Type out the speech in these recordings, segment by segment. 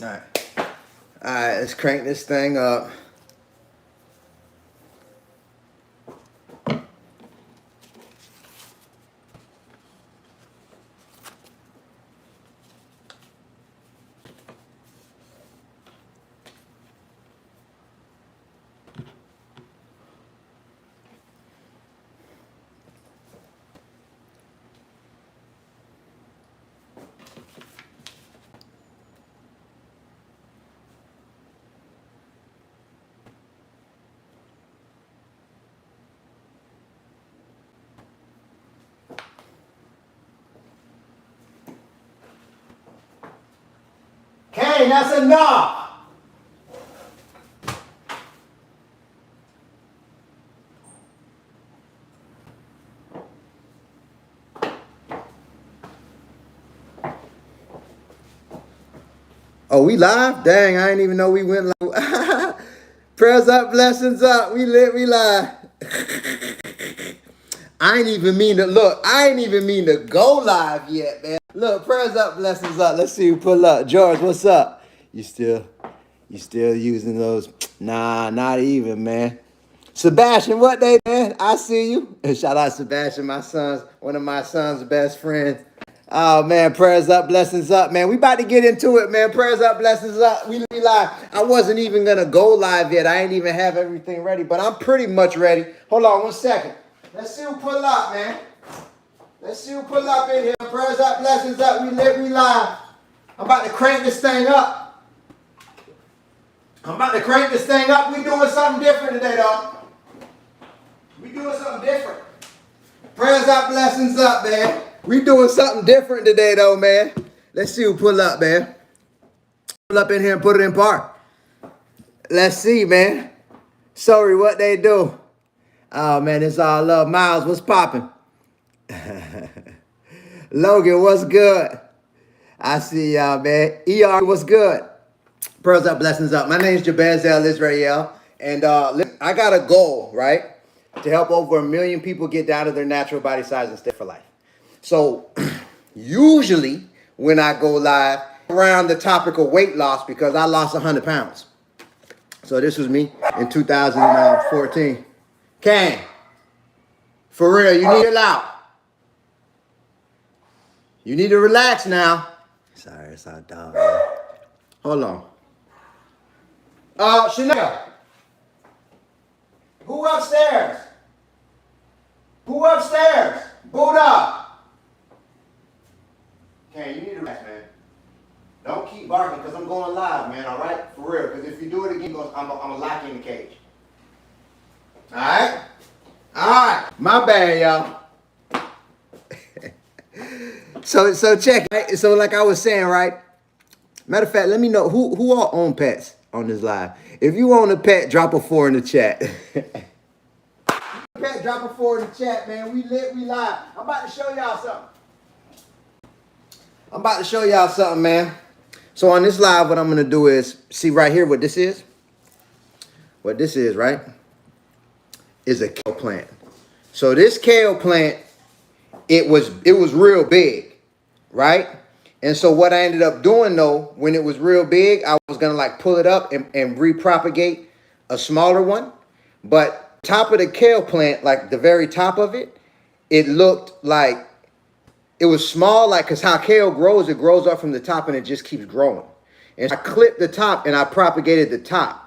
All right. All right, let's crank this thing up. Okay, that's enough. Oh, we live? Dang, I didn't even know we went live. Prayers up, blessings up. We lit, we live. I ain't even mean to look. I ain't even mean to go live yet, man. Look, prayers up, blessings up. Let's see who pull up. George, what's up? You still using those? Nah, not even, man. Sebastian, what day, man? I see you. Shout out Sebastian, one of my son's best friends. Oh, man, prayers up, blessings up, man. We about to get into it, man. Prayers up, blessings up. We live. I wasn't even going to go live yet. I ain't even have everything ready, but I'm pretty much ready. Hold on 1 second. Let's see who pull up, man. Let's see who pull up in here. Prayers up, blessings up. We live, we live. I'm about to crank this thing up. We doing something different today, though. We doing something different. Prayers up, blessings up, man. We doing something different today, though, man. Let's see who pull up, man. Pull up in here and put it in park. Let's see, man. Sorry, what they do. Oh, man, it's all love. Miles, what's popping? Logan, what's good? I see y'all, man. ER, what's good? Prayers up, blessings up. My name's Jabez L. Israel, and I got a goal, right, to help over 1 million people get down to their natural body size and stay for life. So usually when I go live around the topic of weight loss, because I lost 100 pounds. So this was me in 2014. Kang, for real, you need to chill out. You need to relax now. Sorry, it's our dog. Man. Hold on. Chanel. Who upstairs? Boot up. Okay, you need to relax, man. Don't keep barking, because I'm going live, man, all right? For real, because if you do it again, I'm going to lock you in the cage. All right? All right. My bad, y'all. So check, right? So like I was saying, right? Matter of fact, let me know who all own pets on this live. If you own a pet, drop a 4 in the chat. Pet, drop a 4 in the chat, man. We lit, we live. I'm about to show y'all something. Man. So on this live, what I'm going to do is, see right here what this is? What this is, right? Is a kale plant. So this kale plant, it was real big, right? And so what I ended up doing, though, when it was real big, I was going to like pull it up and repropagate a smaller one. But top of the kale plant, like the very top of it, it looked like it was small, like, because how kale grows, it grows up from the top and it just keeps growing. And I clipped the top and I propagated the top.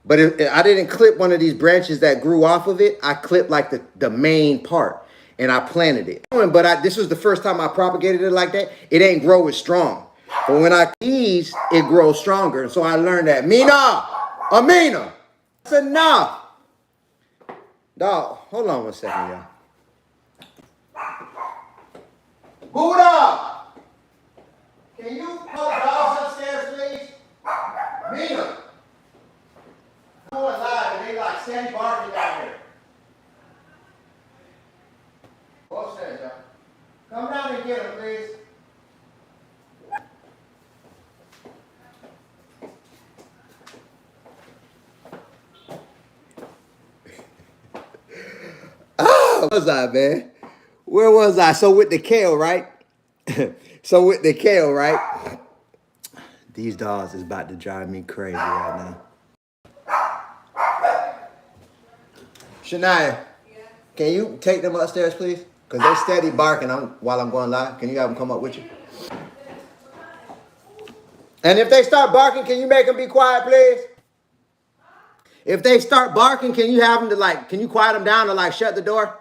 But I didn't clip one of these branches that grew off of it. I clipped like the main part and I planted it. But this was the first time I propagated it like that. It ain't grow as strong. But when I tease, it grows stronger. And so I learned that. Amina, that's enough. Dog, hold on 1 second, y'all. Buddha! Can you call the dogs upstairs, please? Mina! I'm going live and they like steady barking down here. Go upstairs, y'all. Come down and get them, please. Oh, where was I, man? Where was I? So with the kale, right? These dogs is about to drive me crazy right now. Shania, can you take them upstairs, please? Because they're steady barking while I'm going live. Can you have them come up with you? And if they start barking, can you make them be quiet, please? If they start barking, can you have them to can you quiet them down to shut the door?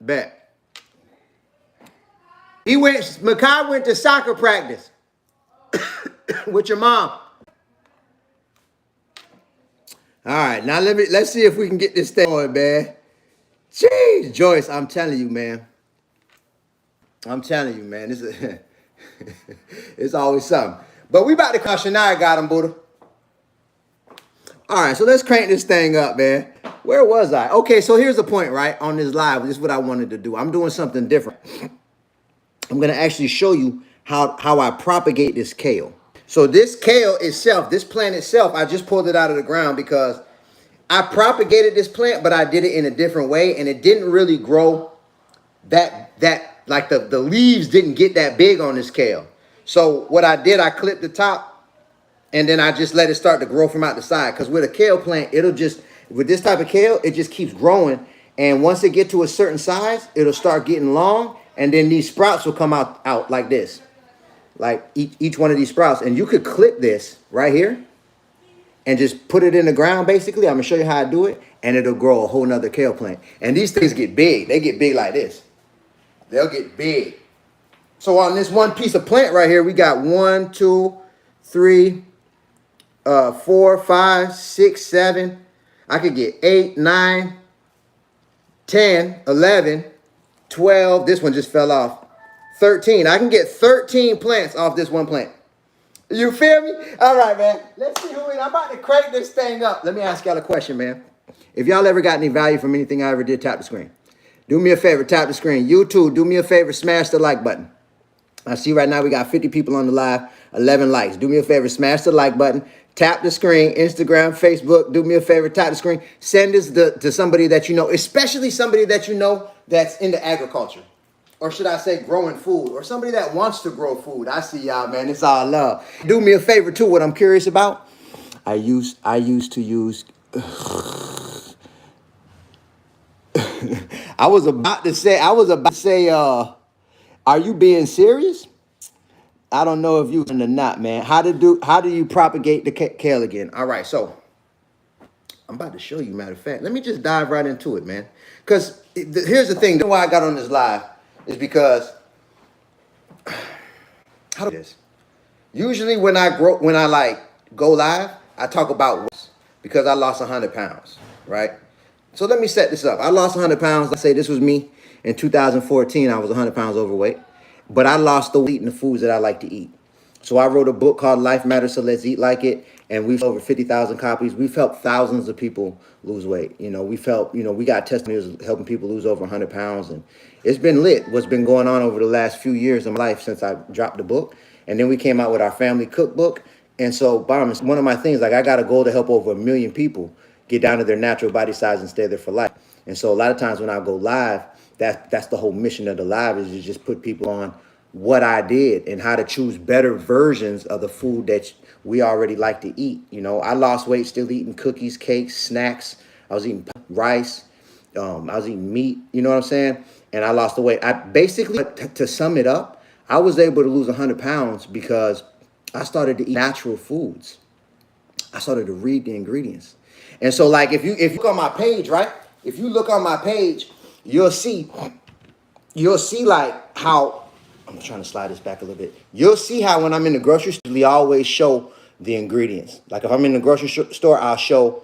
Bet. Makai went to soccer practice with your mom. All right, now let's see if we can get this thing going, man. Jeez, Joyce, I'm telling you, man. This is it's always something. But we about to call Shania got him, Buddha. All right, so let's crank this thing up, man. Where was I? Okay, so here's the point, right? On this live, this is what I wanted to do. I'm doing something different. I'm going to actually show you how I propagate this kale. So this kale itself, this plant itself, I just pulled it out of the ground because I propagated this plant, but I did it in a different way, and it didn't really grow that the leaves didn't get that big on this kale. So what I did, I clipped the top, and then I just let it start to grow from out the side. Because with a kale plant, with this type of kale, it just keeps growing. And once it get to a certain size, it'll start getting long. And then these sprouts will come out like this. Like each one of these sprouts. And you could clip this right here and just put it in the ground, basically. I'm going to show you how I do it. And it'll grow a whole nother kale plant. And these things get big. They get big like this. They'll get big. So on this one piece of plant right here, we got 1, 2, 3, 4, 5, 6, 7. I could get 8, 9, 10, 11, 12. This one just fell off. 13. I can get 13 plants off this one plant. You feel me? All right, man. Let's see I'm about to crank this thing up. Let me ask y'all a question, man. If y'all ever got any value from anything I ever did, tap the screen. Do me a favor, tap the screen. YouTube, do me a favor, smash the like button. I see right now we got 50 people on the live, 11 likes. Do me a favor, smash the like button, tap the screen, Instagram, Facebook, do me a favor, tap the screen. Send this to somebody that you know, especially somebody that you know that's into agriculture. Or should I say growing food, or somebody that wants to grow food. I see y'all, man, it's all love. Do me a favor too, what I'm curious about. I used to use, I was about to say, are you being serious? I don't know if you or not, man. How do you propagate the kale again? All right, so I'm about to show you, matter of fact. Let me just dive right into it, man. Because here's the thing. The reason why I got on this live is because how do this? Usually when I go live, I talk about because I lost 100 pounds, right? So let me set this up. I lost 100 pounds. Let's say this was me in 2014. I was 100 pounds overweight, but I lost the weight eating the foods that I like to eat. So I wrote a book called Life Matters, So Let's Eat Like It. And we've over 50,000 copies. We've helped thousands of people lose weight. We got testimonials helping people lose over 100 pounds. And it's been lit what's been going on over the last few years of my life since I dropped the book. And then we came out with our family cookbook. And so, bomb, one of my things, I got a goal to help over 1 million people get down to their natural body size and stay there for life. And so a lot of times when I go live, that's the whole mission of the live, is to just put people on what I did and how to choose better versions of the food that we already like to eat. I lost weight still eating cookies, cakes, snacks. I was eating rice. I was eating meat. You know what I'm saying? And I lost the weight. I basically, to sum it up, I was able to lose 100 pounds because I started to eat natural foods. I started to read the ingredients. And so, like, if you look on my page, right? If you look on my page, you'll see like how, I'm trying to slide this back a little bit. You'll see how when I'm in the grocery store, we always show the ingredients. Like if I'm in the grocery store, I'll show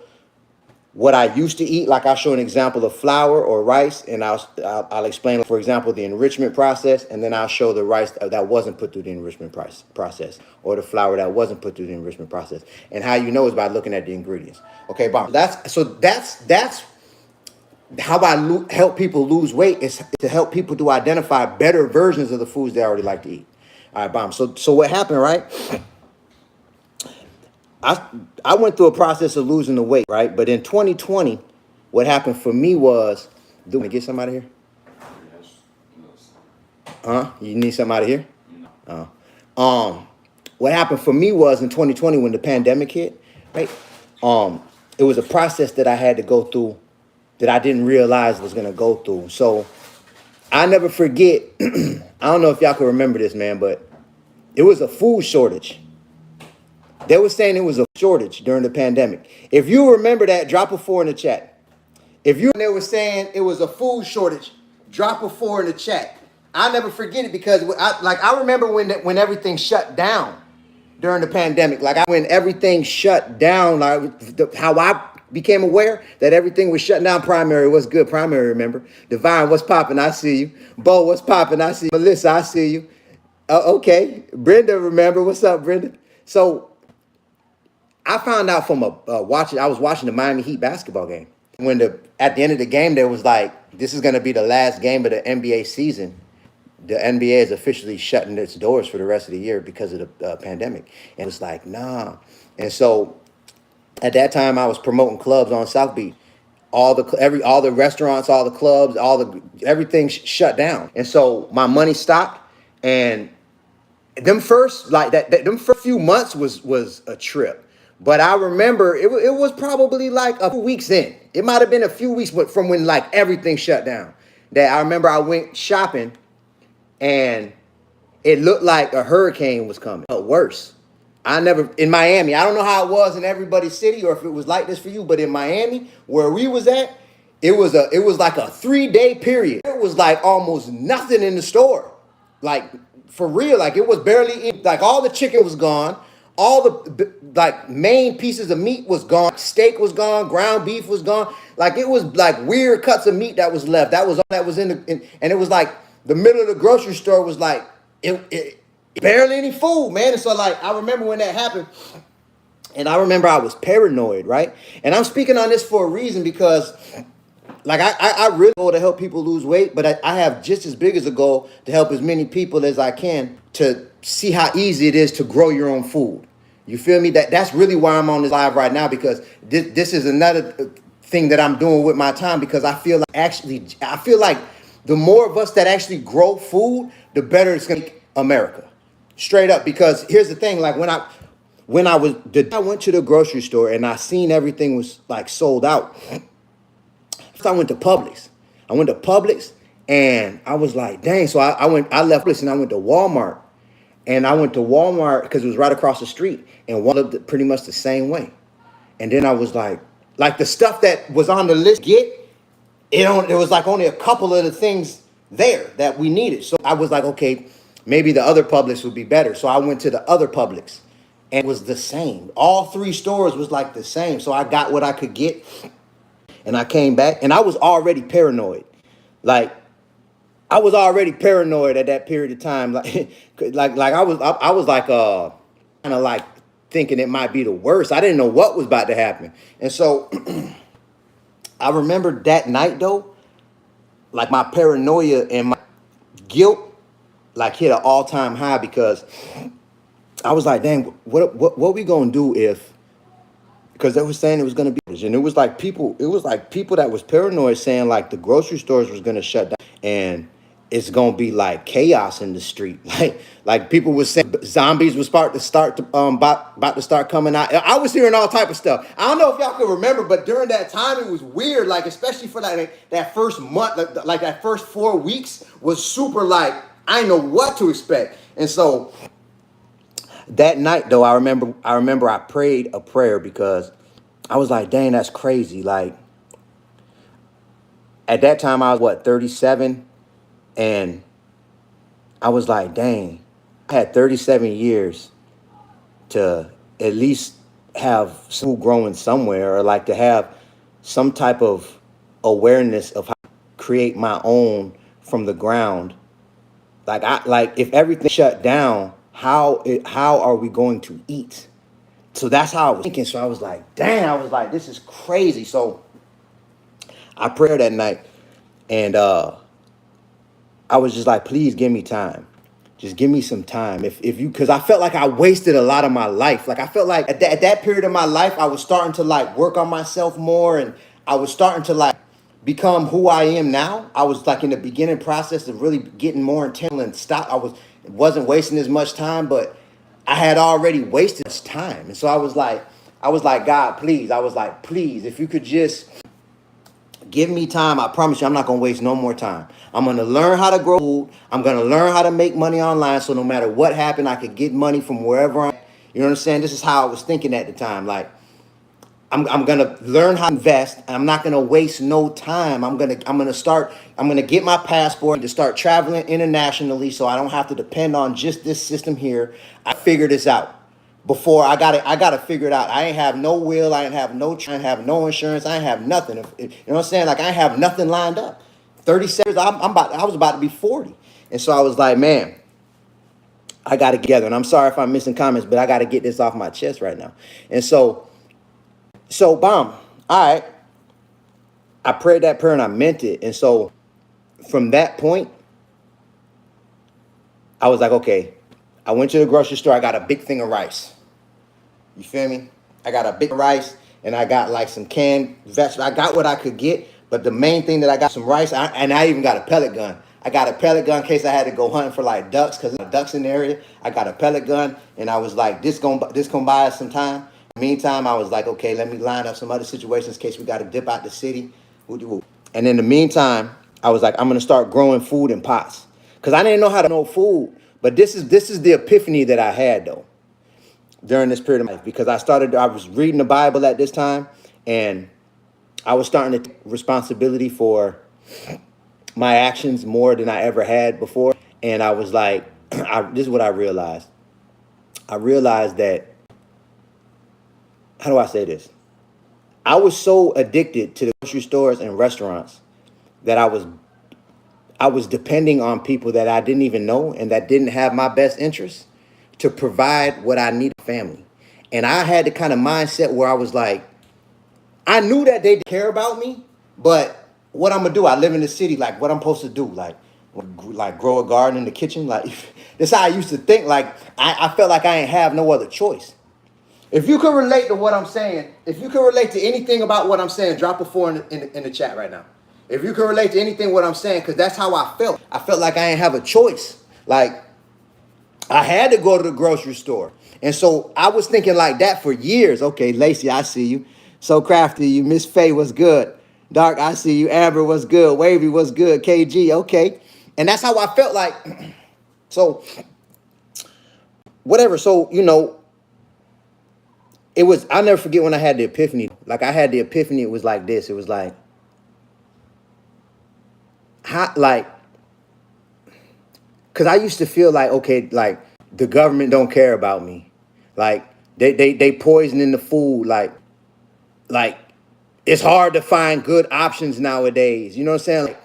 what I used to eat. Like I'll show an example of flour or rice, and I'll explain, for example, the enrichment process, and then I'll show the rice that wasn't put through the enrichment process, or the flour that wasn't put through the enrichment process. And how you know is by looking at the ingredients. Okay, Bob. That's how I help people lose weight, is to help people to identify better versions of the foods they already like to eat. All right, Bomb. So what happened, right? I went through a process of losing the weight, right? But in 2020, what happened for me was, do we get somebody here? Huh? You need somebody here? No. what happened for me was in 2020 when the pandemic hit, right? It was a process that I had to go through that I didn't realize was gonna go through. So I never forget. I don't know if y'all can remember this, man, but it was a food shortage. They were saying it was a shortage during the pandemic. If you remember that, drop a 4 in the chat. If you they were saying it was a food shortage, drop a 4 in the chat. I'll never forget it because I remember when everything shut down during the pandemic. When everything shut down, how I became aware that everything was shutting down. Primary, what's good? Primary, remember? Divine, what's popping? I see you. Bo, what's popping? I see you. Melissa, I see you. Okay. Brenda, remember? What's up, Brenda? So I found out from I was watching the Miami Heat basketball game. At the end of the game, there was this is going to be the last game of the NBA season. The NBA is officially shutting its doors for the rest of the year because of the pandemic. And it was like, nah. And so at that time, I was promoting clubs on South Beach. All the restaurants, all the clubs, everything shut down. And so my money stopped. And them first few months was a trip. But I remember it was probably like a few weeks in. It might have been a few weeks, but from when everything shut down. That I remember I went shopping and it looked like a hurricane was coming. Worse. In Miami, I don't know how it was in everybody's city or if it was like this for you, but in Miami, where we was at, it was like a 3-day period. It was like almost nothing in the store. Like for real, it was barely in, all the chicken was gone. All the main pieces of meat was gone. Steak was gone. Ground beef was gone. It was weird cuts of meat that was left. That was all that was and it was the middle of the grocery store was it barely any food, man. And so I remember when that happened, and I remember I was paranoid, right? And I'm speaking on this for a reason because I really go to help people lose weight, but I have just as big as a goal to help as many people as I can to see how easy it is to grow your own food. You feel me? That's really why I'm on this live right now, because this is another thing that I'm doing with my time, because I feel like the more of us that actually grow food, the better it's gonna make America. Straight up, because here's the thing, when I went to the grocery store and I seen everything was sold out. I went to Publix. And I was like, dang. So I left Publix and I went to Walmart. And I went to Walmart because it was right across the street. And Walmart looked pretty much the same way. And then I was like the stuff that was on the list, it was only a couple of the things there that we needed. So I was like, okay, maybe the other Publix would be better. So I went to the other Publix and it was the same. All 3 stores was the same. So I got what I could get. And I came back and I was already paranoid. I was already paranoid at that period of time. I was kind of thinking it might be the worst. I didn't know what was about to happen. And so I remember that night though, my paranoia and my guilt hit an all-time high, because I was like, dang, what we gonna do if, because they were saying it was going to be, and it was people that was paranoid saying the grocery stores was going to shut down and it's going to be chaos in the street. People were saying zombies was about to start coming out. I was hearing all type of stuff. I don't know if y'all can remember, but during that time it was weird, especially for that first month, that first 4 weeks was super I didn't know what to expect. And so that night though, I remember I prayed a prayer, because I was like, dang, that's crazy. At that time I was 37, and I was like, dang, I had 37 years to at least have food growing somewhere, or to have some type of awareness of how to create my own from the ground. If everything shut down, how are we going to eat? So that's how I was thinking. So I was like, damn, this is crazy. So I prayed that night, and I was just like, please give me time. Just give me some time. If you, because I felt like I wasted a lot of my life. I felt like at that period of my life, I was starting to work on myself more, and I was starting to become who I am now. I was in the beginning process of really getting more intentional and stop. Wasn't wasting as much time, but I had already wasted time. And so I was like, God, please. I was like, please, if you could just give me time, I promise you I'm not going to waste no more time. I'm going to learn how to grow food. I'm going to learn how to make money online. So no matter what happened, I could get money from wherever I'm. You know what I'm saying? This is how I was thinking at the time. Like, I'm gonna learn how to invest. And I'm not gonna waste no time. I'm gonna get my passport to start traveling internationally, so I don't have to depend on just this system here. I figure this out before I gotta figure it out. I ain't have no will. I ain't have no insurance. I ain't have nothing. You know what I'm saying? Like I ain't have nothing lined up. 37. I was about to be 40, and so I was like, man, I got to get together. And I'm sorry if I'm missing comments, but I got to get this off my chest right now. And so, bomb. All right. I prayed that prayer and I meant it. And so from that point, I was like, okay, I went to the grocery store. I got a big thing of rice. You feel me? I got a big rice and I got like some canned vegetables. I got what I could get. But the main thing that I got some rice, and I even got a pellet gun. I got a pellet gun in case I had to go hunting for like ducks because there's ducks in the area. I got a pellet gun and I was like, this gonna buy us some time. Meantime, I was like, okay, let me line up some other situations in case we got to dip out the city. And in the meantime, I was like, I'm gonna start growing food in pots because I didn't know how to know food. But this is the epiphany that I had though during this period of my life because I was reading the Bible at this time and I was starting to take responsibility for my actions more than I ever had before. And I was like, this is what I realized. I realized that, how do I say this? I was so addicted to the grocery stores and restaurants that I was depending on people that I didn't even know and that didn't have my best interests to provide what I needed for family. And I had the kind of mindset where I was like, I knew that they care about me, but what I'm gonna do? I live in the city. Like, what I'm supposed to do? Like grow a garden in the kitchen. Like, that's how I used to think. Like, I felt like I ain't have no other choice. If you could relate to what I'm saying, if you could relate to anything about what I'm saying, drop a 4 in the chat right now. If you could relate to anything what I'm saying, because that's how I felt. I felt like I ain't have a choice. Like, I had to go to the grocery store. And so I was thinking like that for years. Okay, Lacey, I see you. So Crafty, you. Miss Faye, what's good? Dark, I see you. Amber, what's good? Wavy, what's good? KG, okay. And that's how I felt like. So, whatever. So, I'll never forget when I had the epiphany. Like, I had the epiphany, it was like this. It was like, because I used to feel like, okay, like, the government don't care about me. Like, they poisoning the food. Like, it's hard to find good options nowadays. You know what I'm saying? Like,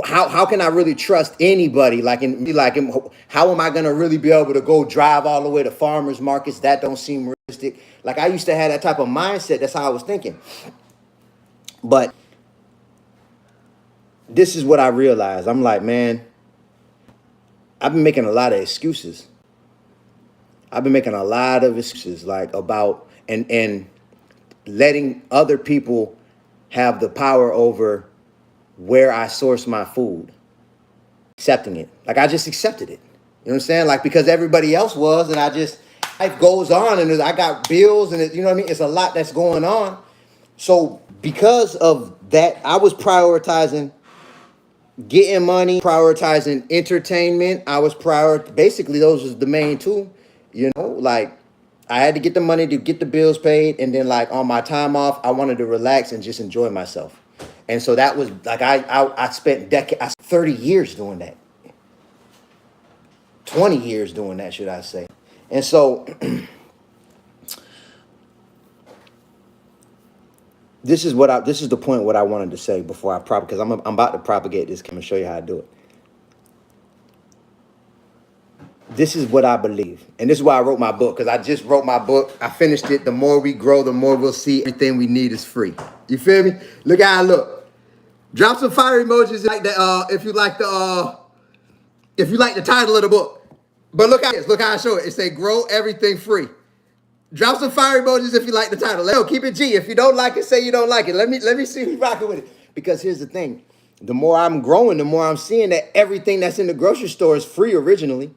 how can I really trust anybody? How am I gonna really be able to go drive all the way to farmers markets? That don't seem realistic. Like I used to have that type of mindset. That's how I was thinking. But this is what I realized. I'm like, man, I've been making a lot of excuses. I've been making a lot of excuses, like about and letting other people have the power over where I source my food, accepting it. Like I just accepted it. You know what I'm saying? Like because everybody else was, and life goes on, and I got bills, and you know what I mean? It's a lot that's going on. So because of that, I was prioritizing getting money, prioritizing entertainment. Basically those was the main two, like I had to get the money to get the bills paid. And then like on my time off, I wanted to relax and just enjoy myself. And so that was like, I spent 30 years doing that. 20 years doing that, should I say. And so this is the point what I wanted to say before because I'm about to propagate this. Can I show you how I do it? This is what I believe. And this is why I wrote my book, because I just wrote my book. I finished it. The more we grow, the more we'll see. Everything we need is free. You feel me? Look how I look. Drop some fire emojis like that if you like the title of the book. But look how it is. Look how I show it. It say grow everything free. Drop some fire emojis if you like the title. Let's go. Keep it G. If you don't like it, say you don't like it. Let me see who's rocking with it. Because here's the thing. The more I'm growing, the more I'm seeing that everything that's in the grocery store is free originally.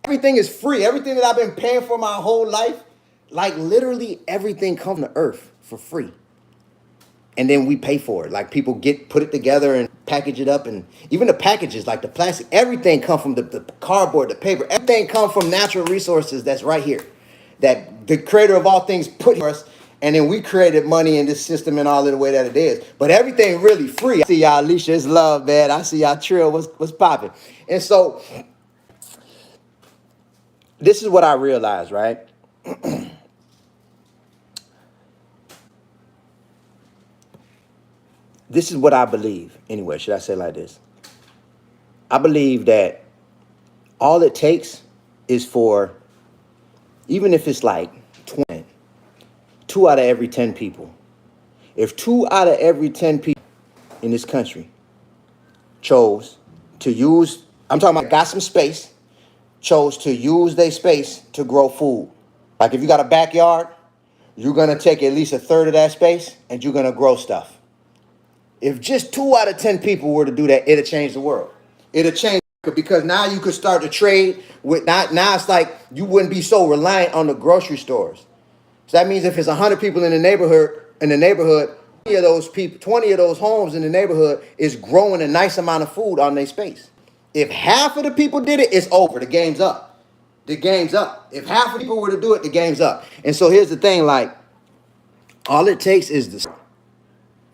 Everything is free. Everything that I've been paying for my whole life, like literally everything comes from the earth for free. And then we pay for it. Like people put it together and package it up, and even the packages, like the plastic, everything come from the cardboard, the paper, everything come from natural resources that's right here, that the creator of all things put for us, and then we created money in this system and all of the way that it is. But everything really free. I see y'all, Alicia, it's love, man. I see y'all, Trill, what's popping? And so this is what I realized, right? This is what I believe. Anyway, should I say it like this? I believe that all it takes is for, even if it's like 20, 2 out of every 10 people. If 2 out of every 10 people in this country chose to use, I'm talking about got some space, chose to use their space to grow food. Like if you got a backyard, you're going to take at least a third of that space and you're going to grow stuff. If just 2 out of 10 people were to do that, it'll change the world. It'll change, because now you could start to trade with, now it's like you wouldn't be so reliant on the grocery stores. So that means if it's 100 people in the neighborhood, 20 of those people, 20 of those homes in the neighborhood is growing a nice amount of food on their space. If half of the people did it, it's over. The game's up. The game's up. If half of the people were to do it, the game's up. And so here's the thing, like, all it takes is the,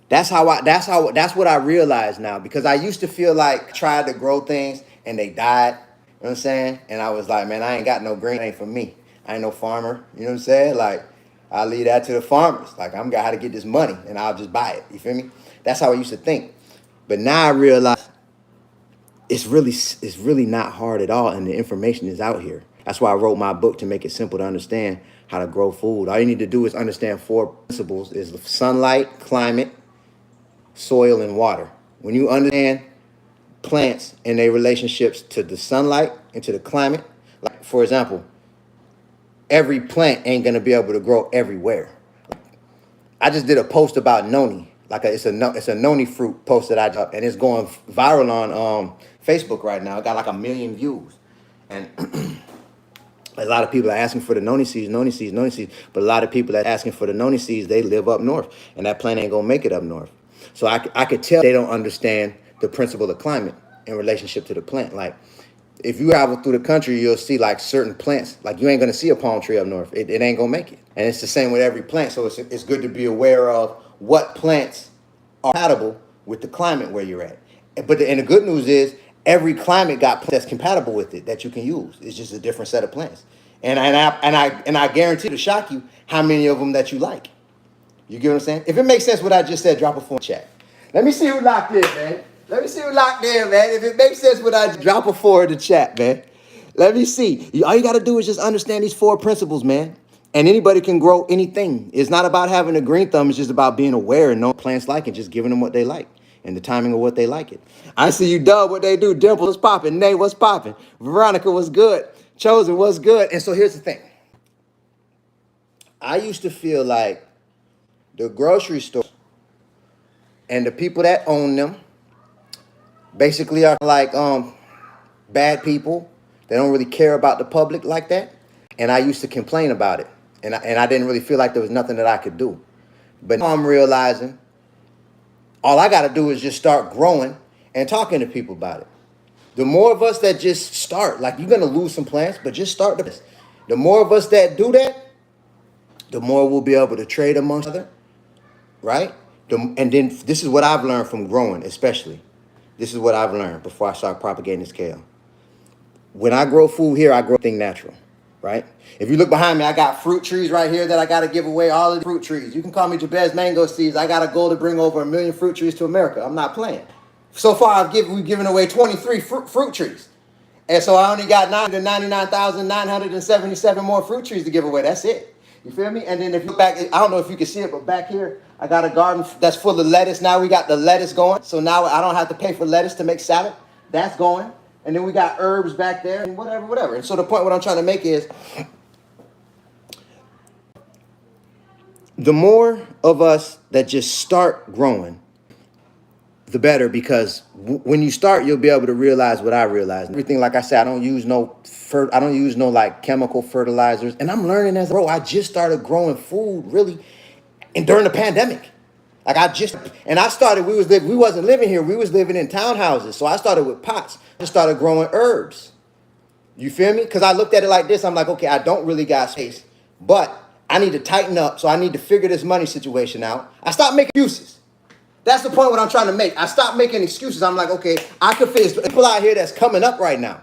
that's what I realize now, because I used to feel like I tried to grow things and they died. You know what I'm saying? And I was like, man, I ain't got no green, ain't for me. I ain't no farmer. You know what I'm saying? Like, I'll leave that to the farmers. Like, I'm gonna how to get this money and I'll just buy it. You feel me? That's how I used to think. But now I realize it's really not hard at all, and the information is out here. That's why I wrote my book, to make it simple to understand how to grow food. All you need to do is understand 4 principles: is sunlight, climate, soil, and water. When you understand plants and their relationships to the sunlight and to the climate, like for example, every plant ain't gonna be able to grow everywhere. I just did a post about noni, like it's a noni fruit post that I dropped, and it's going viral on Facebook right now. It got like 1 million views, and a lot of people are asking for the noni seeds. But a lot of people that are asking for the noni seeds, they live up north, and that plant ain't gonna make it up north. So I could tell they don't understand the principle of climate in relationship to the plant. Like, if you travel through the country, you'll see like certain plants, like you ain't gonna see a palm tree up north. It ain't gonna make it. And it's the same with every plant. So it's good to be aware of what plants are compatible with the climate where you're at. But the good news is every climate got plants that's compatible with it that you can use. It's just a different set of plants. And I guarantee to shock you how many of them that you like. You get what I'm saying? If it makes sense what I just said, drop a 4 in chat. Let me see who locked in, man. Let me see who locked in, man. If it makes sense what I drop a 4 in the chat, man. Let me see. All you got to do is just understand these 4 principles, man. And anybody can grow anything. It's not about having a green thumb. It's just about being aware and knowing what plants like and just giving them what they like and the timing of what they like it. I see you, Dub, what they do. Dimple, what's popping? Nate, what's popping? Veronica, what's good? Chosen, what's good? And so here's the thing. I used to feel like the grocery store and the people that own them basically are like bad people. They don't really care about the public like that. And I used to complain about it. And I didn't really feel like there was nothing that I could do. But now I'm realizing all I got to do is just start growing and talking to people about it. The more of us that just start, like, you're going to lose some plants, but just start this. The more of us that do that, the more we'll be able to trade amongst each other, right? And then this is what I've learned from growing, especially. This is what I've learned before I start propagating this kale. When I grow food here, I grow things natural, right? If you look behind me, I got fruit trees right here that I got to give away, all of the fruit trees. You can call me Jabez Mango Seeds. I got a goal to bring over 1 million fruit trees to America. I'm not playing. So far, we've given away 23 fruit trees. And so I only got 999,977 more fruit trees to give away. That's it. You feel me? And then if you look back, I don't know if you can see it, but back here, I got a garden that's full of lettuce. Now we got the lettuce going. So now I don't have to pay for lettuce to make salad. That's going. And then we got herbs back there and whatever. And so the point what I'm trying to make is, the more of us that just start growing, the better, because when you start, you'll be able to realize what I realize. Everything, like I said, I don't use no I don't use no like chemical fertilizers. And I'm learning as bro. I just started growing food really, and during the pandemic. Like I started. We wasn't living here. We was living in townhouses. So I started with pots. Just started growing herbs. You feel me? Because I looked at it like this. I'm like, okay, I don't really got space, but I need to tighten up. So I need to figure this money situation out. I stopped making excuses. That's the point what I'm trying to make. I stopped making excuses. I'm like, okay, I could face people out here that's coming up right now.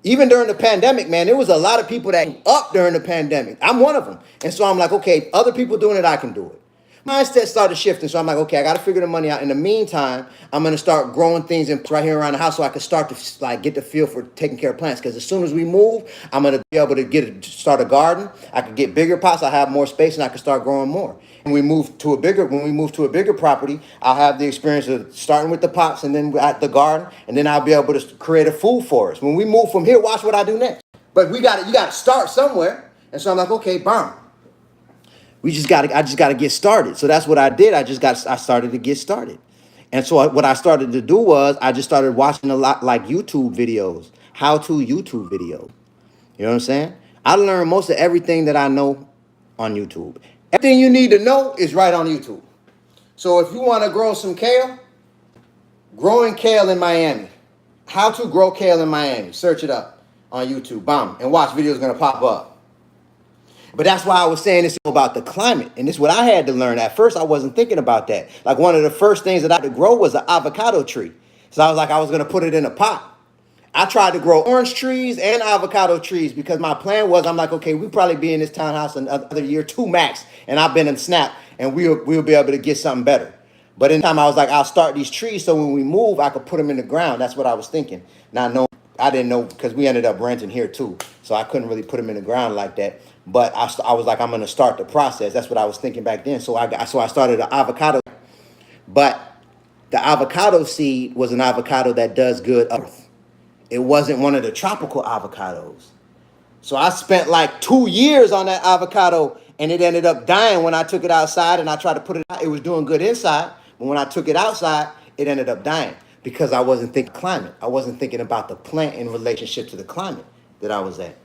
Even during the pandemic, man, there was a lot of people that up during the pandemic. I'm one of them. And so I'm like, okay, other people doing it, I can do it. Mindset started shifting. So I'm like, okay, I got to figure the money out. In the meantime, I'm going to start growing things right here around the house so I can start to like get the feel for taking care of plants. Because as soon as we move, I'm going to be able to start a garden. I could get bigger pots. I have more space and I can start growing more. When we move to a bigger property, I'll have the experience of starting with the pots and then at the garden. And then I'll be able to create a food forest. When we move from here, watch what I do next. But you got to start somewhere. And so I'm like, okay, bam. I just got to get started. So that's what I did. I started to get started. And so what I started to do was I just started watching a lot like YouTube videos, how-to YouTube videos. You know what I'm saying? I learned most of everything that I know on YouTube. Everything you need to know is right on YouTube. So if you want to grow some kale, growing kale in Miami, how to grow kale in Miami, search it up on YouTube, bam, and watch videos going to pop up. But that's why I was saying this about the climate. And this is what I had to learn. At first, I wasn't thinking about that. Like one of the first things that I had to grow was an avocado tree. So I was like, I was going to put it in a pot. I tried to grow orange trees and avocado trees because my plan was, I'm like, okay, we'll probably be in this townhouse another year, 2 max. And I've been in snap and we'll be able to get something better. But in time, I was like, I'll start these trees so when we move, I could put them in the ground. That's what I was thinking. Not knowing, I didn't know because we ended up renting here too. So I couldn't really put them in the ground like that. But I was like, I'm going to start the process. That's what I was thinking back then. So I started an avocado. But the avocado seed was an avocado that does good earth. It wasn't one of the tropical avocados. So I spent like 2 years on that avocado and it ended up dying when I took it outside and I tried to put it out. It was doing good inside. But when I took it outside, it ended up dying because I wasn't thinking climate. I wasn't thinking about the plant in relationship to the climate that I was at.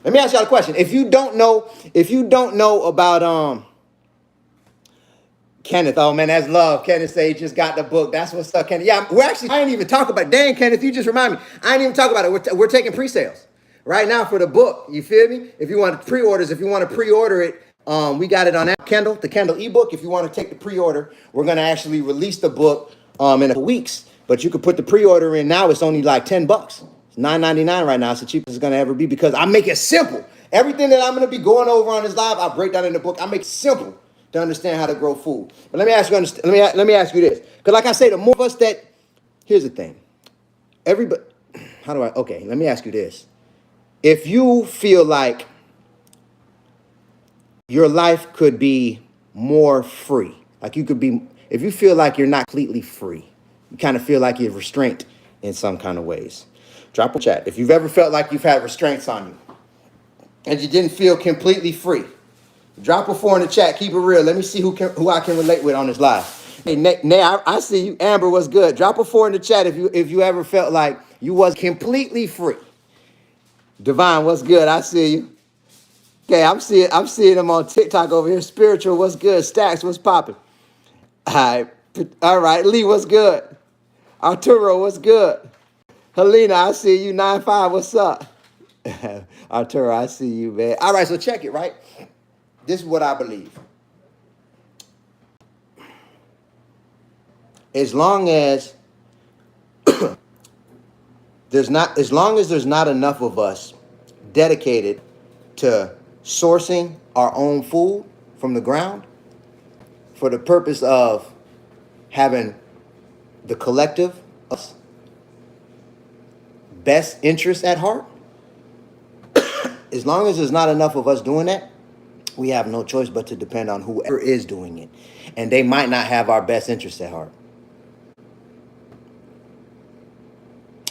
Let me ask y'all a question. If you don't know about Kenneth, oh man, that's love. Kenneth say he just got the book. That's what's up, Kenneth. Yeah, I ain't even talk about it. Dang, Kenneth, you just remind me. I ain't even talk about it. We're taking pre-sales right now for the book. You feel me? If you want pre-orders, if you want to pre-order it, we got it on Kindle, the Kindle ebook. If you want to take the pre-order, we're gonna actually release the book in a couple weeks. But you could put the pre-order in now. It's only like $10. $9.99 right now. It's the cheapest it's gonna ever be because I make it simple. Everything that I'm gonna be going over on this live, I break down in the book. I make it simple to understand how to grow food. But let me ask you, let me ask you this, because like I say, the more of us that, here's the thing. Everybody, okay, let me ask you this. If you feel like your life could be more free, like if you feel like you're not completely free, you kind of feel like you're restrained in some kind of ways. Drop a chat. If you've ever felt like you've had restraints on you and you didn't feel completely free, drop a 4 in the chat. Keep it real. Let me see who I can relate with on this live. Hey, Nay, I see you. Amber, what's good? Drop a 4 in the chat if you ever felt like you was completely free. Divine, what's good? I see you. Okay, I'm seeing them on TikTok over here. Spiritual, what's good? Stacks, what's popping? All right. Lee, what's good? Arturo, what's good? Helena, I see you. 9-5, what's up? Arturo, I see you, man. All right, so check it, right? This is what I believe. As long as there's not enough of us dedicated to sourcing our own food from the ground for the purpose of having the collective best interest at heart, as long as there's not enough of us doing that, we have no choice but to depend on whoever is doing it. And they might not have our best interest at heart.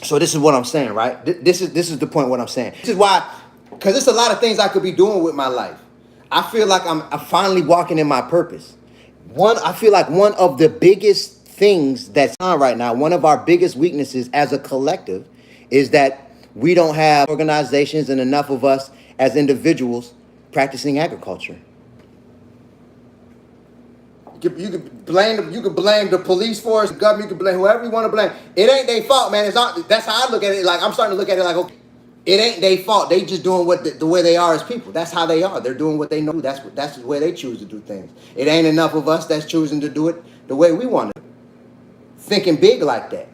So this is what I'm saying, right? This is the point what I'm saying. This is why, because there's a lot of things I could be doing with my life. I feel like I'm finally walking in my purpose. I feel like one of the biggest things that's on right now, one of our biggest weaknesses as a collective is that we don't have organizations and enough of us as individuals practicing agriculture. You could blame the police force, the government. You could blame whoever you want to blame. It ain't their fault, man. It's not. That's how I look at it. Like, I'm starting to look at it like, okay, it ain't their fault. They just doing what the way they are as people. That's how they are. They're doing what they know. That's the way they choose to do things. It ain't enough of us that's choosing to do it the way we want to. Thinking big like that.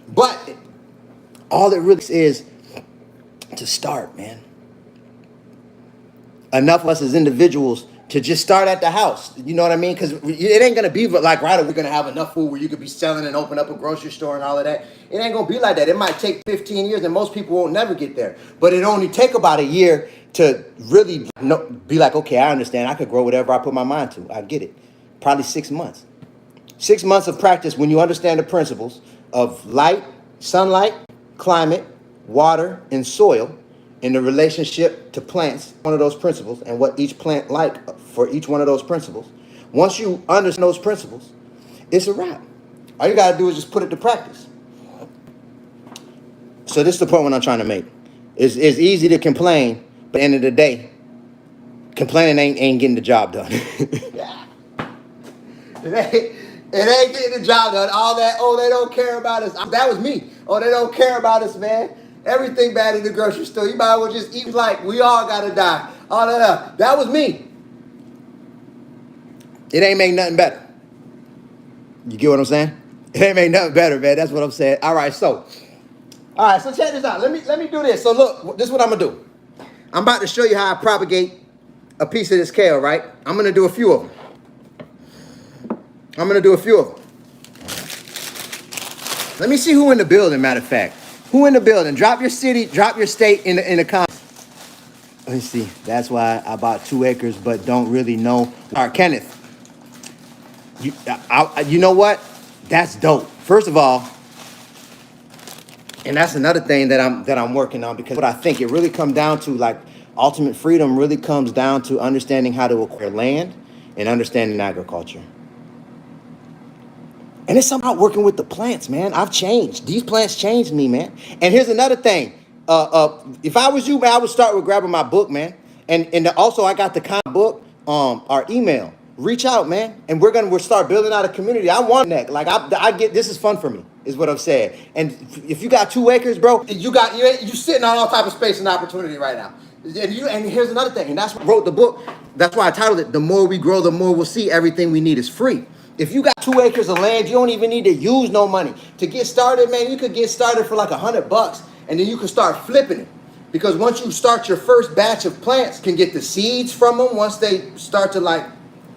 But all it really is to start, man. Enough of us as individuals to just start at the house. You know what I mean? Because it ain't going to be like, right, we're going to have enough food where you could be selling and open up a grocery store and all of that. It ain't going to be like that. It might take 15 years and most people won't never get there. But it only take about a year to really be like, okay, I understand. I could grow whatever I put my mind to. I get it. Probably 6 months. 6 months of practice when you understand the principles of light, sunlight, climate, water, and soil, in the relationship to plants, one of those principles, and what each plant like for each one of those principles. Once you understand those principles, it's a wrap. All you got to do is just put it to practice. So this is the point what I'm trying to make. It's easy to complain, but at the end of the day, complaining ain't getting the job done. It ain't getting the job done. All that, oh, they don't care about us. That was me. Oh, they don't care about us, man. Everything bad in the grocery store. You might as well just eat like we all gotta die. All that. That was me. It ain't make nothing better. You get what I'm saying? It ain't make nothing better, man. That's what I'm saying. All right, so check this out. Let me do this. So look, this is what I'm gonna do. I'm about to show you how I propagate a piece of this kale, right? I'm gonna do a few of them. Let me see who in the building, matter of fact. Who in the building? Drop your city, drop your state in the comments. Let me see. That's why I bought 2 acres, but don't really know. All right, Kenneth. You know what? That's dope. First of all, and that's another thing that I'm working on, because what I think it really comes down to, like, ultimate freedom really comes down to understanding how to acquire land and understanding agriculture. And it's somehow working with the plants, man. I've changed. These plants changed me, man. And here's another thing. If I was you, man, I would start with grabbing my book, man. And also I got the kind of book, our email. Reach out, man. And we'll start building out a community. I want that. Like I get, this is fun for me, is what I'm saying. And if you got 2 acres, bro, you sitting on all type of space and opportunity right now. And here's another thing. And that's why I wrote the book. That's why I titled it, The More We Grow, The More We'll See. Everything we need is free. If you got 2 acres of land, you don't even need to use no money. To get started, man, you could get started for like $100, and then you can start flipping it. Because once you start your first batch of plants, you can get the seeds from them. Once they start to like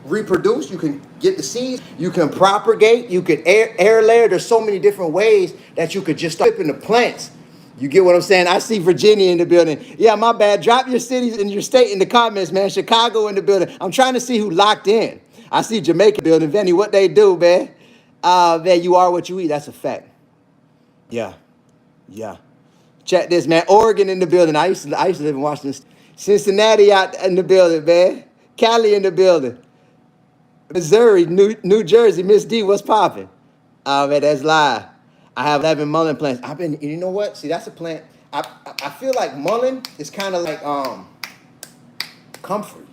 reproduce, you can get the seeds. You can propagate. You can air layer. There's so many different ways that you could just start flipping the plants. You get what I'm saying? I see Virginia in the building. Yeah, my bad. Drop your cities and your state in the comments, man. Chicago in the building. I'm trying to see who locked in. I see Jamaica building. Vinny, what they do, man? Man, you are what you eat. That's a fact. Yeah. Check this, man. Oregon in the building. I used to live in Washington. Cincinnati out in the building, man. Cali in the building. Missouri, New Jersey. Miss D, what's popping? Man, that's live. I have 11 mullein plants. You know what? See, that's a plant. I feel like mullein is kind of like comfrey.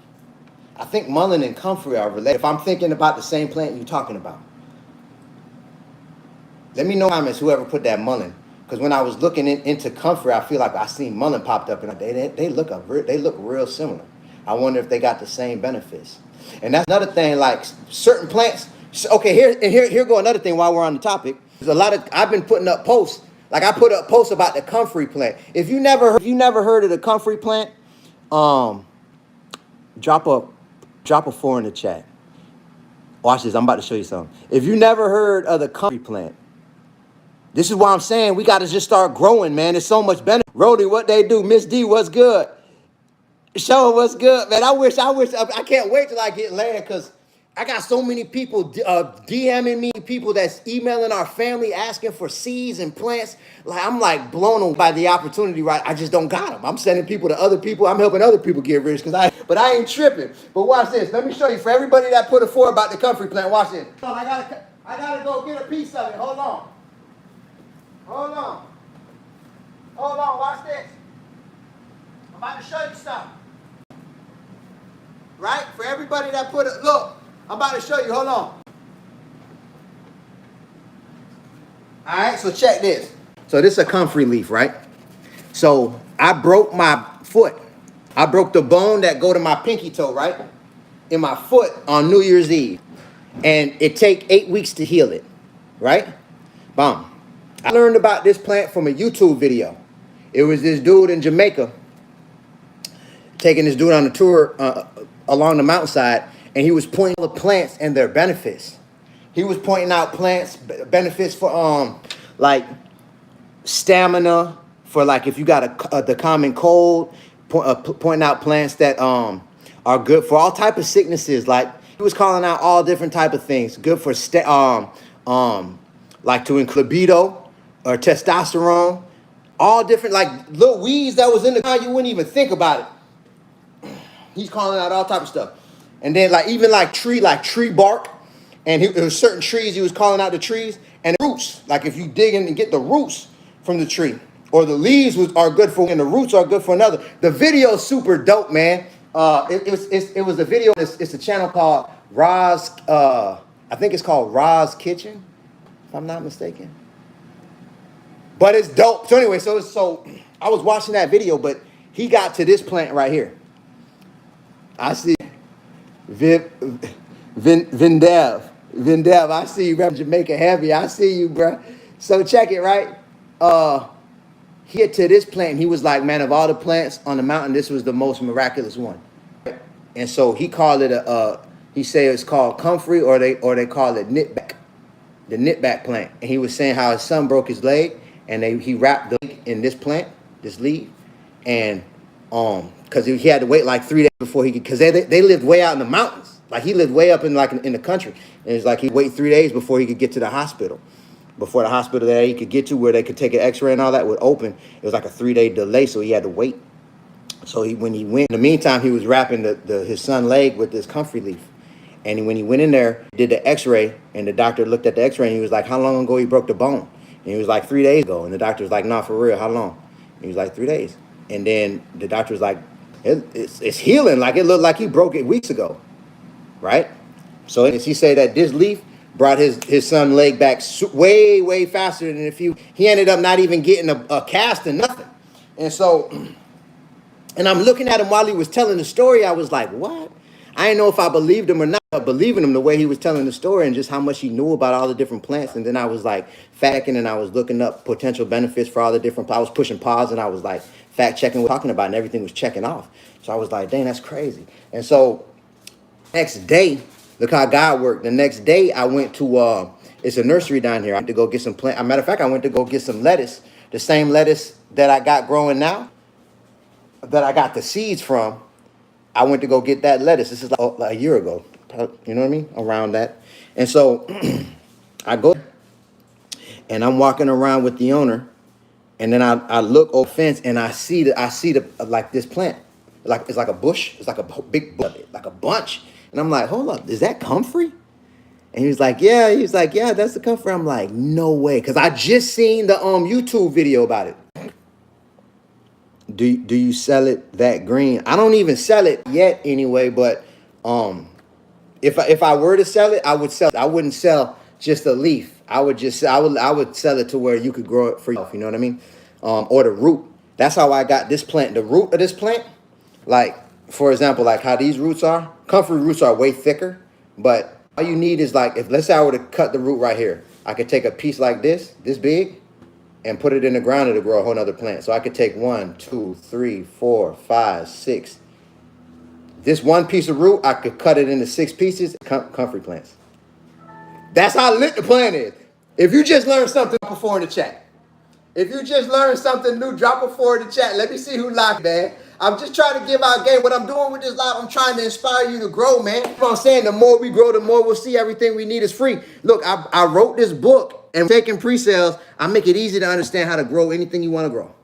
I think mullein and comfrey are related. If I'm thinking about the same plant you're talking about. Let me know in the comments whoever put that mullein. Because when I was looking into comfrey, I feel like I seen mullein popped up, and they look real similar. I wonder if they got the same benefits. And that's another thing, like certain plants. Okay, here go another thing while we're on the topic. There's I've been putting up posts. Like I put up posts about the comfrey plant. If you never heard of the comfrey plant, drop a 4 in the chat. Watch this. I'm about to show you something. If you never heard of the comfrey plant, this is why I'm saying we got to just start growing, man. There's so much benefit. Rody, what they do? Miss D, what's good? Show what's good, man. I can't wait till I get land, because I got so many people DMing me, people that's emailing our family asking for seeds and plants. Like I'm like blown away by the opportunity, right? I just don't got them. I'm sending people to other people. I'm helping other people get rich, but I ain't tripping. But watch this. Let me show you. For everybody that put a 4 about the comfrey plant, watch this. I gotta go get a piece of it. Hold on. Hold on, watch this. I'm about to show you something. Right? For everybody that put it, look, I'm about to show you. Hold on. All right, so check this. So this is a comfrey leaf, right? So I broke my foot. I broke the bone that go to my pinky toe, right? In my foot on New Year's Eve. And it take 8 weeks to heal it, right? Boom. I learned about this plant from a YouTube video. It was this dude in Jamaica taking this dude on a tour along the mountainside, and he was pointing out the plants and their benefits. He was pointing out plants benefits for like stamina, for like if you got the common cold, pointing out plants that are good for all type of sicknesses. Like he was calling out all different type of things, good for like to include libido or testosterone, all different like little weeds that was in the ground you wouldn't even think about it. He's calling out all type of stuff, and then like even like tree bark, and there was certain trees he was calling out the trees and the roots. Like if you dig in and get the roots from the tree, or the leaves are good for, and the roots are good for another. The video is super dope, man. It was a video. It's a channel called Roz. I think it's called Roz Kitchen, if I'm not mistaken. But it's dope. So anyway, so I was watching that video, but he got to this plant right here. I see Vindev. I see you, rep Jamaica heavy. I see you, bro. So check it, right? He hit to this plant, and he was like, man, of all the plants on the mountain, this was the most miraculous one. And so he called it he said it's called comfrey, or they call it knitback, the knitback plant. And he was saying how his son broke his leg, and he wrapped the leg in this plant, this leaf, and because he had to wait like 3 days before he could, because they lived way out in the mountains. Like he lived way up in the country, and it's like he'd wait 3 days before he could get to the hospital. Before the hospital that he could get to, where they could take an X-ray and all that would open, it was like a 3-day delay, so he had to wait. So when he went, in the meantime, he was wrapping his son's leg with this comfrey leaf. And when he went in there, did the X-ray, and the doctor looked at the X-ray, and he was like, how long ago he broke the bone? And he was like, 3 days ago. And the doctor was like, nah, for real, how long? And he was like, 3 days. And then the doctor was like, it's healing. Like it looked like he broke it weeks ago, right? So he said that this leaf brought his son's leg back way faster than if he ended up not even getting a cast or nothing. And so, and I'm looking at him while he was telling the story. I was like, what? I didn't know if I believed him or not, but believing him the way he was telling the story and just how much he knew about all the different plants. And then I was like facting, and I was looking up potential benefits for all the different, I was pushing pause, and I was like fact checking what we're talking about, and everything was checking off. So I was like, dang, that's crazy. And so next day, look how God worked. The next day, I went to, it's a nursery down here. I went to go get some plant. As a matter of fact, I went to go get some lettuce. The same lettuce that I got growing now, that I got the seeds from. I went to go get that lettuce. This is like a year ago. You know what I mean? Around that. And so I go, and I'm walking around with the owner. And then I look over the fence, and I see like this plant. Like it's like a bush. It's like a big bush, like a bunch. And I'm like, hold up, is that comfrey? And he was like, yeah. He was like, yeah, that's the comfrey. I'm like, no way. Because I just seen the YouTube video about it. Do you sell it that green? I don't even sell it yet anyway, but if I were to sell it, I would sell it. I wouldn't sell just a leaf. I would sell it to where you could grow it for yourself, you know what I mean? Or the root. That's how I got this plant. The root of this plant, like, for example, like how these roots are, comfrey roots are way thicker, but all you need is like, if let's say I were to cut the root right here, I could take a piece like this big, and put it in the ground, it'll grow a whole nother plant. So I could take 1, 2, 3, 4, 5, 6. This one piece of root, I could cut it into 6 pieces, comfrey plants. That's how lit the plant is. If you just learned something, drop a 4 in the chat. If you just learned something new, drop a 4 in the chat. Let me see who liked, man. I'm just trying to give out game. What I'm doing with this live, I'm trying to inspire you to grow, man. You know what I'm saying? The more we grow, the more we'll see. Everything we need is free. Look, I wrote this book, and taking pre-sales, I make it easy to understand how to grow anything you want to grow.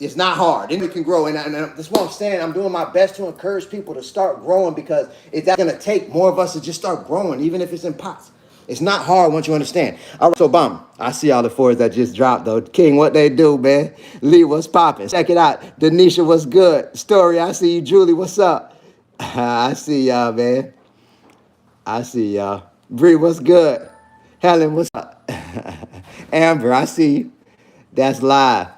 It's not hard. Anything can grow. And that's what I'm saying. I'm doing my best to encourage people to start growing, because it's going to take more of us to just start growing, even if it's in pots. It's not hard once you understand. All right, so bomb. I see all the fours that just dropped though. King, what they do, man? Lee, what's popping? Check it out. Denisha, what's good? Story, I see you. Julie, what's up? I see y'all, man. I see y'all. Bree, what's good? Helen, what's up? Amber, I see you. That's live.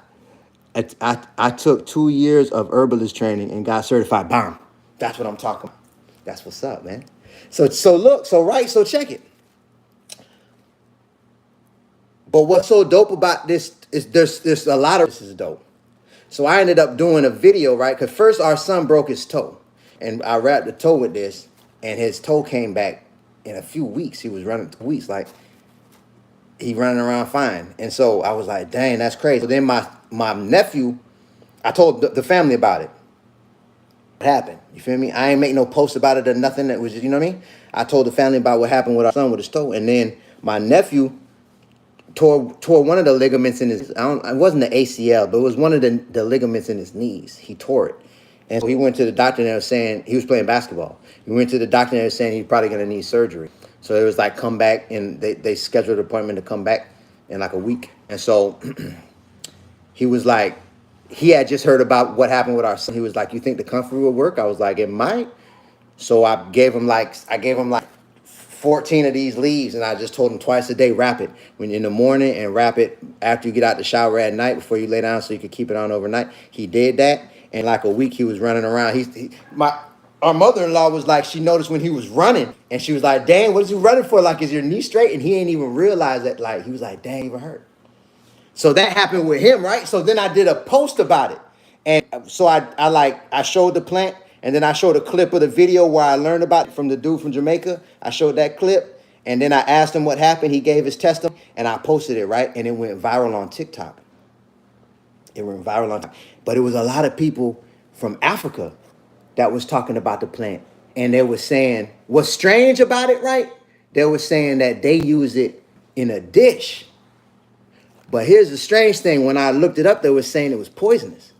I took 2 years of herbalist training and got certified. Bomb. That's what I'm talking about. That's what's up, man. So check it. But what's so dope about this is there's a lot of this is dope. So I ended up doing a video, right? Because first our son broke his toe. And I wrapped the toe with this, and his toe came back in a few weeks. He was running 2 weeks, like he running around fine. And so I was like, dang, that's crazy. So then my nephew, I told the family about it. What happened? You feel me? I ain't make no post about it or nothing. That was just, you know what I mean? I told the family about what happened with our son with his toe. And then my nephew tore one of the ligaments in his, it wasn't the ACL, but it was one of the ligaments in his knees. He tore it. And so he went to the doctor and they were saying, he was playing basketball. He went to the doctor and they were saying he's probably going to need surgery. So it was like, come back, and they scheduled an appointment to come back in like a week. And so he was like, he had just heard about what happened with our son. He was like, you think the comfort will work? I was like, it might. So I gave him like 14 of these leaves, and I just told him twice a day, wrap it when in the morning and wrap it after you get out the shower at night before you lay down so you could keep it on overnight. He did that, and like a week he was running around. Our mother-in-law was like, she noticed when he was running, and she was like, dang, what is you running for? Like, is your knee straight? And he ain't even realize that, like, he was like, dang, even hurt. So that happened with him, right? So then I did a post about it. And so I showed the plant, and then I showed a clip of the video where I learned about it from the dude from Jamaica. I showed that clip, and then I asked him what happened. He gave his testimony, and I posted it, right? And it went viral on TikTok. But it was a lot of people from Africa that was talking about the plant. And they were saying, what's strange about it, right? They were saying that they use it in a dish. But here's the strange thing. When I looked it up, they were saying it was poisonous.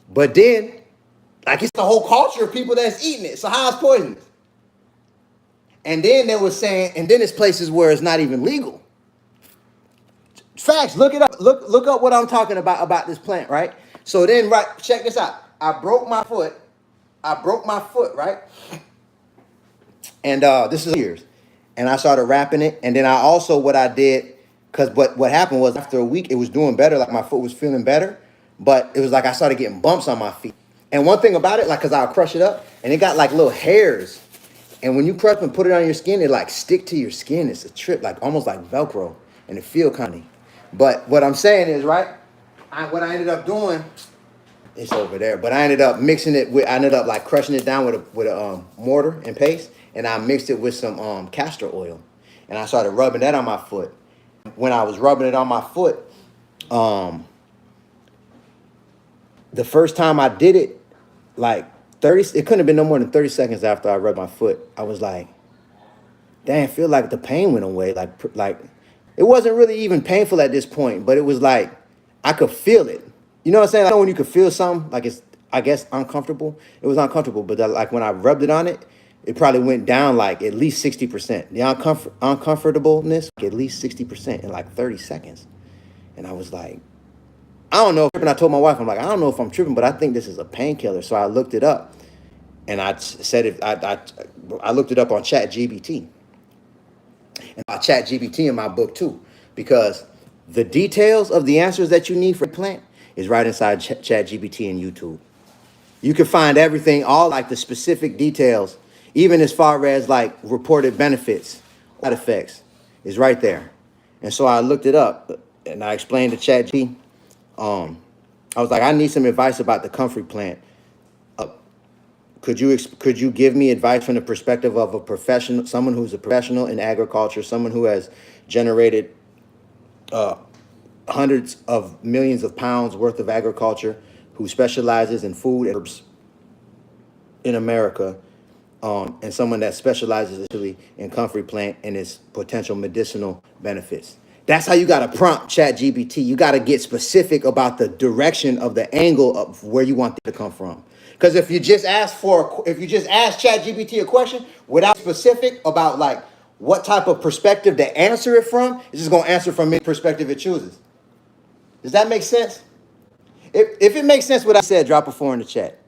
But then, like, it's the whole culture of people that's eating it. So how is poisonous? And then they were saying, and then it's places where it's not even legal. Facts, look it up. Look up what I'm talking about this plant, right? So then, right, check this out. I broke my foot, right? And this is years. And I started wrapping it. And then I also, what I did, because what happened was after a week, it was doing better. Like my foot was feeling better. But it was like I started getting bumps on my feet. And one thing about it, like, because I'll crush it up, and it got like little hairs. And when you crush and put it on your skin, it like stick to your skin. It's a trip, like almost like Velcro. And it feel kind of. But what I'm saying is, right, what I ended up doing, it's over there. But I ended up mixing it with, I ended up like crushing it down with a mortar and paste. And I mixed it with some castor oil. And I started rubbing that on my foot. When I was rubbing it on my foot, the first time I did it, like it couldn't have been no more than 30 seconds after I rubbed my foot. I was like, dang, I feel like the pain went away. Like it wasn't really even painful at this point, but it was like, I could feel it. You know what I'm saying? I know when you could feel something, like it's, I guess, uncomfortable. It was uncomfortable, but like when I rubbed it on it, it probably went down like at least 60%. The uncomfortableness, at least 60% in like 30 seconds. And I was like, I don't know. And I told my wife, I'm like, I don't know if I'm tripping, but I think this is a painkiller. So I looked it up, and I said I looked it up on ChatGPT. And I ChatGPT in my book too, because the details of the answers that you need for a plant is right inside ChatGPT and YouTube. You can find everything, all like the specific details, even as far as like reported benefits, side effects, is right there. And so I looked it up, and I explained to ChatGPT. I was like, I need some advice about the comfrey plant. Could you give me advice from the perspective of a professional, someone who's a professional in agriculture, someone who has generated hundreds of millions of pounds worth of agriculture, who specializes in food and herbs in America, and someone that specializes in comfrey plant and its potential medicinal benefits. That's how you got to prompt ChatGPT. You got to get specific about the direction of the angle of where you want it to come from. Because if you just ask ChatGPT a question without specific about like what type of perspective to answer it from, it's just going to answer from any perspective it chooses. Does that make sense? If it makes sense what I said, drop a 4 in the chat.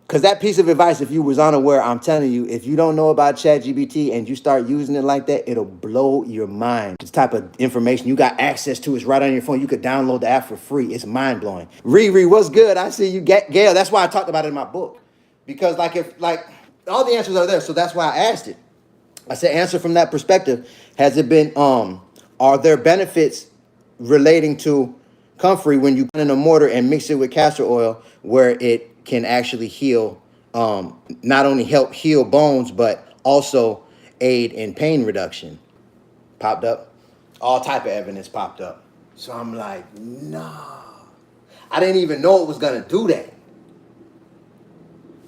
Because that piece of advice, if you was unaware, I'm telling you, if you don't know about ChatGPT and you start using it like that, it'll blow your mind. This type of information you got access to is right on your phone. You could download the app for free. It's mind-blowing. Riri, what's good? I see you, Gail. That's why I talked about it in my book. Because like all the answers are there, so that's why I asked it. I said, answer from that perspective. Has it been, are there benefits relating to comfrey when you put in a mortar and mix it with castor oil where it can actually heal, not only help heal bones, but also aid in pain reduction? Popped up. All type of evidence popped up. So I'm like, nah. I didn't even know it was going to do that.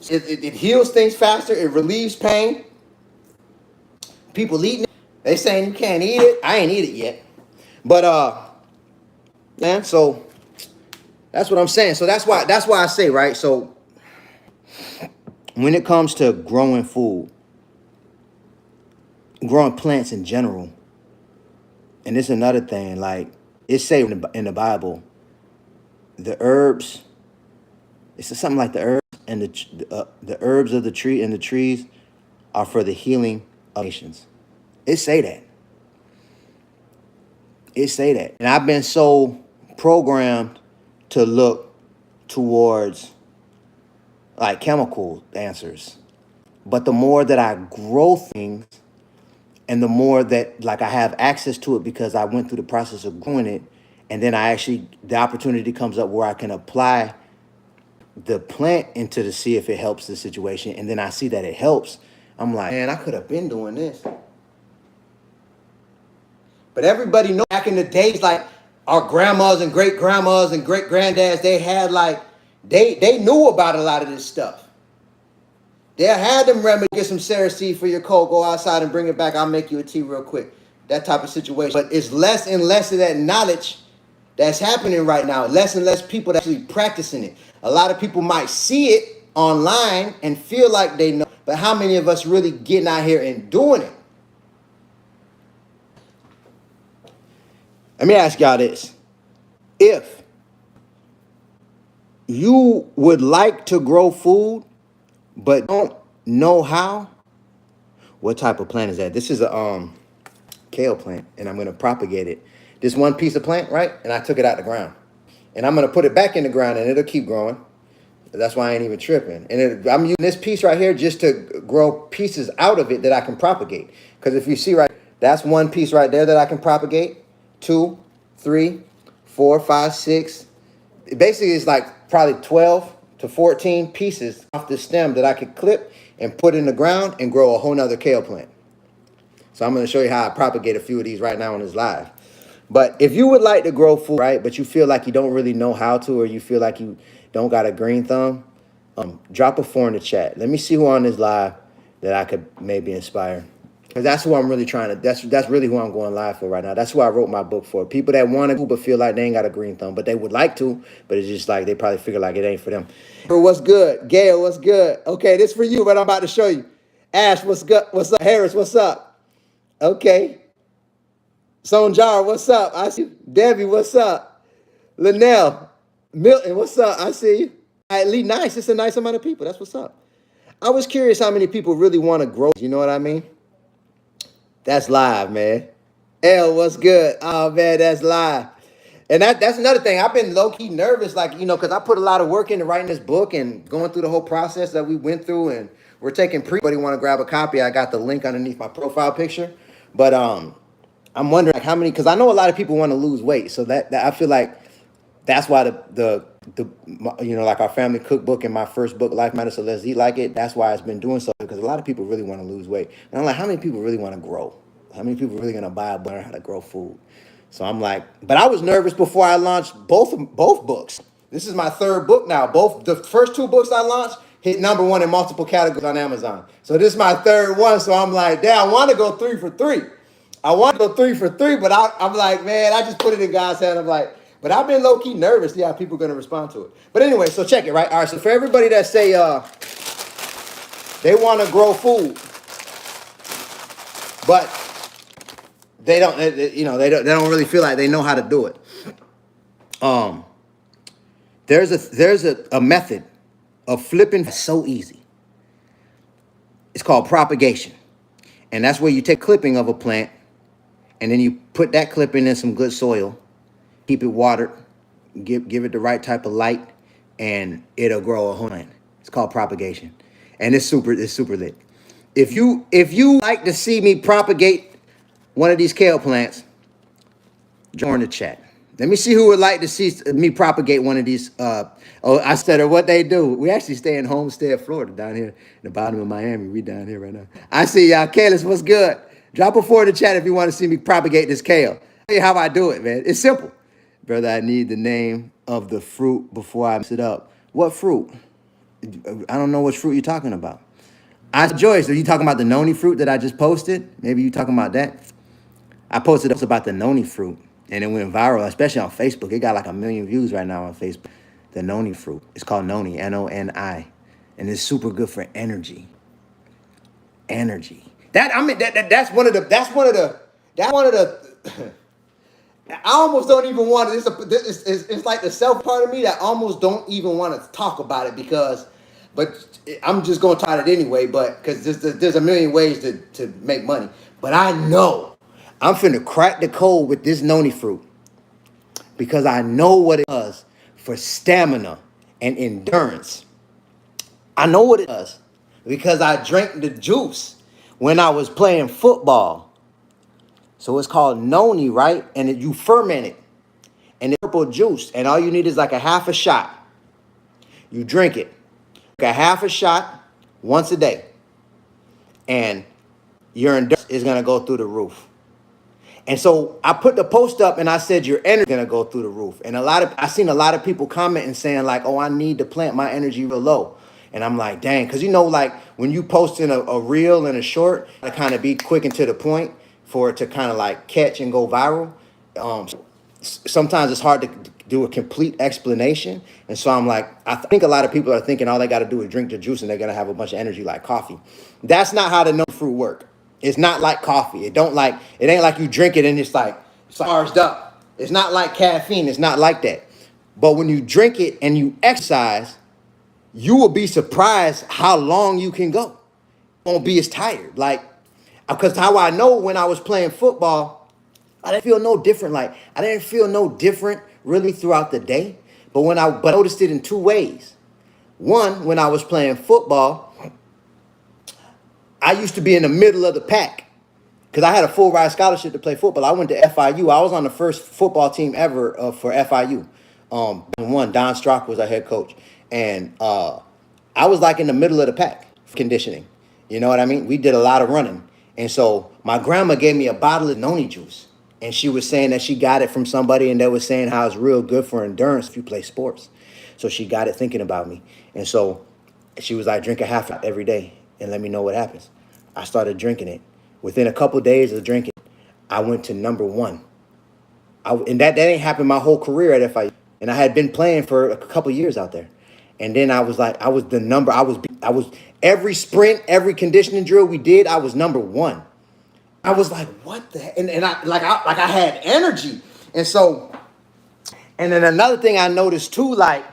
It heals things faster. It relieves pain. People eating it. They saying you can't eat it. I ain't eat it yet. But, man, so that's what I'm saying. So that's why I say, right? So when it comes to growing food, growing plants in general, and this is another thing, like it say in the Bible, the herbs, it's something like the herbs and the herbs of the tree and the trees are for the healing of nations. It say that. It say that. And I've been so programmed to look towards like chemical answers. But the more that I grow things and the more that like I have access to it because I went through the process of growing it, and then the opportunity comes up where I can apply the plant into to see if it helps the situation, and then I see that it helps, I'm like, man, I could have been doing this. But everybody knows back in the days, like our grandmas and great grandmas and great granddads, they had like, they knew about a lot of this stuff. They had them remedy, get some Cereseed for your cold, go outside and bring it back. I'll make you a tea real quick. That type of situation. But it's less and less of that knowledge that's happening right now. Less and less people that actually practicing it. A lot of people might see it online and feel like they know, but how many of us really getting out here and doing it? Let me ask y'all this. If you would like to grow food, but don't know how, what type of plant is that? This is a kale plant, and I'm going to propagate it. This one piece of plant, right? And I took it out the ground. And I'm going to put it back in the ground, and it'll keep growing. That's why I ain't even tripping. And I'm using this piece right here just to grow pieces out of it that I can propagate. Because if you see right, that's one piece right there that I can propagate. 2, 3, 4, 5, 6. Basically, it's like probably 12 to 14 pieces off the stem that I could clip and put in the ground and grow a whole nother kale plant. So I'm going to show you how I propagate a few of these right now on this live. But if you would like to grow food, right, but you feel like you don't really know how to, or you feel like you don't got a green thumb, drop a 4 in the chat. Let me see who on this live that I could maybe inspire. Because that's who I'm really trying to, that's really who I'm going live for right now. That's who I wrote my book for. People that want to, but feel like they ain't got a green thumb, but they would like to, but it's just like, they probably figure like it ain't for them. What's good? Gail, what's good? Okay, this for you, but I'm about to show you. Ash, what's good? What's up? Harris, what's up? Okay. Sonjar, what's up? I see you. Debbie, what's up? Linnell, Milton, what's up? I see you. At least nice. It's a nice amount of people. That's what's up. I was curious how many people really want to grow. You know what I mean? That's live, man. L, what's good? Oh, man, that's live. And that's another thing. I've been low-key nervous, like, you know, because I put a lot of work into writing this book and going through the whole process that we went through. And we're taking anybody want to grab a copy, I got the link underneath my profile picture. But I'm wondering like, how many, because I know a lot of people want to lose weight. So that I feel like that's why the you know, like our family cookbook and my first book, Life Matters, So Let's Eat Like It, that's why it's been doing so, because a lot of people really want to lose weight. And I'm like, how many people really want to grow? How many people are really going to buy a book and learn how to grow food? So I'm like, but I was nervous before I launched both books. This is my 3rd book now. Both the first 2 books I launched hit #1 in multiple categories on Amazon. So this is my 3rd one. So I'm like, damn, I want to go 3 for 3. I want to go 3 for 3, but I'm like, man, I just put it in God's hand. I'm like, but I've been low-key nervous, see how people are going to respond to it. But anyway, so check it, right? All right, so for everybody that say they want to grow food, but they don't, they don't really feel like they know how to do it. There's a method of flipping that's so easy. It's called propagation. And that's where you take clipping of a plant and then you put that clipping in some good soil, keep it watered, give it the right type of light, and it'll grow a whole plant. It's called propagation. And it's super lit. If you like to see me propagate one of these kale plants, join the chat. Let me see who would like to see me propagate one of these. I said, what they do. We actually stay in Homestead, Florida, down here in the bottom of Miami. We down here right now. I see y'all. Kayla's, what's good? Drop a 4 in the chat if you want to see me propagate this kale. I'll tell you how I do it, man. It's simple. Brother, I need the name of the fruit before I mix it up. What fruit? I don't know which fruit you're talking about. Joyce, are you talking about the noni fruit that I just posted? Maybe you talking about that? I posted about the noni fruit, and it went viral, especially on Facebook. It got like 1 million views right now on Facebook. The noni fruit. It's called noni, N-O-N-I, and it's super good for energy. Energy. That's one of the. I almost don't even want to. It's like the self part of me that almost don't even want to talk about it but I'm just gonna try it anyway. But because there's a million ways to make money. But I know I'm finna crack the code with this noni fruit because I know what it does for stamina and endurance. I know what it does because I drank the juice when I was playing football. So it's called noni, right? And you ferment it. And it's purple juice. And all you need is like a half a shot. You drink it. A half a shot once a day. And your endurance is going to go through the roof. And so I put the post up and I said your energy is going to go through the roof. And I seen a lot of people commenting saying like, oh, I need to plant my energy real low. And I'm like, dang, because like when you post in a reel and a short, to kind of be quick and to the point for it to kind of like catch and go viral. Sometimes it's hard to do a complete explanation. And so I'm like, I think a lot of people are thinking all they got to do is drink the juice and they're going to have a bunch of energy like coffee. That's not how the no fruit work. It's not like coffee. It ain't like you drink it and it's charged up. It's not like caffeine. It's not like that. But when you drink it and you exercise, you will be surprised how long you can go. You won't be as tired. Because how I know when I was playing football, I didn't feel no different. I didn't feel no different really throughout the day. But I noticed it in 2 ways. One, when I was playing football, I used to be in the middle of the pack because I had a full ride scholarship to play football. I went to FIU. I was on the first football team ever for FIU. Don Strock was our head coach. And I was like in the middle of the pack conditioning. You know what I mean? We did a lot of running. And so my grandma gave me a bottle of noni juice. And she was saying that she got it from somebody and they was saying how it's real good for endurance if you play sports. So she got it thinking about me. And so she was like, drink a half every day and let me know what happens. I started drinking it. Within a couple days of drinking, I went to number 1. And that ain't happened my whole career at FIU. And I had been playing for a couple years out there. And then I was every sprint, every conditioning drill we did, I was number 1. I was like, what the heck? And I had energy. And then another thing I noticed too, I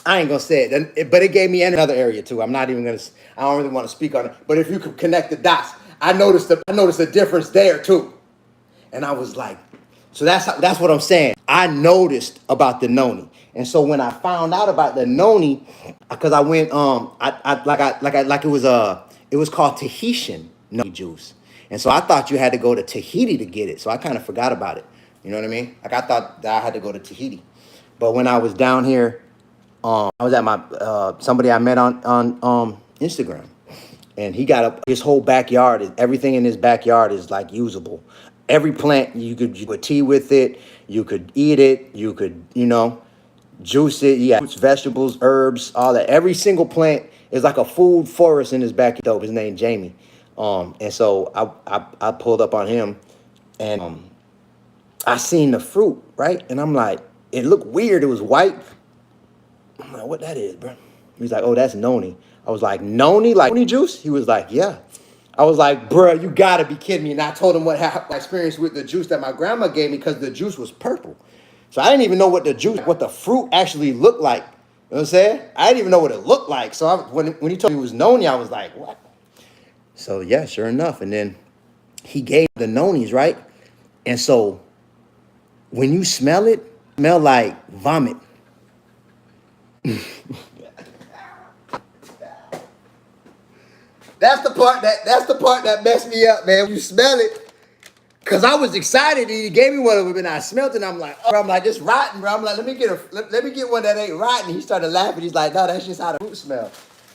ain't gonna say it, but it gave me another area too. I don't really want to speak on it. But if you could connect the dots, I noticed a difference there too. And I was like, so that's what I'm saying. I noticed about the noni. And so when I found out about the noni, because I went it was called Tahitian noni juice. And so I thought you had to go to Tahiti to get it. So I kind of forgot about it. You know what I mean? I thought that I had to go to Tahiti. But when I was down here, I was at my somebody I met on Instagram, and he got his whole backyard. Everything in his backyard is like usable. Every plant you could tea with it, you could eat it, you could juice it. Yeah, fruits, vegetables, herbs, all that. Every single plant is like a food forest in his backyard. His name Jamie, and so I pulled up on him, and I seen the fruit, right, and I'm like, it looked weird. It was white. I'm like, what that is, bro? He's like, oh, that's noni. I was like, noni? Like noni juice? He was like, yeah. I was like, bruh, you gotta be kidding me. And I told him what I experienced with the juice that my grandma gave me because the juice was purple. So I didn't even know what the fruit actually looked like. You know what I'm saying? I didn't even know what it looked like. So when he told me it was noni, I was like, what? So yeah, sure enough. And then he gave the nonis, right? And so when you smell it, smell like vomit. That's the part that messed me up, man. When you smell it, cause I was excited and he gave me one of them and I smelled it and I'm like, this rotten, bro. I'm like, let me get one that ain't rotten. He started laughing. He's like, no, that's just how the fruit smell.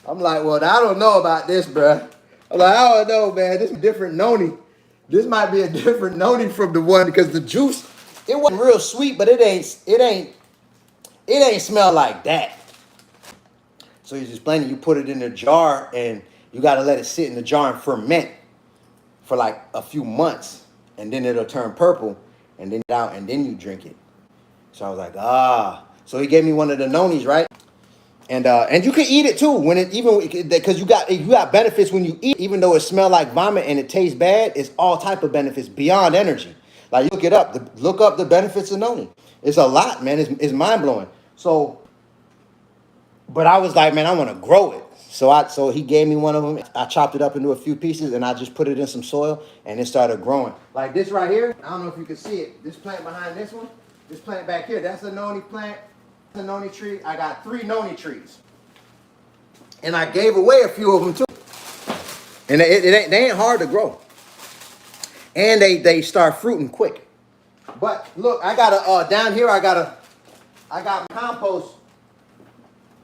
I'm like, well, I don't know about this, bro. I'm like, I don't know, man. This is a different noni. This might be a different noni from the one because the juice, it wasn't real sweet, but it ain't smell like that. So he's explaining you put it in a jar and you got to let it sit in the jar and ferment for like a few months. And then it'll turn purple and then you drink it. So I was like, ah. So he gave me one of the nonis, right? And you can eat it too because you got benefits when you eat, even though it smells like vomit and it tastes bad. It's all type of benefits beyond energy. Like you look up the benefits of noni. It's a lot, man. It's mind blowing. So, but I was like, man, I want to grow it. So he gave me one of them. I chopped it up into a few pieces and I just put it in some soil and it started growing. Like this right here. I don't know if you can see it. This plant behind this one, this plant back here, that's a noni plant. A noni tree. I got 3 noni trees. And I gave away a few of them too. And they ain't hard to grow. And they start fruiting quick. But look, I got down here, I got compost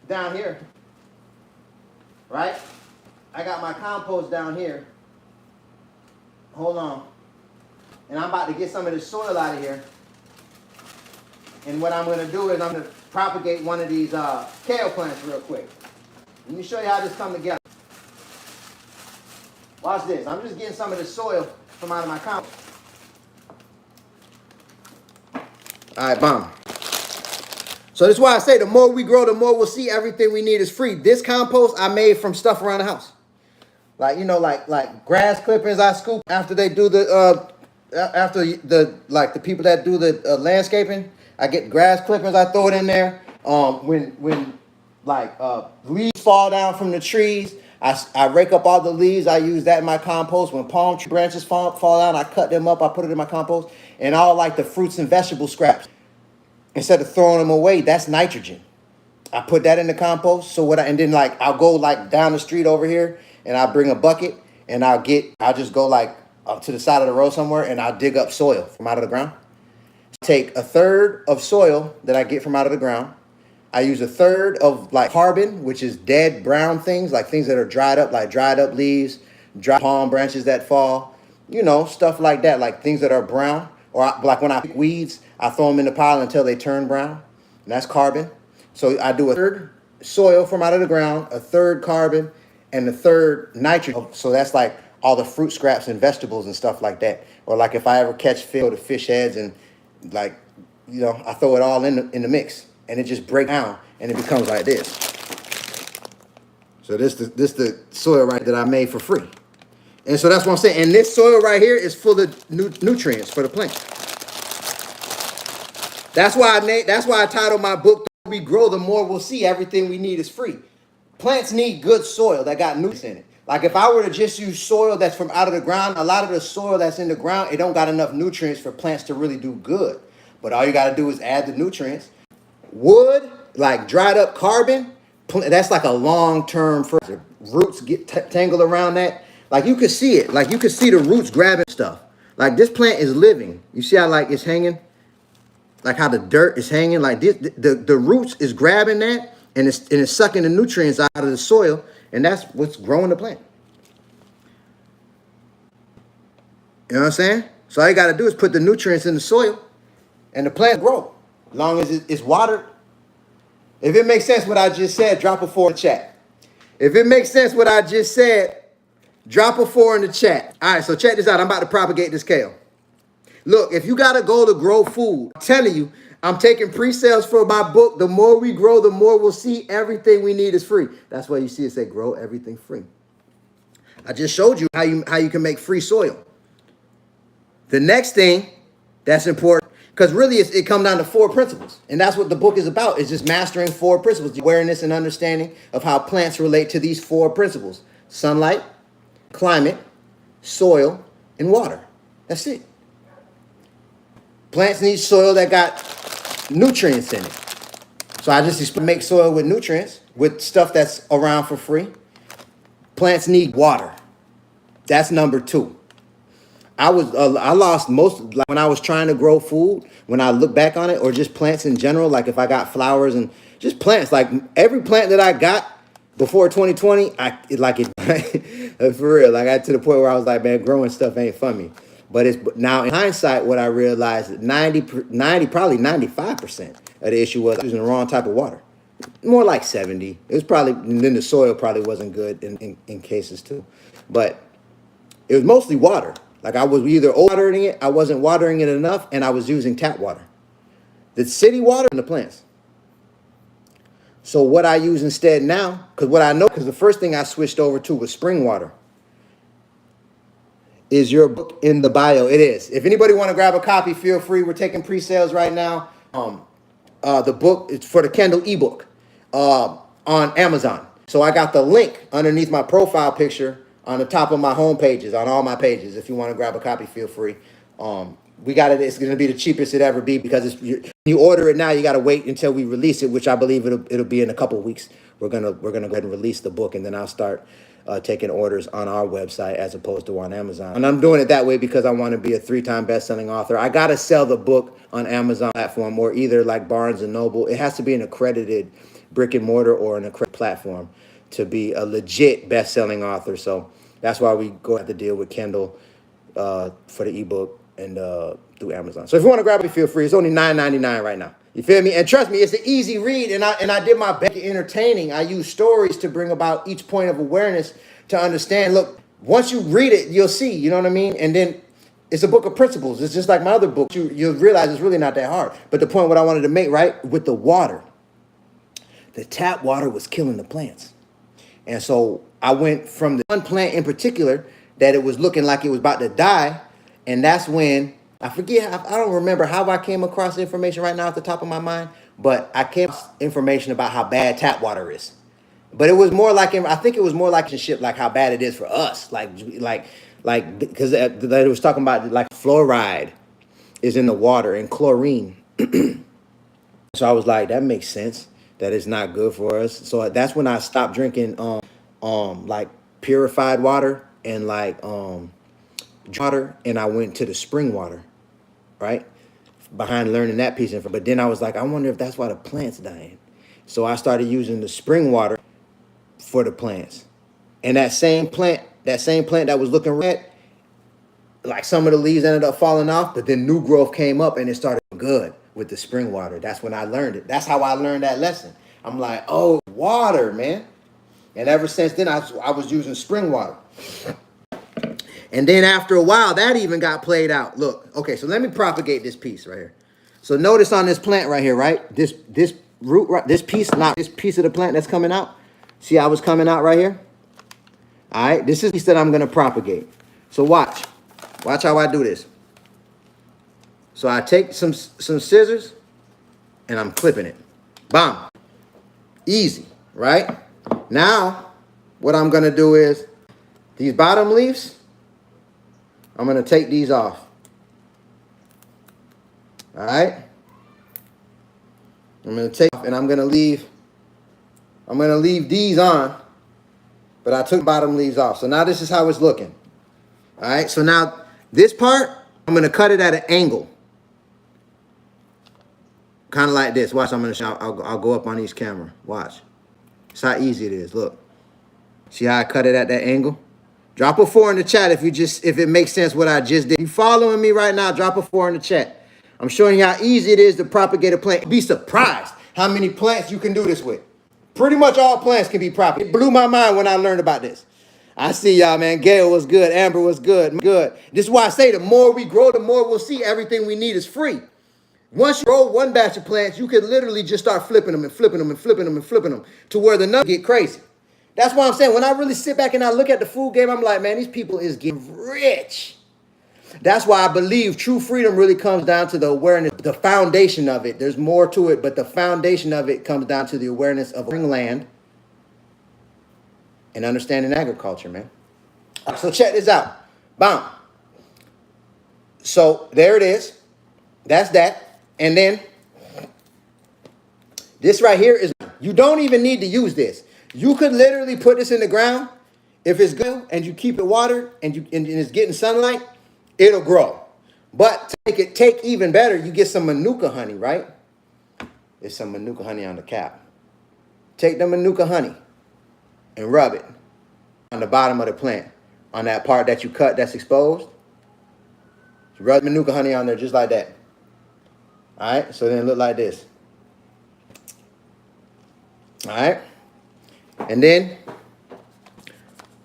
down here. Right? I got my compost down here. Hold on. And I'm about to get some of this soil out of here. And what I'm going to do is I'm going to propagate one of these kale plants real quick. Let me show you how this comes together. Watch this. I'm just getting some of the soil from out of my compost. All right, bomb. So that's why I say the more we grow, the more we'll see everything we need is free. This compost I made from stuff around the house. Like, you know, like grass clippings I scoop after they do the the people that do the landscaping. I get grass clippings, I throw it in there. When leaves fall down from the trees, I rake up all the leaves. I use that in my compost. When palm tree branches fall down, I cut them up. I put it in my compost. And all like the fruits and vegetable scraps, instead of throwing them away, that's nitrogen. I put that in the compost. So and then like I'll go like down the street over here and I'll bring a bucket and I'll just go like up to the side of the road somewhere and I'll dig up soil from out of the ground. Take a third of soil that I get from out of the ground. I use a third of like carbon, which is dead brown things, like things that are dried up, like dried up leaves, dry palm branches that fall, you know, stuff like that, like things that are brown. Or like when I pick weeds, I throw them in the pile until they turn brown. And that's carbon. So I do a third soil from out of the ground, a third carbon, and a third nitrogen. So that's like all the fruit scraps and vegetables and stuff like that. Or like if I ever catch the fish heads and like, you know, I throw it all in the mix and it just breaks down and it becomes like this. So this the soil right that I made for free. And so that's what I'm saying. And this soil right here is full of nutrients for the plant. That's why I titled my book, "The More We Grow, the More We'll See. Everything we need is free." Plants need good soil that got nutrients in it. Like if I were to just use soil that's from out of the ground, a lot of the soil that's in the ground, it don't got enough nutrients for plants to really do good. But all you got to do is add the nutrients. Wood, like dried up carbon, that's like a long-term fertilizer. Roots get tangled around that. Like you could see it. Like you could see the roots grabbing stuff. Like this plant is living. You see how like it's hanging? Like how the dirt is hanging? Like this, the roots is grabbing that and it's sucking the nutrients out of the soil. And that's what's growing the plant. You know what I'm saying? So all you got to do is put the nutrients in the soil and the plant grow. As long as it's watered. If it makes sense what I just said, drop a 4 in the chat. If it makes sense what I just said, drop a 4 in the chat. All right, so check this out. I'm about to propagate this kale. Look, if you got a goal to grow food, I'm telling you, I'm taking pre-sales for my book. The more we grow, the more we'll see. Everything we need is free. That's why you see it say grow everything free. I just showed you how you can make free soil. The next thing that's important, because really it comes down to 4 principles. And that's what the book is about, is just mastering 4 principles, awareness and understanding of how plants relate to these 4 principles: sunlight, climate, soil, and water. That's it. Plants need soil that got nutrients in it. So I just make soil with nutrients, with stuff that's around for free. Plants need water. That's number 2. I lost most, like when I was trying to grow food, when I look back on it, or just plants in general, like if I got flowers and just plants, like every plant that I got before 2020, for real, like I to the point where I was like, man, growing stuff ain't for me. But it's now in hindsight, what I realized that 90, probably 95% of the issue was using the wrong type of water. More like 70. It was probably, and then the soil probably wasn't good in cases too. But it was mostly water. Like I was either watering it, I wasn't watering it enough, and I was using tap water. The city water and the plants. So what I use instead now, because the first thing I switched over to was spring water. Is your book in the bio? It is. If anybody want to grab a copy, feel free. We're taking pre-sales right now. The book is for the Kindle ebook on Amazon. So I got the link underneath my profile picture on the top of my home pages, on all my pages. If you want to grab a copy, feel free. We got it. It's going to be the cheapest it ever be, because you order it now, you got to wait until we release it, which I believe it'll be in a couple of weeks. We're gonna go ahead and release the book, and then I'll start taking orders on our website as opposed to on Amazon. And I'm doing it that way because I want to be a 3-time best-selling author. I got to sell the book on Amazon platform, or either like Barnes and Noble. It has to be an accredited brick and mortar or an accredited platform to be a legit best-selling author. So that's why we go have to deal with Kindle for the ebook and through Amazon. So if you want to grab it, feel free. It's only $9.99 right now. You feel me? And trust me, it's an easy read. And I did my best entertaining. I use stories to bring about each point of awareness to understand. Look, once you read it, you'll see. You know what I mean? And then it's a book of principles. It's just like my other book. You'll realize it's really not that hard. But the point what I wanted to make, right, with the water, the tap water was killing the plants. And so I went from the one plant in particular that it was looking like it was about to die. And that's when, I don't remember how I came across the information right now at the top of my mind, but I came across information about how bad tap water is. But it was more like, I think it was more like shit, like how bad it is for us. Because it was talking about like fluoride is in the water and chlorine. So I was like, that makes sense that it's not good for us. So that's when I stopped drinking like purified water and like water, and I went to the spring water, right? Behind learning that piece of, but then I was like, I wonder if that's why the plants dying. So I started using the spring water for the plants. And that same plant that was looking red, like some of the leaves ended up falling off, but then new growth came up and it started good with the spring water. That's when I learned it. That's how I learned that lesson. I'm like, oh, water, man. And ever since then, I was using spring water. And then after a while, that even got played out. Look, okay, so let me propagate this piece right here. So notice on this plant right here, right? This root, right? This piece of the plant that's coming out. See how it's coming out right here? All right, this is the piece that I'm going to propagate. So watch how I do this. So I take some scissors and I'm clipping it. Bam. Easy, right? Now, what I'm going to do is these bottom leaves, I'm going to take these off. All right? I'm going to take and I'm going to leave these on, but I took bottom leaves off. So now this is how it's looking. All right? So now this part, I'm going to cut it at an angle. Kind of like this. Watch, I'm going to show. I'll go up on each camera. Watch. That's how easy it is. Look. See how I cut it at that angle? Drop a 4 in the chat if it makes sense what I just did. If you following me right now, drop a 4 in the chat. I'm showing you how easy it is to propagate a plant. Be surprised how many plants you can do this with. Pretty much all plants can be propagated. It blew my mind when I learned about this. I see y'all, man. Gail was good. Amber was good. Good. This is why I say the more we grow, the more we'll see everything we need is free. Once you grow one batch of plants, you can literally just start flipping them and flipping them and flipping them and flipping them to where the numbers get crazy. That's why I'm saying when I really sit back and I look at the food game, I'm like, man, these people is getting rich. That's why I believe true freedom really comes down to the awareness, the foundation of it. There's more to it, but the foundation of it comes down to the awareness of land and understanding agriculture, man. So check this out. Bam. So there it is. That's that. And then this right here is, you don't even need to use this. You could literally put this in the ground. If it's good and you keep it watered and it's getting sunlight, it'll grow. But to make it take even better, you get some manuka honey, right? There's some manuka honey on the cap. Take the manuka honey and rub it on the bottom of the plant, on that part that you cut that's exposed. You rub manuka honey on there just like that. All right, so then it look like this. All right, and then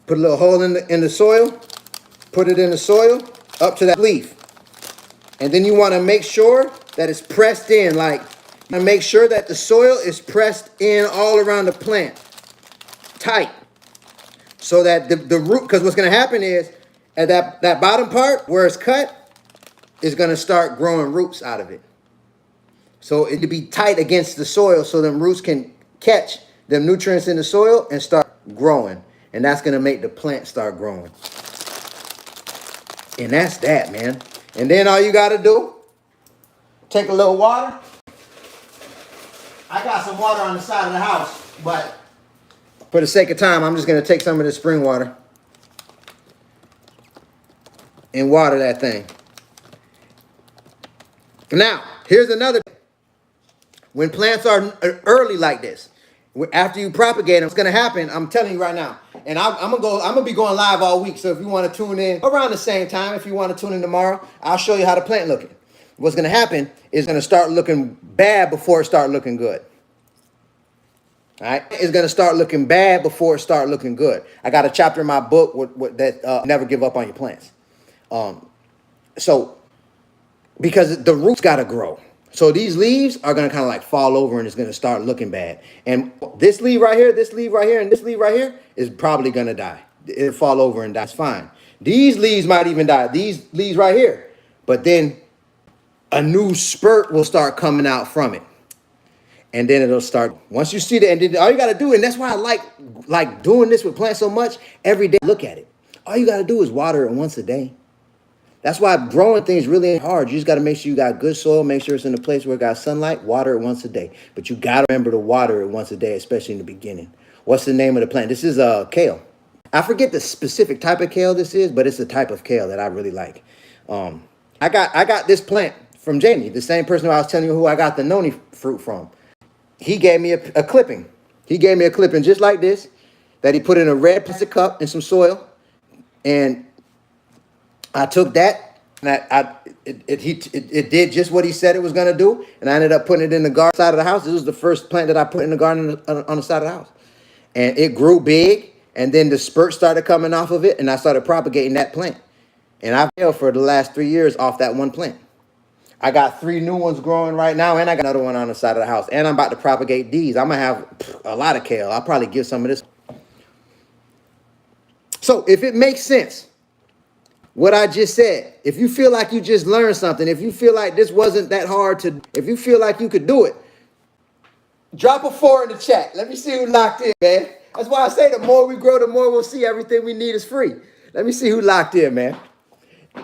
put a little hole in the soil. Put it in the soil up to that leaf, and then you want to make sure that it's pressed in. Like, you want to make sure that the soil is pressed in all around the plant, tight, so that the root. Because what's going to happen is at that bottom part where it's cut is going to start growing roots out of it. So it'll be tight against the soil, so them roots can catch them nutrients in the soil and start growing. And that's going to make the plant start growing. And that's that, man. And then all you got to do, take a little water. I got some water on the side of the house, but for the sake of time, I'm just going to take some of this spring water and water that thing. Now, here's another thing. When plants are early like this, after you propagate them, what's gonna happen? I'm telling you right now, and I'm gonna be going live all week. So if you want to tune in around the same time, if you want to tune in tomorrow, I'll show you how the plant looking. What's gonna happen is gonna start looking bad before it start looking good. All right, it's gonna start looking bad before it start looking good. I got a chapter in my book that never give up on your plants. So because the roots gotta grow. So these leaves are going to kind of like fall over and it's going to start looking bad. And this leaf right here, this leaf right here, and this leaf right here is probably going to die. It'll fall over and die. It's fine. These leaves might even die. These leaves right here. But then a new spurt will start coming out from it. And then it'll start, once you see that, and then all you got to do, and that's why I like doing this with plants so much, every day look at it. All you got to do is water it once a day. That's why growing things really ain't hard. You just got to make sure you got good soil, make sure it's in a place where it got sunlight, water it once a day. But you got to remember to water it once a day, especially in the beginning. What's the name of the plant? This is kale. I forget the specific type of kale this is, but it's a type of kale that I really like. I got this plant from Jamie, the same person who I was telling you who I got the noni fruit from. He gave me a clipping. He gave me a clipping just like this that he put in a red plastic cup in some soil, and I took that, and it did just what he said it was going to do, and I ended up putting it in the garden side of the house. This was the first plant that I put in the garden on the side of the house. And it grew big, and then the spurt started coming off of it, and I started propagating that plant. And I've failed for the last 3 years off that one plant. I got 3 new ones growing right now, and I got another one on the side of the house. And I'm about to propagate these. I'm going to have a lot of kale. I'll probably give some of this. So if it makes sense, what I just said, if you feel like you just learned something, if you feel like this wasn't that hard to, if you feel like you could do it, drop a 4 in the chat. Let me see who locked in, man. That's why I say the more we grow, the more we'll see everything we need is free. Let me see who locked in, man.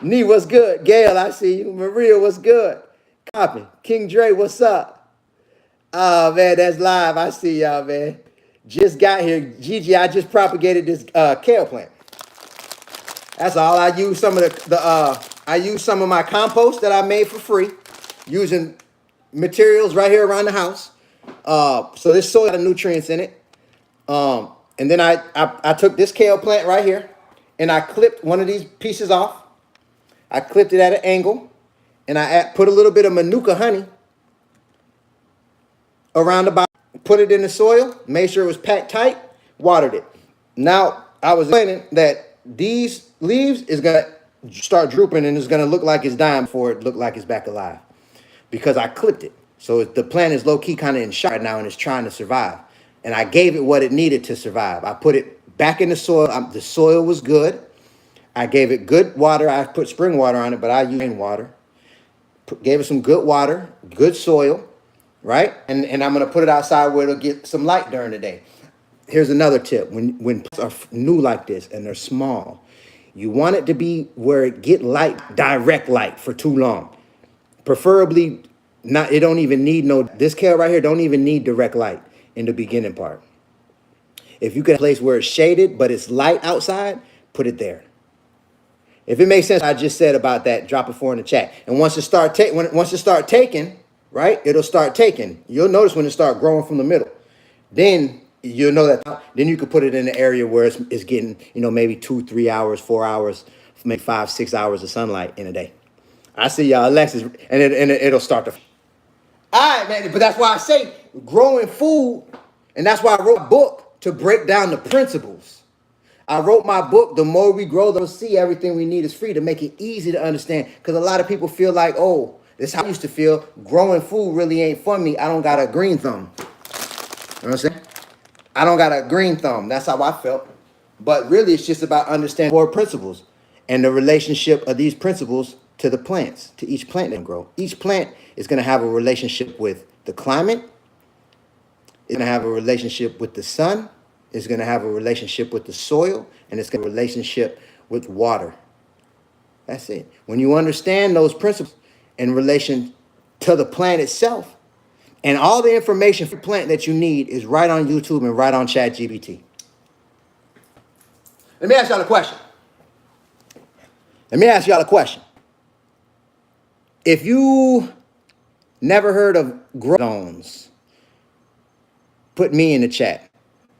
Nee, what's good? Gail, I see you. Maria, what's good? Copy. King Dre, what's up? Oh, man, that's live. I see y'all, man. Just got here. Gigi, I just propagated this kale plant. That's all. I use some of I use some of my compost that I made for free, using materials right here around the house. So this soil has nutrients in it. And then I took this kale plant right here, and I clipped one of these pieces off. I clipped it at an angle, and I put a little bit of manuka honey around the bottom, put it in the soil, made sure it was packed tight, watered it. Now, I was explaining that these leaves is going to start drooping, and it's going to look like it's dying before it look like it's back alive, because I clipped it. So the plant is low-key kind of in shock right now, and it's trying to survive. and I gave it what it needed to survive. I put it back in the soil. The soil was good. I gave it good water. I put spring water on it, but I used rainwater. Gave it some good water, good soil, right? And I'm gonna put it outside where it'll get some light during the day. Here's another tip: when plants are new like this and they're small, you want it to be where it get light, direct light for too long. Preferably not. It don't even need no. This kale right here don't even need direct light in the beginning part. If you get a place where it's shaded but it's light outside, put it there. If it makes sense, I just said about that, drop a 4 in the chat. And once it start taking, right, it'll start taking. You'll notice when it start growing from the middle. Then you'll know that. Then you could put it in an area where it's getting, maybe 2, 3 hours, 4 hours, maybe 5, 6 hours of sunlight in a day. I see y'all, Alexis, and it'll start to. All right, man. But that's why I say growing food, and that's why I wrote a book to break down the principles. I wrote my book, The More We Grow, They'll See Everything We Need Is Free, to make it easy to understand. Because a lot of people feel like, oh, this is how I used to feel. Growing food really ain't for me. I don't got a green thumb. You know what I'm saying? I don't got a green thumb. That's how I felt. But really, it's just about understanding 4 principles and the relationship of these principles to the plants, to each plant that grow. Each plant is going to have a relationship with the climate. It's going to have a relationship with the sun. It's going to have a relationship with the soil, and it's going to have a relationship with water. That's it. When you understand those principles in relation to the plant itself, and all the information for the plant that you need is right on YouTube and right on ChatGPT. Let me ask y'all a question. If you never heard of grow zones, put me in the chat.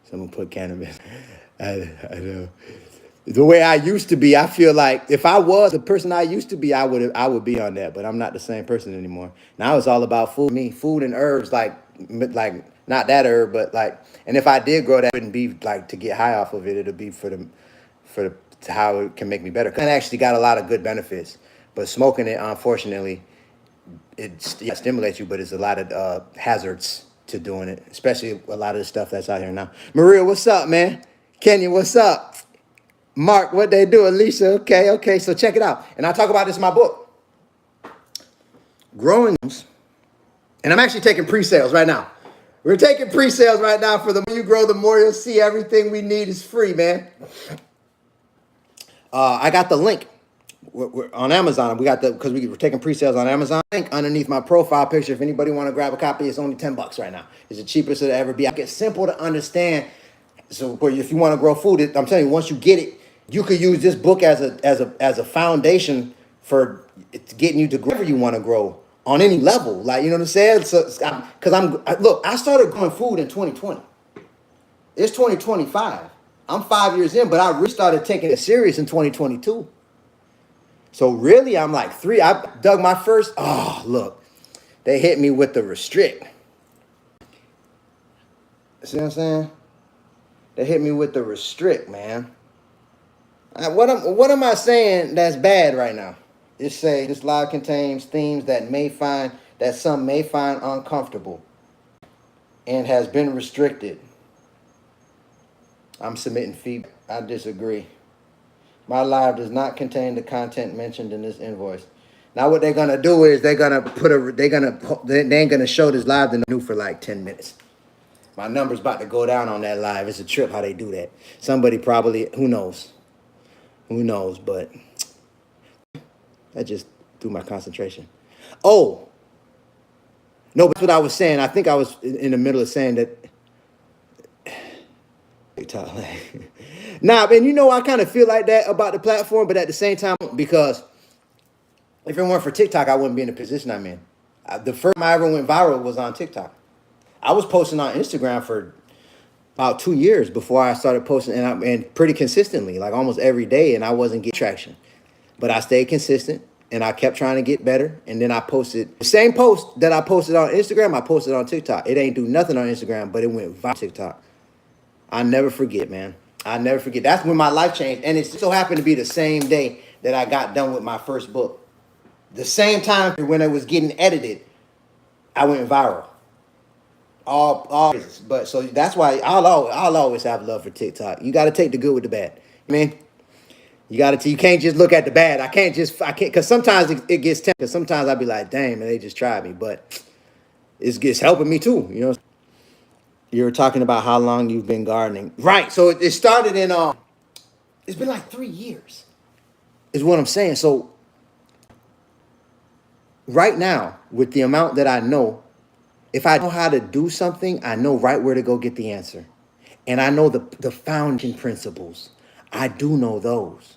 Someone put cannabis. I know. The way I used to be, I feel like if I was the person I used to be, I would be on that. But I'm not the same person anymore. Now it's all about food. Food and herbs, like not that herb, but like. And if I did grow that, it wouldn't be like to get high off of it. It'll be for how it can make me better. It actually got a lot of good benefits. But smoking it, unfortunately, it stimulates you, but it's a lot of hazards to doing it, especially a lot of the stuff that's out here now. Maria, what's up, man? Kenya, what's up? Mark, what they do? Alicia, okay, so check it out. And I talk about this in my book. Growing, and I'm actually taking pre-sales right now. We're taking pre-sales right now for The More You Grow, The More You'll See Everything We Need Is Free, man. I got the link. We're on Amazon. Because we're taking pre-sales on Amazon. Link underneath my profile picture. If anybody want to grab a copy, it's only $10 right now. It's the cheapest it'll ever be. It's simple to understand. So if you want to grow food, I'm telling you, once you get it, you could use this book as a foundation for getting you to grow whatever you want to grow on any level. Like, you know what I'm saying? So look, I started growing food in 2020. It's 2025. I'm 5 years in, but I really started taking it serious in 2022. So really, I'm like 3. I dug my first. Oh, look, they hit me with the restrict. See what I'm saying? They hit me with the restrict, man. What am I saying that's bad right now? It say this live contains themes that some may find uncomfortable and has been restricted. I'm submitting feedback. I disagree. My live does not contain the content mentioned in this invoice. Now what they're gonna do is they ain't gonna show this live the new for like 10 minutes. My number's about to go down on that live. It's a trip how they do that. Somebody probably, who knows, but that just threw my concentration. Oh, no, that's what I was saying. I think I was in the middle of saying that. Nah, man, I kind of feel like that about the platform, but at the same time, because if it weren't for TikTok, I wouldn't be in the position I'm in. The first time I ever went viral was on TikTok. I was posting on Instagram for about 2 years before I started posting, and pretty consistently, like almost every day, and I wasn't getting traction. But I stayed consistent, and I kept trying to get better, and then I posted the same post that I posted on Instagram, I posted on TikTok. It ain't do nothing on Instagram, but it went viral on TikTok. I never forget, man. I never forget. That's when my life changed. And it so happened to be the same day that I got done with my first book. The same time when it was getting edited, I went viral. all. But so that's why I'll always have love for TikTok. You got to take the good with the bad. I mean, you can't just look at the bad. I can't, because sometimes it gets tempting. Because sometimes I'll be like, dang, man, they just tried me. But it's helping me too. You know, you're talking about how long you've been gardening. Right. So it started in, it's been like 3 years, is what I'm saying. So right now, with the amount that I know, if I know how to do something, I know right where to go get the answer. And I know the foundation principles. I do know those.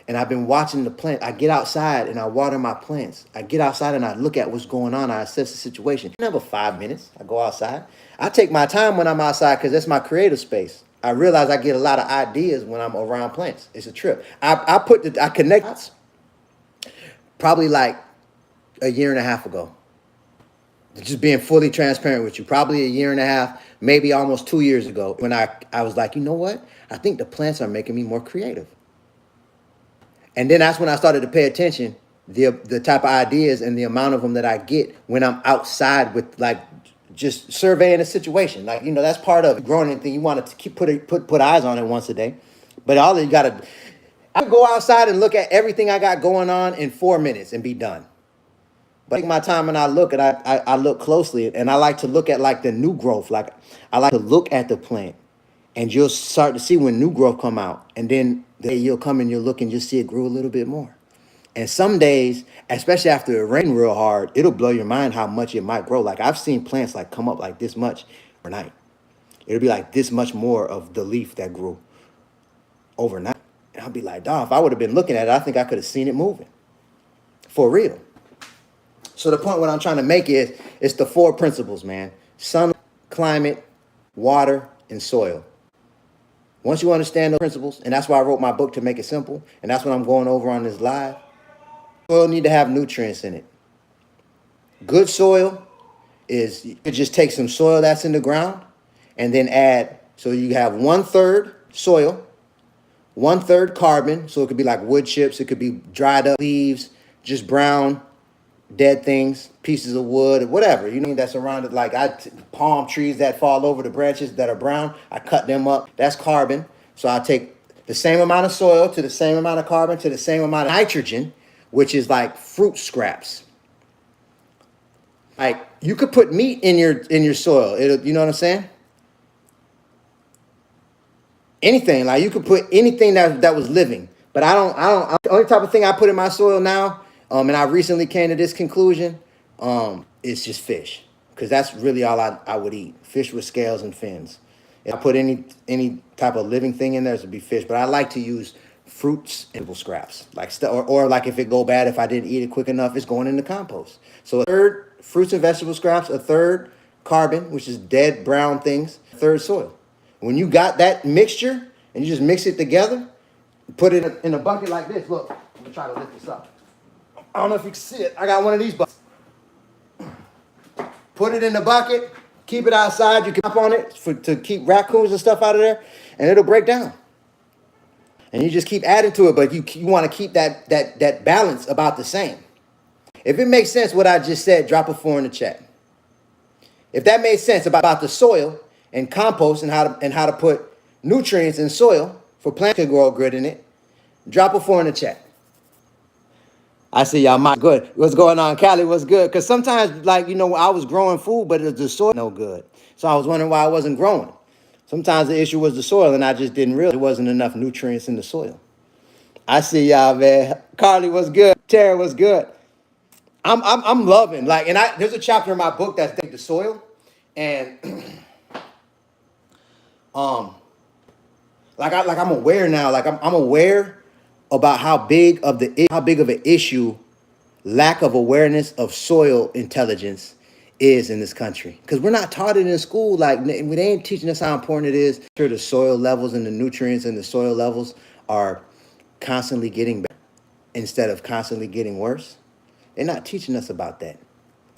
And I've been watching the plant. I get outside and I water my plants. I get outside and I look at what's going on. I assess the situation. Never 5 minutes. I go outside. I take my time when I'm outside because that's my creative space. I realize I get a lot of ideas when I'm around plants. It's a trip. I connect dots probably like a year and a half ago. Just being fully transparent with you, probably a year and a half, maybe almost 2 years ago, when I was like, you know what? I think the plants are making me more creative. And then that's when I started to pay attention, the type of ideas and the amount of them that I get when I'm outside with, like, just surveying a situation. Like, you know, that's part of growing anything. You want to keep put eyes on it once a day. But all you got to, I go outside and look at everything I got going on in 4 minutes and be done. But I take my time and I look, and I look closely, and I like to look at like the new growth. Like, I like to look at the plant, and you'll start to see when new growth come out, and then you'll come and you'll look and you'll see it grow a little bit more. And some days, especially after it rain real hard, it'll blow your mind how much it might grow. Like, I've seen plants like come up like this much overnight. It'll be like this much more of the leaf that grew overnight. And I'll be like, dog, if I would have been looking at it, I think I could have seen it moving. For real. So the point what I'm trying to make is, it's the 4 principles, man. Sun, climate, water, and soil. Once you understand those principles, and that's why I wrote my book, to make it simple, and that's what I'm going over on this live, soil need to have nutrients in it. Good soil is, you could just take some soil that's in the ground and then add, so you have 1/3 soil, 1/3 carbon, so it could be like wood chips, it could be dried up leaves, just brown, dead things, pieces of wood, whatever, you know, that's around it. Like palm trees that fall over, the branches that are brown, I cut them up. That's carbon. So I take the same amount of soil to the same amount of carbon to the same amount of nitrogen, which is like fruit scraps. Like, you could put meat in your soil. You know what I'm saying? Anything. Like, you could put anything that was living. But I don't. The only type of thing I put in my soil now, and I recently came to this conclusion, is just fish, because that's really all I would eat. Fish with scales and fins. If I put any type of living thing in there, it would be fish. But I like to use fruits and vegetable scraps, like or like if it go bad, if I didn't eat it quick enough, it's going in the compost. So 1/3 fruits and vegetable scraps, 1/3 carbon, which is dead brown things, 1/3 soil. When you got that mixture and you just mix it together, put it in a bucket like this. Look, I'm gonna try to lift this up. I don't know if you can see it. I got one of these buckets. Put it in the bucket, keep it outside. You can hop on it to keep raccoons and stuff out of there, and it'll break down. And you just keep adding to it, but you want to keep that balance about the same. If it makes sense what I just said, drop a 4 in the chat. If that made sense about the soil and compost and how to put nutrients in soil for plants to grow good in it, drop a 4 in the chat. I see y'all might good. What's going on, Cali? What's good? Because sometimes, like, you know, I was growing food, but the soil no good. So I was wondering why I wasn't growing. Sometimes the issue was the soil, and I just didn't realize there wasn't enough nutrients in the soil. I see y'all, man. Carly, what's good? Tara, what's good? I'm loving, like, and there's a chapter in my book that's the soil, and I'm aware now. Like, I'm aware about how big of an issue lack of awareness of soil intelligence is in this country, because we're not taught it in school. Like, they ain't teaching us how important it is. Sure, the soil levels and the nutrients and the soil levels are constantly getting better instead of constantly getting worse. They're not teaching us about that.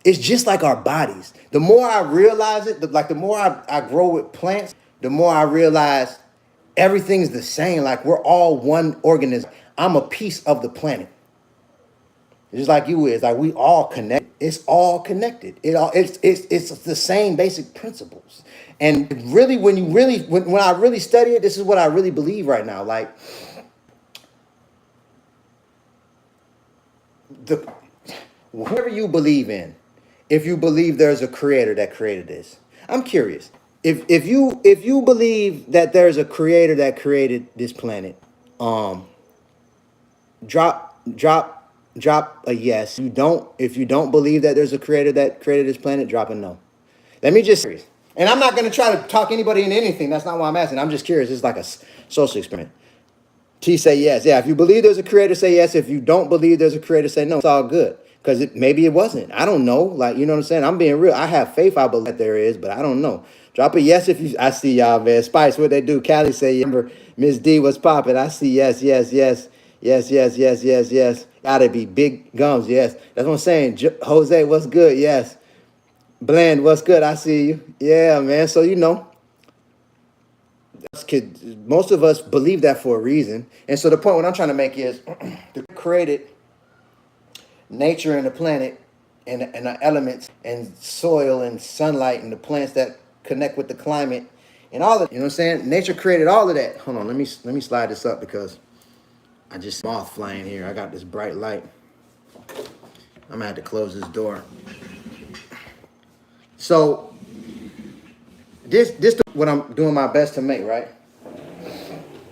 It's just like our bodies. The more I realize it, the more I grow with plants, the more I realize everything's the same. Like, we're all one organism. I'm a piece of the planet. Just like you is. Like, we all connect. It's all connected. It's the same basic principles. And really, when I really study it, this is what I really believe right now. Like the whatever you believe in, if you believe there's a creator that created this, I'm curious. If you believe that there's a creator that created this planet, um, drop a yes. If you don't believe that there's a creator that created this planet, drop a no. Let me just serious. And I'm not gonna try to talk anybody into anything. That's not why I'm asking. I'm just curious. It's like a social experiment. T say yes. Yeah, if you believe there's a creator, say yes. If you don't believe there's a creator, say no. It's all good. Because maybe it wasn't. I don't know. Like, you know what I'm saying? I'm being real. I have faith. I believe that there is, but I don't know. Drop a yes if you. I see y'all, man. Spice, what they do? Callie say, remember, Miss D was popping. I see yes, yes, yes, yes, yes, yes, yes, yes. Gotta be big gums. Yes, that's what I'm saying. Jose, what's good? Yes. Bland, what's good? I see you. Yeah, man. So most of us believe that for a reason. And so the point what I'm trying to make is the created nature and the planet and the elements and soil and sunlight and the plants that connect with the climate and all of, you know what I'm saying? Nature created all of that. Hold on, let me slide this up because I just moth flying here. I got this bright light. I'm gonna have to close this door. So this what I'm doing my best to make, right?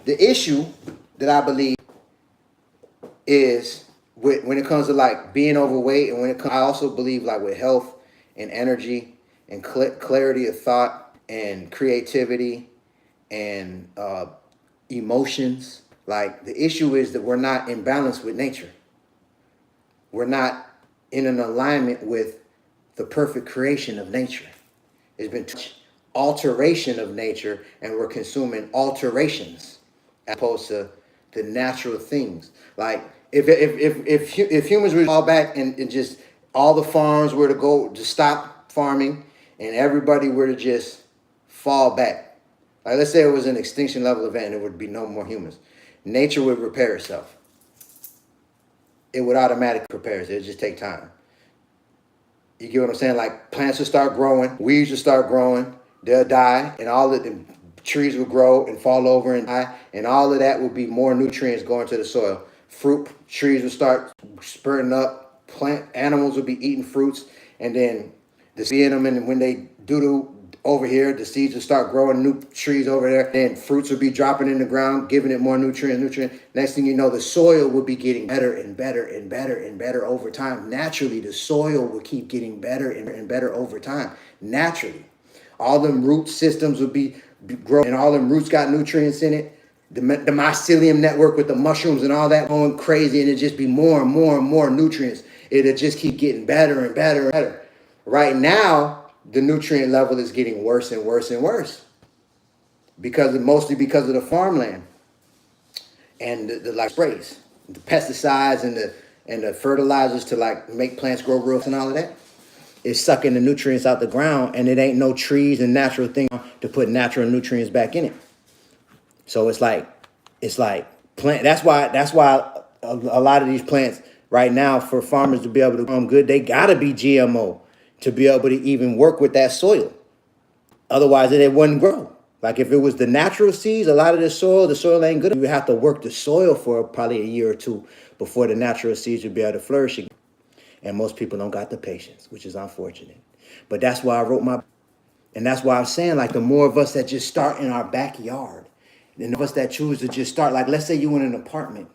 The issue that I believe is when it comes to like being overweight, and I also believe like with health and energy and clarity of thought and creativity and emotions. Like the issue is that we're not in balance with nature. We're not in an alignment with the perfect creation of nature. There's been alteration of nature, and we're consuming alterations as opposed to the natural things. Like if humans were to fall back and just all the farms were to go to stop farming and everybody were to just fall back. Like let's say it was an extinction level event and there would be no more humans. Nature would repair itself. It would automatically repair itself. It would just take time. You get what I'm saying? Like plants will start growing, weeds will start growing, they'll die, and all of the trees will grow and fall over and die, and all of that will be more nutrients going to the soil. Fruit trees will start spurting up, plant animals will be eating fruits, and then the seed in them, and when they do over here, the seeds will start growing new trees over there, and fruits will be dropping in the ground, giving it more nutrients. Next thing you know, the soil will be getting better and better and better and better over time. Naturally, the soil will keep getting better and better over time. Naturally. All them root systems will be growing, and all them roots got nutrients in it. The mycelium network with the mushrooms and all that going crazy, and it just be more and more and more nutrients. It'll just keep getting better and better and better. Right now, the nutrient level is getting worse and worse and worse mostly because of the farmland and the like sprays, the pesticides and the fertilizers to like make plants grow real and all of that. It's sucking the nutrients out the ground, and it ain't no trees and natural thing to put natural nutrients back in it. So it's like plant. That's why a lot of these plants right now, for farmers to be able to grow them good, they gotta be GMO to be able to even work with that soil. Otherwise, it wouldn't grow. Like if it was the natural seeds, a lot of the soil ain't good. You would have to work the soil for probably a year or two before the natural seeds would be able to flourish again. And most people don't got the patience, which is unfortunate. But that's why I wrote and that's why I'm saying, like, the more of us that just start in our backyard, and of us that choose to just start, like, let's say you in an apartment,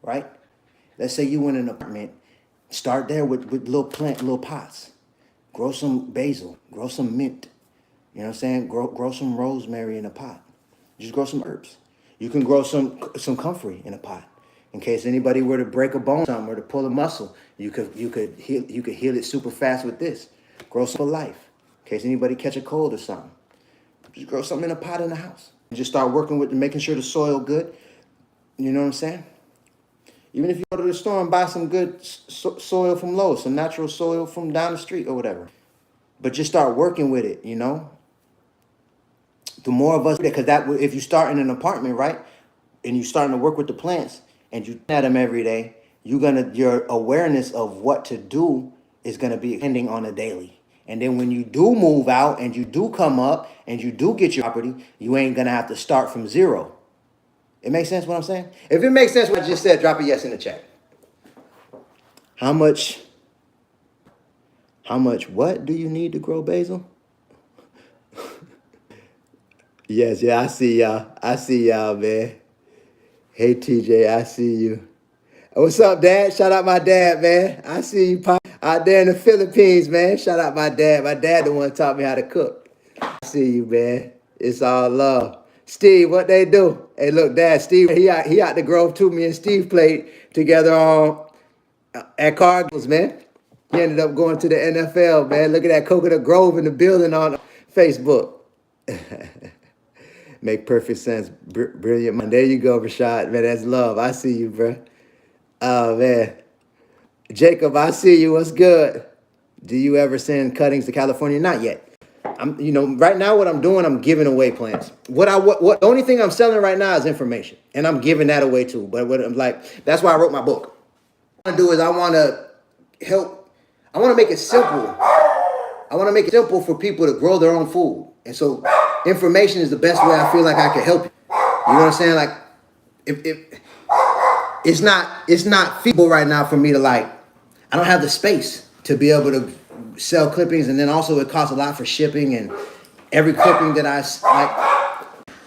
right? Let's say you in an apartment, start there with little pots. Grow some basil, grow some mint. You know what I'm saying? Grow some rosemary in a pot. Just grow some herbs. You can grow some comfrey in a pot. In case anybody were to break a bone or to pull a muscle, you could heal it super fast with this. Grow some for life. In case anybody catch a cold or something. Just grow something in a pot in the house. Just start working with making sure the soil good. You know what I'm saying? Even if you go to the store and buy some good soil from Lowe's, some natural soil from down the street or whatever. But just start working with it, you know? The more of us, because if you start in an apartment, right, and you're starting to work with the plants and you at them every day, your awareness of what to do is going to be depending on a daily. And then when you do move out and you do come up and you do get your property, you ain't going to have to start from zero. It makes sense what I'm saying? If it makes sense what I just said, drop a yes in the chat. How much what do you need to grow basil? Yes, yeah, I see y'all. I see y'all, man. Hey, TJ, I see you. What's up, Dad? Shout out my dad, man. I see you out there in the Philippines, man. Shout out my dad. My dad the one who taught me how to cook. I see you, man. It's all love. Steve, what they do? Hey, look, Dad, Steve, he out the Grove too. Me and Steve played together on at Cardinals, man. He ended up going to the NFL, man. Look at that Coconut Grove in the building on Facebook. Make perfect sense. Brilliant, man. There you go, Rashad. Man, that's love. I see you, bro. Oh, man. Jacob, I see you. What's good? Do you ever send cuttings to California? Not yet. Right now what I'm doing, I'm giving away plants. The only thing I'm selling right now is information, and I'm giving that away too. But what I'm like, that's why I wrote my book. What I want to do is I want to make it simple. I want to make it simple for people to grow their own food. And so information is the best way I feel like I can help you. You know what I'm saying? Like if it's not feasible right now for me to I don't have the space to be able to sell clippings, and then also it costs a lot for shipping, and every clipping that I like.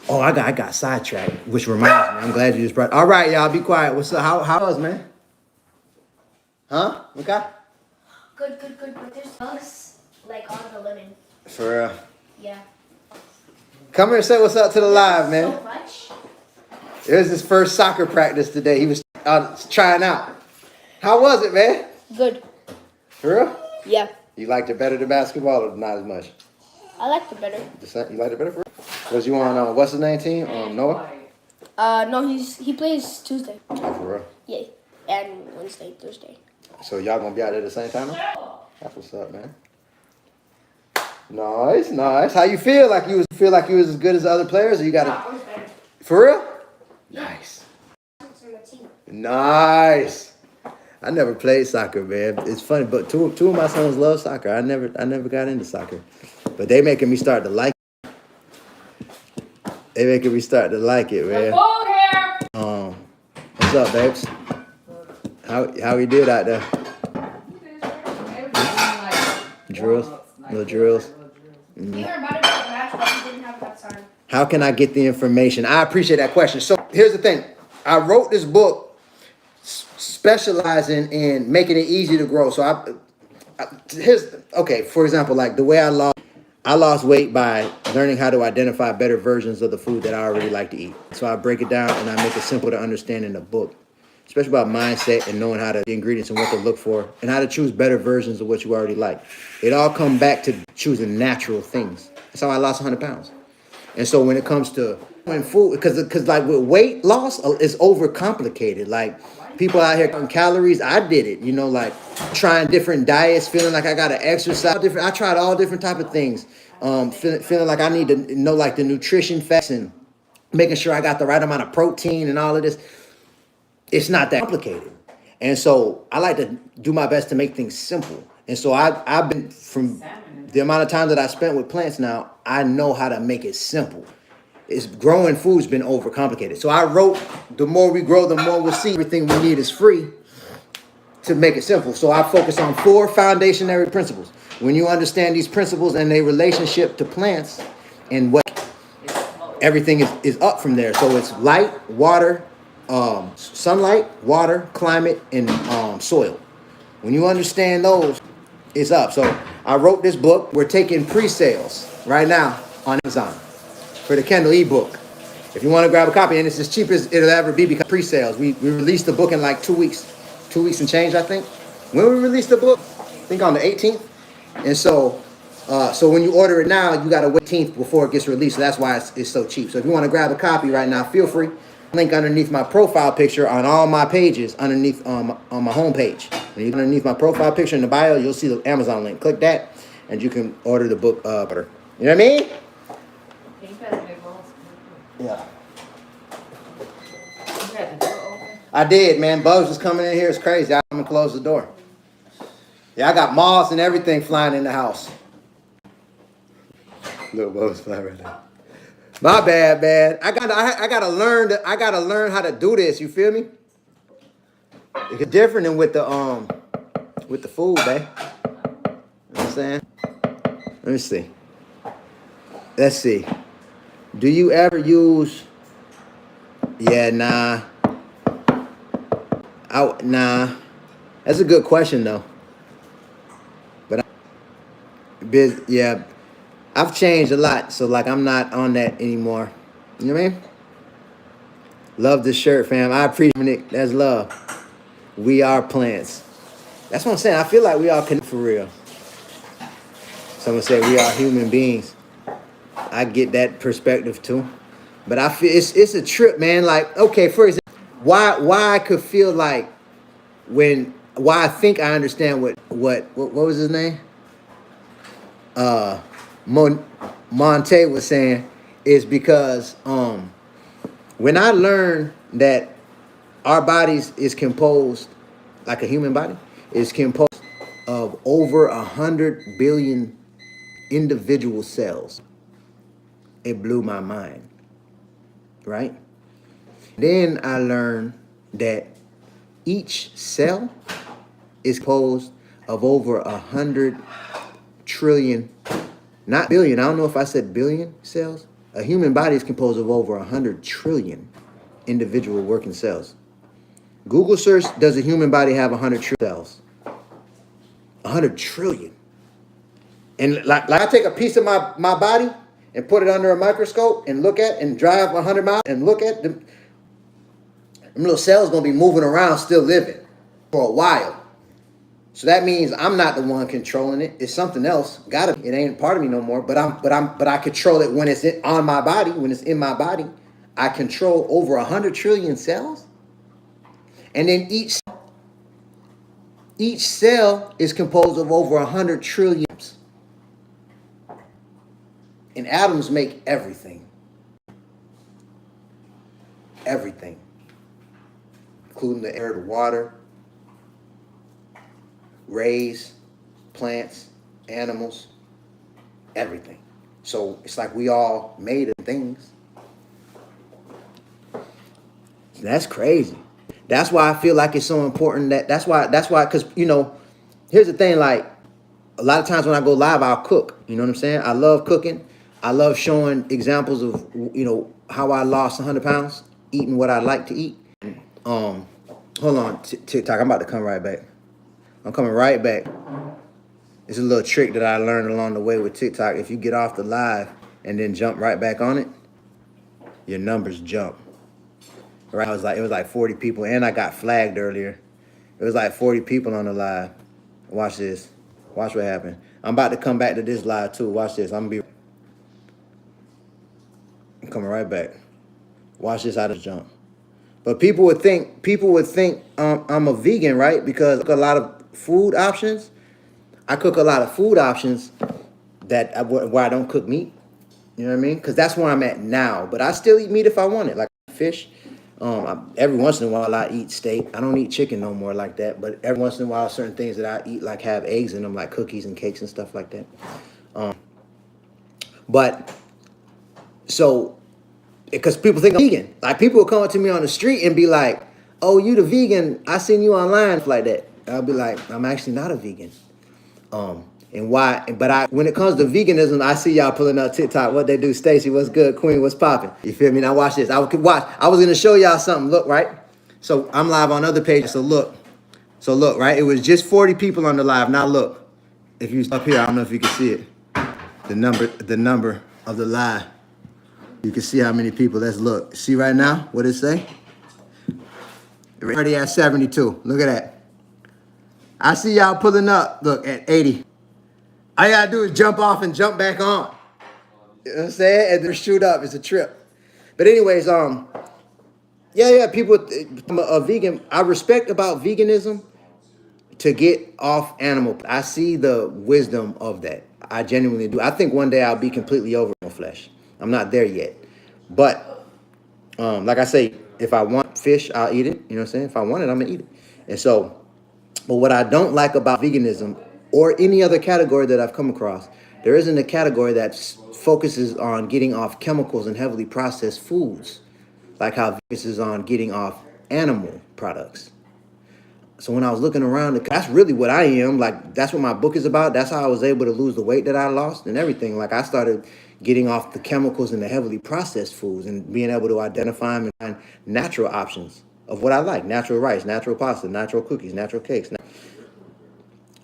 Oh, I got sidetracked, which reminds me. I'm glad you just brought. All right, y'all, be quiet. What's up? How was, man? Huh? Okay. Good. But there's bugs on the lemon. For real. Yeah. Come here and say what's up to the live, man. So much. It was his first soccer practice today. He was trying out. How was it, man? Good. For real? Yeah. You liked it better than basketball, or not as much? I liked it better. You liked it better? For real? Was you on what's his name team? Noah? No, he plays Tuesday. Oh, for real? Yeah. And Wednesday, Thursday. So y'all gonna be out there at the same time? That's what's up, man. Nice. How you feel? You was as good as the other players, or you got it? For real? Nice. Nice. I never played soccer, man. It's funny, but two of my sons love soccer. I never got into soccer, but they making me start to like it. Man. What's up, babes? How we did out there? Drills, little drills. We were about to go to the match, but we didn't have that time. How can I get the information? I appreciate that question. So here's the thing. I wrote this book specializing in making it easy to grow. So for example, the way I lost weight by learning how to identify better versions of the food that I already like to eat. So I break it down and I make it simple to understand in the book, especially about mindset and knowing the ingredients and what to look for and how to choose better versions of what you already like. It all comes back to choosing natural things. That's how I lost 100 pounds. And so when it comes to food, because with weight loss, it's overcomplicated. People out here counting calories, I did it, trying different diets, feeling like I got to exercise. I tried all different type of things, feeling like I need to know the nutrition facts and making sure I got the right amount of protein and all of this. It's not that complicated. And so I like to do my best to make things simple. And so I've been, from the amount of time that I spent with plants now, I know how to make it simple. Growing food's been overcomplicated. So I wrote, the more we grow, the more we'll see. Everything we need is free to make it simple. So I focus on 4 foundational principles. When you understand these principles and their relationship to plants and what everything is up from there. So it's light, water, sunlight, water, climate, and soil. When you understand those, it's up. So I wrote this book. We're taking pre-sales right now on Amazon for the Kindle ebook. If you want to grab a copy, and it's as cheap as it'll ever be because pre-sales. We released the book in 2 weeks. 2 weeks and change, I think. When we released the book, I think on the 18th. And so when you order it now, you got to wait 18th before it gets released. So that's why it's so cheap. So if you want to grab a copy right now, feel free. Link underneath my profile picture on all my pages underneath on my homepage. When you go underneath my profile picture in the bio, you'll see the Amazon link. Click that, and you can order the book. Better. You know what I mean? Yeah. You had the door open? I did, man. Bugs was coming in here. It's crazy. I'm gonna close the door. Yeah, I got moths and everything flying in the house. Little bugs fly right there. My bad, man. I gotta learn how to do this. You feel me? It's different than with the food, man. You know what I'm saying? Let me see. Let's see. Do you ever use? Yeah, nah. Nah. That's a good question though. But yeah, I've changed a lot, so like I'm not on that anymore. You know what I mean? Love this shirt, fam. I appreciate it. That's love. We are plants. That's what I'm saying. I feel like we all connect for real. Someone said we are human beings. I get that perspective too. But I feel it's a trip, man. Like, okay, for example, why I could feel like why I think I understand what was his name? Monte was saying is because when I learned that our bodies is composed like a human body is composed of over 100 billion individual cells, it blew my mind, right? Then I learned that each cell is composed of over 100 trillion, not billion. I don't know if I said billion cells. A human body is composed of over 100 trillion individual working cells. Google search, does a human body have 100 trillion cells? 100 trillion. And like I take a piece of my body and put it under a microscope and look at and drive 100 miles and look at them little cells gonna be moving around still living for a while. So that means I'm not the one controlling it. It's something else. It ain't part of me no more. But I control it when it's on my body. When it's in my body, I control over 100 trillion cells. And then each cell is composed of over 100 trillion. And atoms make everything. Everything. Including the air, the water, rays, plants, animals, everything. So it's like we all made of things. That's crazy. That's why I feel like it's so important that's why, because, here's the thing, like, a lot of times when I go live, I'll cook. You know what I'm saying? I love cooking. I love showing examples of, how I lost 100 pounds, eating what I like to eat. Hold on, TikTok, I'm about to come right back. I'm coming right back. It's a little trick that I learned along the way with TikTok. If you get off the live and then jump right back on it, your numbers jump. Right? It was like 40 people, and I got flagged earlier. It was like 40 people on the live. Watch this. Watch what happened. I'm about to come back to this live too. Watch this. I'm coming right back. Watch this out of jump. But people would think I'm a vegan, right? Because I cook a lot of food options. I cook a lot of food options where I don't cook meat. You know what I mean? Because that's where I'm at now. But I still eat meat if I want it, like fish. Every once in a while I eat steak. I don't eat chicken no more like that. But every once in a while, certain things that I eat like have eggs in them, like cookies and cakes and stuff like that. But so, because people think I'm vegan. Like, people will come up to me on the street and be like, "Oh, you the vegan? I seen you online," like that. I'll be like, "I'm actually not a vegan." And why? But when it comes to veganism, I see y'all pulling up TikTok. What they do? Stacy, what's good? Queen, what's popping? You feel me? Now watch this. I was gonna show y'all something. Look, right? So I'm live on other pages. So look, right? It was just 40 people on the live. Now look, if you up here, I don't know if you can see it. The number of the live. You can see how many people. Let's look. See right now what it say? Already at 72. Look at that. I see y'all pulling up. Look at 80. All you gotta do is jump off and jump back on. You know what I'm saying? And then shoot up. It's a trip. But anyways, people, I'm a vegan. I respect about veganism to get off animal. I see the wisdom of that. I genuinely do. I think one day I'll be completely over animal flesh. I'm not there yet. But like I say, if I want fish, I'll eat it. You know what I'm saying? If I want it, I'm gonna eat it. And so, but what I don't like about veganism or any other category that I've come across, there isn't a category that focuses on getting off chemicals and heavily processed foods, like how it focuses on getting off animal products. So when I was looking around, that's really what I am. Like, that's what my book is about. That's how I was able to lose the weight that I lost and everything. Like, I started getting off the chemicals and the heavily processed foods and being able to identify them and find natural options of what I like. Natural rice, natural pasta, natural cookies, natural cakes.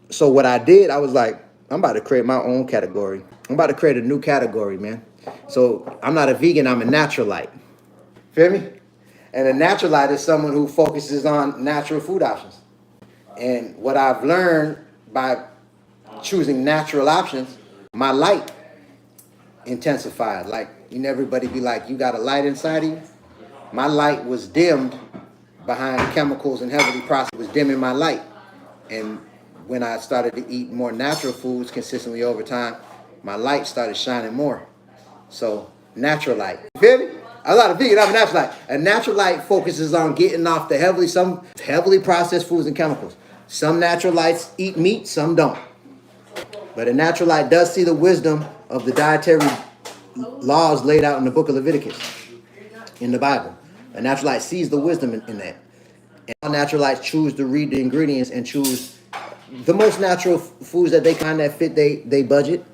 So what I did, I was like, I'm about to create my own category. I'm about to create a new category, man. So I'm not a vegan, I'm a naturalite. Feel me? And a naturalite is someone who focuses on natural food options. And what I've learned by choosing natural options, my light intensified. Like, everybody be like, you got a light inside of you? My light was dimmed behind chemicals and heavily processed. It was dimming my light. And when I started to eat more natural foods consistently over time, my light started shining more. So, natural light. You feel me? I'm not a vegan, I'm a natural light. A natural light focuses on getting off some heavily processed foods and chemicals. Some natural lights eat meat, some don't. But a natural light does see the wisdom of the dietary laws laid out in the book of Leviticus, in the Bible. A natural light sees the wisdom in that. And all natural lights choose to read the ingredients and choose the most natural foods that they kind of fit they budget.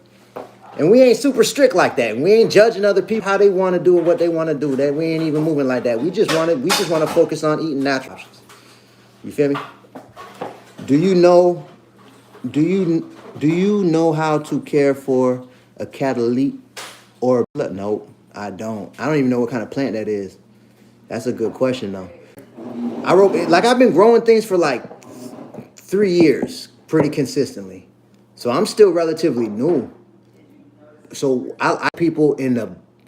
And we ain't super strict like that. We ain't judging other people how they want to do what they want to do. That we ain't even moving like that. We just want to focus on eating natural options. You feel me? Do you know how to care for a catalete or blood? No, I don't. I don't even know what kind of plant that is. That's a good question though. I've been growing things for like 3 years pretty consistently. So I'm still relatively new. So I people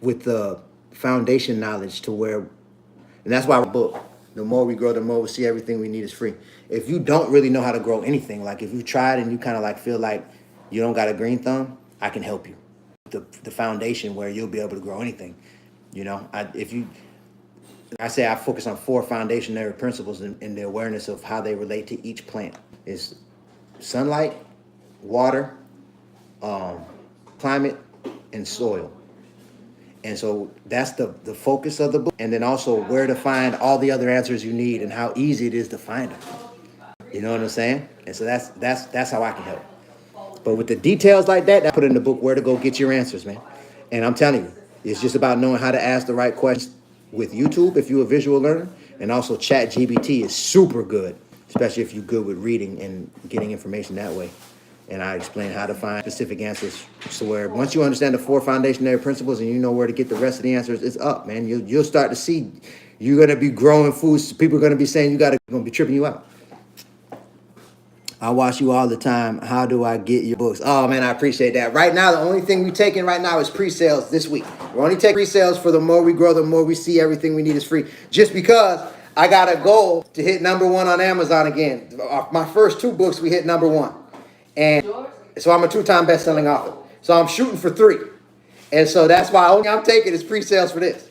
with the foundation knowledge to where, and that's why I book. The more we grow, the more we see everything we need is free. If you don't really know how to grow anything, like if you tried and you kind of like feel like you don't got a green thumb, I can help you. The foundation where you'll be able to grow anything. I focus on 4 foundational principles in the awareness of how they relate to each plant. Is sunlight, water, climate, and soil. And so that's the focus of the book. And then also where to find all the other answers you need and how easy it is to find them. You know what I'm saying? And so that's how I can help. But with the details like that, I put in the book where to go get your answers, man. And I'm telling you, it's just about knowing how to ask the right questions with YouTube if you're a visual learner. And also ChatGPT is super good, especially if you're good with reading and getting information that way. And I explain how to find specific answers. So where once you understand the 4 foundational principles and you know where to get the rest of the answers, it's up, man. You'll start to see you're going to be growing foods. People are going to be saying going to be tripping you out. I watch you all the time. How do I get your books? Oh, man, I appreciate that. Right now, the only thing we're taking right now is pre-sales this week. We're only taking pre-sales for the more we grow, the more we see everything we need is free. Just because I got a goal to hit #1 on Amazon again. My first 2 books, we hit #1. And so I'm a 2-time best-selling author. So I'm shooting for 3. And so that's why only I'm taking is pre-sales for this.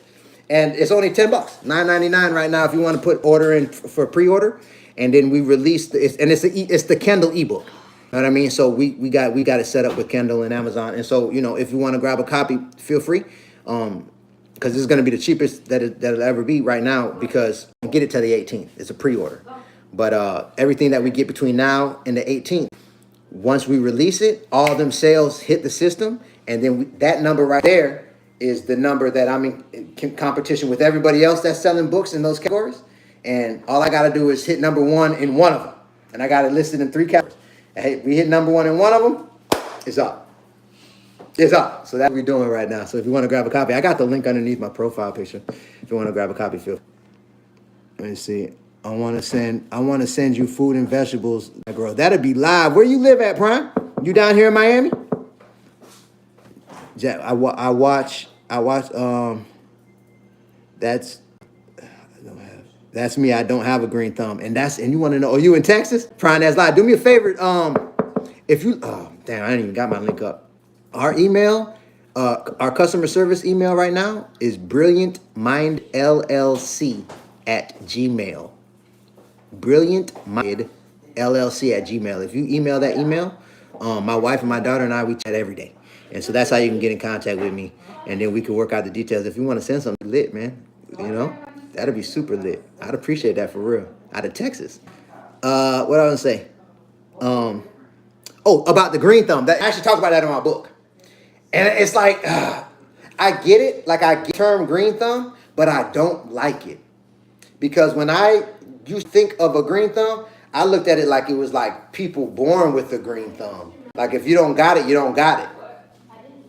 And it's only $10, $9.99 right now if you want to put order in for pre-order. And then we release it's the Kindle ebook. You know what I mean? So we got it set up with Kindle and Amazon. And so, if you want to grab a copy, feel free. Because this is going to be the cheapest that'll ever be right now, because we get it to the 18th. It's a pre-order. But everything that we get between now and the 18th, once we release it, all them sales hit the system, and then that number right there is the number that I'm in competition with everybody else that's selling books in those categories. And all I got to do is hit #1 in one of them. And I got it listed in 3 categories. And hey, we hit #1 in one of them, it's up. It's up. So that's what we're doing right now. So if you want to grab a copy, I got the link underneath my profile picture. If you want to grab a copy, feel free. Let me see. I want to send you food and vegetables. Girl, that'll be live. Where you live at, Prime? You down here in Miami? Yeah, I watch. That's me. I don't have a green thumb, and you want to know? Are you in Texas? Prime, that's live. Do me a favor. If you, damn, I ain't even got my link up. Our email, our customer service email right now is brilliantmindllc@gmail. Brilliantmindllc@gmail. If you email that email, My wife and my daughter and I, we chat every day. And so that's how you can get in contact with me. And then we can work out the details. If you want to send something lit, man, you know, that'd be super lit. I'd appreciate that for real. Out of Texas. What I was gonna say? Oh, about the green thumb. That I actually talk about that in my book. And it's like, I get it. Like I get the term green thumb, but I don't like it. Because when I used to think of a green thumb, I looked at it like it was like people born with a green thumb. Like if you don't got it, you don't got it.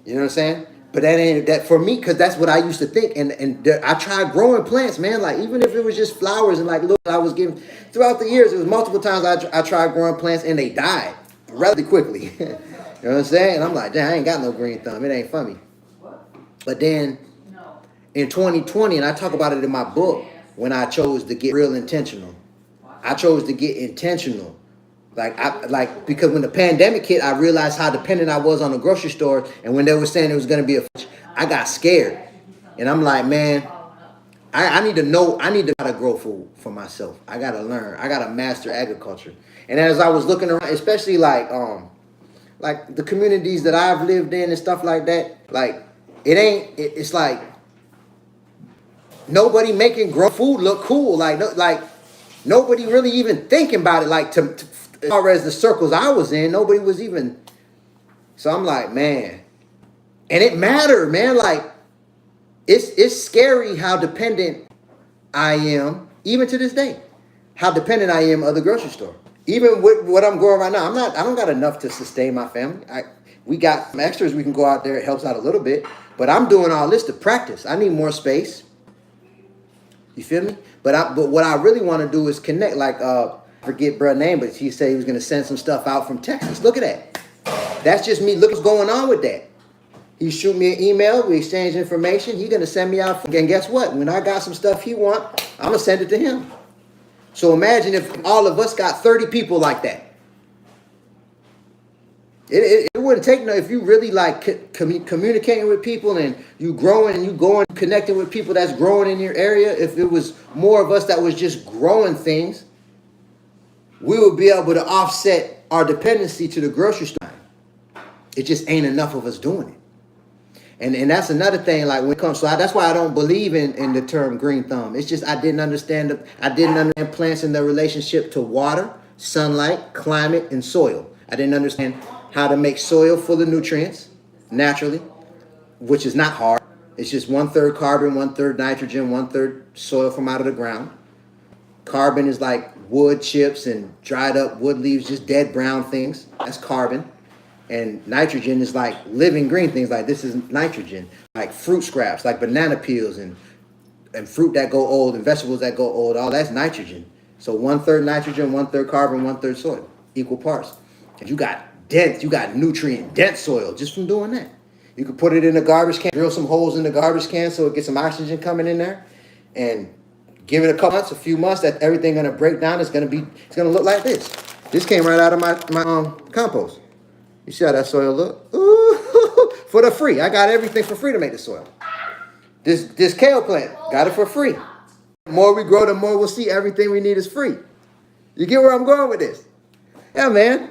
You know what I'm saying? But that ain't that for me, because that's what I used to think. And I tried growing plants, man. Like even if it was just flowers and like little I was giving throughout the years, it was multiple times I tried growing plants and they died relatively quickly. You know what I'm saying? And I'm like, damn, I ain't got no green thumb. It ain't for me. But then in 2020, and I talk about it in my book, when I chose to get real intentional. I chose to get intentional. Because when the pandemic hit, I realized how dependent I was on the grocery store. And when they were saying it was going to be I got scared. And I'm like, man, I need to know, I need to how to grow food for myself. I got to learn. I got to master agriculture. And as I was looking around, especially like the communities that I've lived in and stuff like that, like it's like nobody making grow food look cool. Like nobody really even thinking about it. Like as far as the circles I was in, nobody was even. So I'm like, man, and it mattered, man. Like it's scary how dependent I am, even to this day, how dependent I am of the grocery store. Even with what I'm growing right now, I don't got enough to sustain my family. We got some extras. We can go out there. It helps out a little bit, but I'm doing all this to practice. I need more space. You feel me? But what I really want to do is connect. Like forget bruh's name, but he said he was gonna send some stuff out from Texas. Look at that. That's just me. Look what's going on with that. He shoot me an email. We exchange information. He gonna send me out. And guess what? When I got some stuff he want, I'm gonna send it to him. So imagine if all of us got 30 people like that. It wouldn't take no, if you really like communicating with people and you growing and you going connecting with people that's growing in your area. If it was more of us that was just growing things, we would be able to offset our dependency to the grocery store. It just ain't enough of us doing it. And that's another thing, like when it comes, that's why I don't believe in the term green thumb. It's just I didn't understand plants and their relationship to water, sunlight, climate, and soil. I didn't understand how to make soil full of nutrients naturally, which is not hard. It's just 1/3 carbon, 1/3 nitrogen, 1/3 soil from out of the ground. Carbon is like wood chips and dried up wood leaves, just dead brown things. That's carbon. And nitrogen is like living green things. Like this is nitrogen, like fruit scraps, like banana peels and fruit that go old and vegetables that go old. All that's nitrogen. So 1/3 nitrogen, 1/3 carbon, 1/3 soil, equal parts. And you got nutrient dense soil just from doing that. You could put it in a garbage can, drill some holes in the garbage can so it gets some oxygen coming in there, and give it a few months, that everything gonna break down. It's gonna look like this. This came right out of my compost. You see how that soil look? Ooh, for the free. I got everything for free to make the soil. This kale plant, got it for free. The more we grow, the more we'll see everything we need is free. You get where I'm going with this? Yeah, man.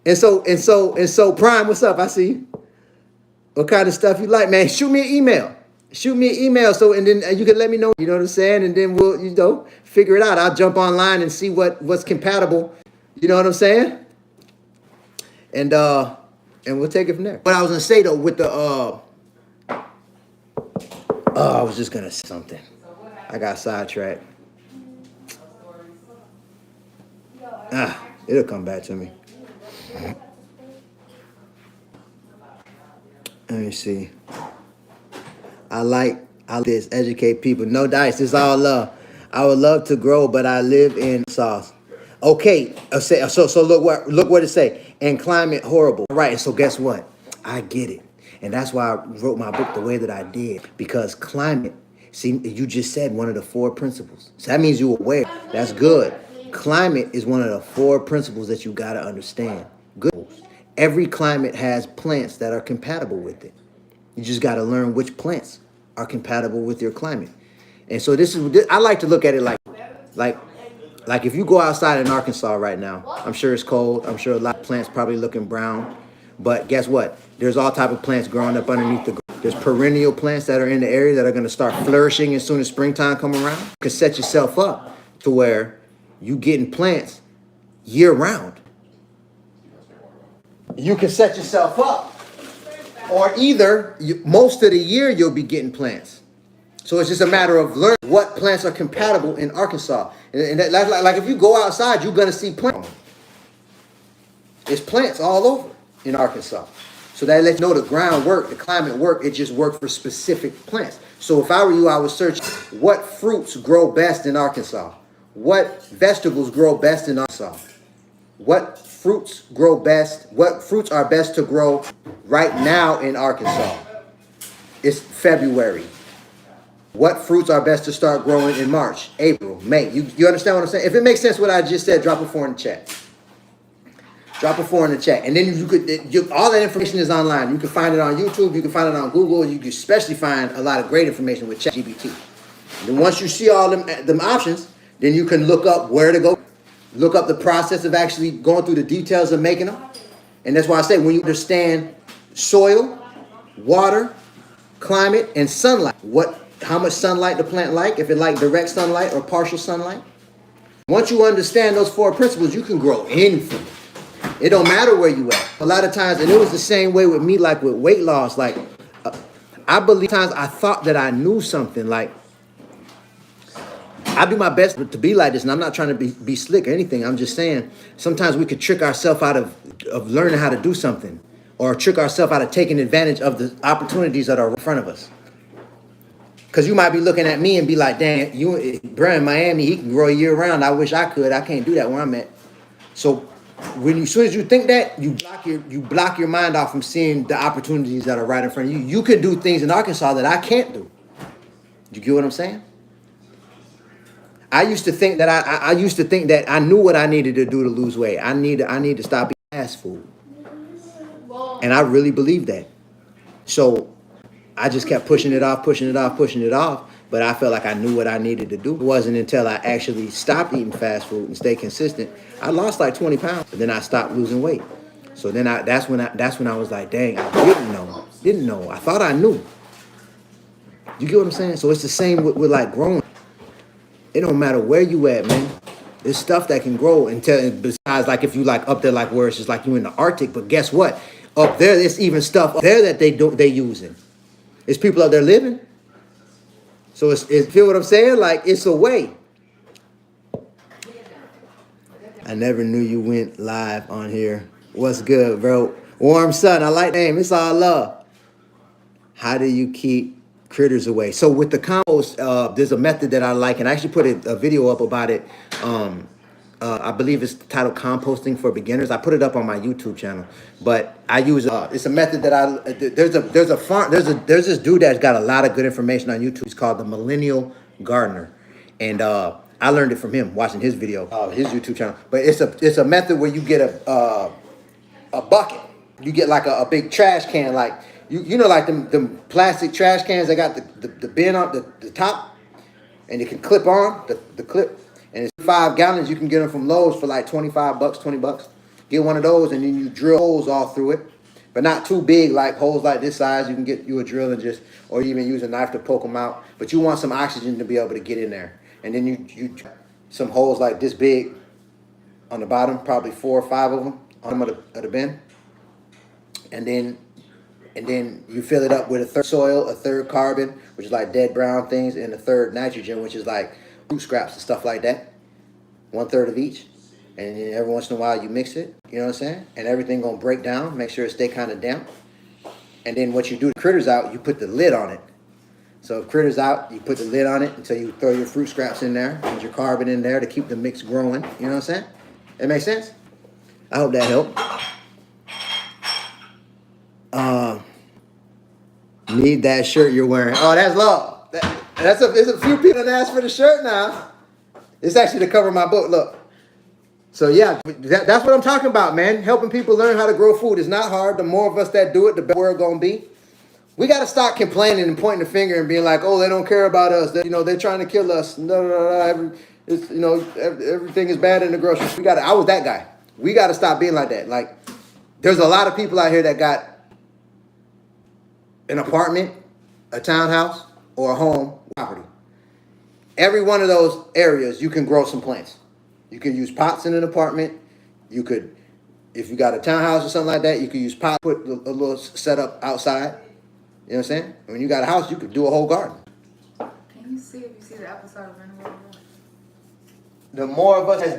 And so Prime, what's up? I see you. What kind of stuff you like, man? Shoot me an email. So and then you can let me know, you know what I'm saying? And then we'll, figure it out. I'll jump online and see what's compatible. You know what I'm saying? And we'll take it from there. But I was gonna say though, with the I was just gonna say something. I got sidetracked. It'll come back to me. Let me see. I like this, educate people. No dice. It's all love. I would love to grow, but I live in sauce. Okay, so look what it say. And climate horrible. Right, so guess what? I get it. And that's why I wrote my book the way that I did. Because climate, see, you just said one of the 4 principles. So that means you're aware. That's good. Climate is one of the 4 principles that you got to understand. Good. Every climate has plants that are compatible with it. You just got to learn which plants are compatible with your climate. And so I like to look at it like Like if you go outside in Arkansas right now, I'm sure it's cold. I'm sure a lot of plants probably looking brown. But guess what? There's all type of plants growing up underneath the ground. There's perennial plants that are in the area that are going to start flourishing as soon as springtime come around. You can set yourself up to where you getting plants year round. You can set yourself up. Or either most of the year you'll be getting plants. So it's just a matter of learning what plants are compatible in Arkansas. And like if you go outside, you're going to see plants. It's plants all over in Arkansas. So that lets you know the groundwork, the climate work, it just worked for specific plants. So if I were you, I would search what fruits grow best in Arkansas. What vegetables grow best in Arkansas. What fruits grow best, what fruits are best to grow right now in Arkansas. It's February. What fruits are best to start growing in March, April, May? You understand what I'm saying? If it makes sense what I just said, drop a 4 in the chat. Drop a 4 in the chat. And then all that information is online. You can find it on YouTube. You can find it on Google. You can especially find a lot of great information with ChatGPT. Then once you see all them options, then you can look up where to go. Look up the process of actually going through the details of making them. And that's why I say when you understand soil, water, climate, and sunlight, how much sunlight the plant like, if it like direct sunlight or partial sunlight. Once you understand those 4 principles, you can grow anything. It don't matter where you at. A lot of times, and it was the same way with me, like with weight loss. Like, I believe times I thought that I knew something. Like, I do my best to be like this, and I'm not trying to be slick or anything. I'm just saying sometimes we could trick ourselves out of learning how to do something, or trick ourselves out of taking advantage of the opportunities that are in front of us. Because you might be looking at me and be like, dang, bro, in Miami, he can grow year round. I wish I could. I can't do that where I'm at. So as soon as you think that, you block your mind off from seeing the opportunities that are right in front of you. You could do things in Arkansas that I can't do. You get what I'm saying? I used to think that I knew what I needed to do to lose weight. I need to stop eating fast food. And I really believed that. So I just kept pushing it off. But I felt like I knew what I needed to do. It wasn't until I actually stopped eating fast food and stayed consistent. I lost like 20 pounds, but then I stopped losing weight. So then that's when I was like, dang, I didn't know. I thought I knew. You get what I'm saying? So it's the same with like growing. It don't matter where you at, man. There's stuff that can grow besides like if you like up there like where it's just like you in the Arctic. But guess what? Up there, there's even stuff up there that they using. It's people up there living. So it's feel what I'm saying? Like it's a way. I never knew you went live on here. What's good, bro? Warm Sun, I like the name. It's all love. How do you keep critters away? So with the compost, there's a method that I like, and I actually put a video up about it. I believe it's titled Composting for Beginners. I put it up on my YouTube channel, but I use it's a method that there's this dude that's got a lot of good information on YouTube. He's called the Millennial Gardener, and I learned it from him watching his video, his YouTube channel. But it's a method where you get a bucket. You get like a big trash can, like you know, like them plastic trash cans that got the bin on the top, and it can clip on the clip. And it's 5 gallons. You can get them from Lowe's for like $25, $20. Get one of those, and then you drill holes all through it, but not too big, like holes like this size. You can get you a drill and or even use a knife to poke them out. But you want some oxygen to be able to get in there. And then you some holes like this big on the bottom, probably 4 or 5 of them on the bin. And then you fill it up with a third soil, a third carbon, which is like dead brown things, and a third nitrogen, which is like fruit scraps and stuff like that. 1/3 of each. And then every once in a while you mix it, you know what I'm saying? And everything gonna break down, make sure it stay kind of damp. And then what you do, the critters out, you put the lid on it. So if critters out, you put the lid on it until you throw your fruit scraps in there, and your carbon in there to keep the mix growing, you know what I'm saying? That makes sense? I hope that helped. Need that shirt you're wearing. Oh, that's love. There's a few people that asked for the shirt now. It's actually to cover my book. Look. So yeah, that's what I'm talking about, man. Helping people learn how to grow food is not hard. The more of us that do it, the better we're gonna be. We got to stop complaining and pointing the finger and being like, oh, they don't care about us. They're trying to kill us. No. It's, you know, everything is bad in the grocery store. I was that guy. We got to stop being like that. Like, there's a lot of people out here that got an apartment, a townhouse, or a home property. Every one of those areas, you can grow some plants. You can use pots in an apartment. You could, if you got a townhouse or something like that, you could use pots, put a little setup outside. You know what I'm saying? When you got a house, you could do a whole garden. Can you see if you see the apple cider vinegar? The more of us that's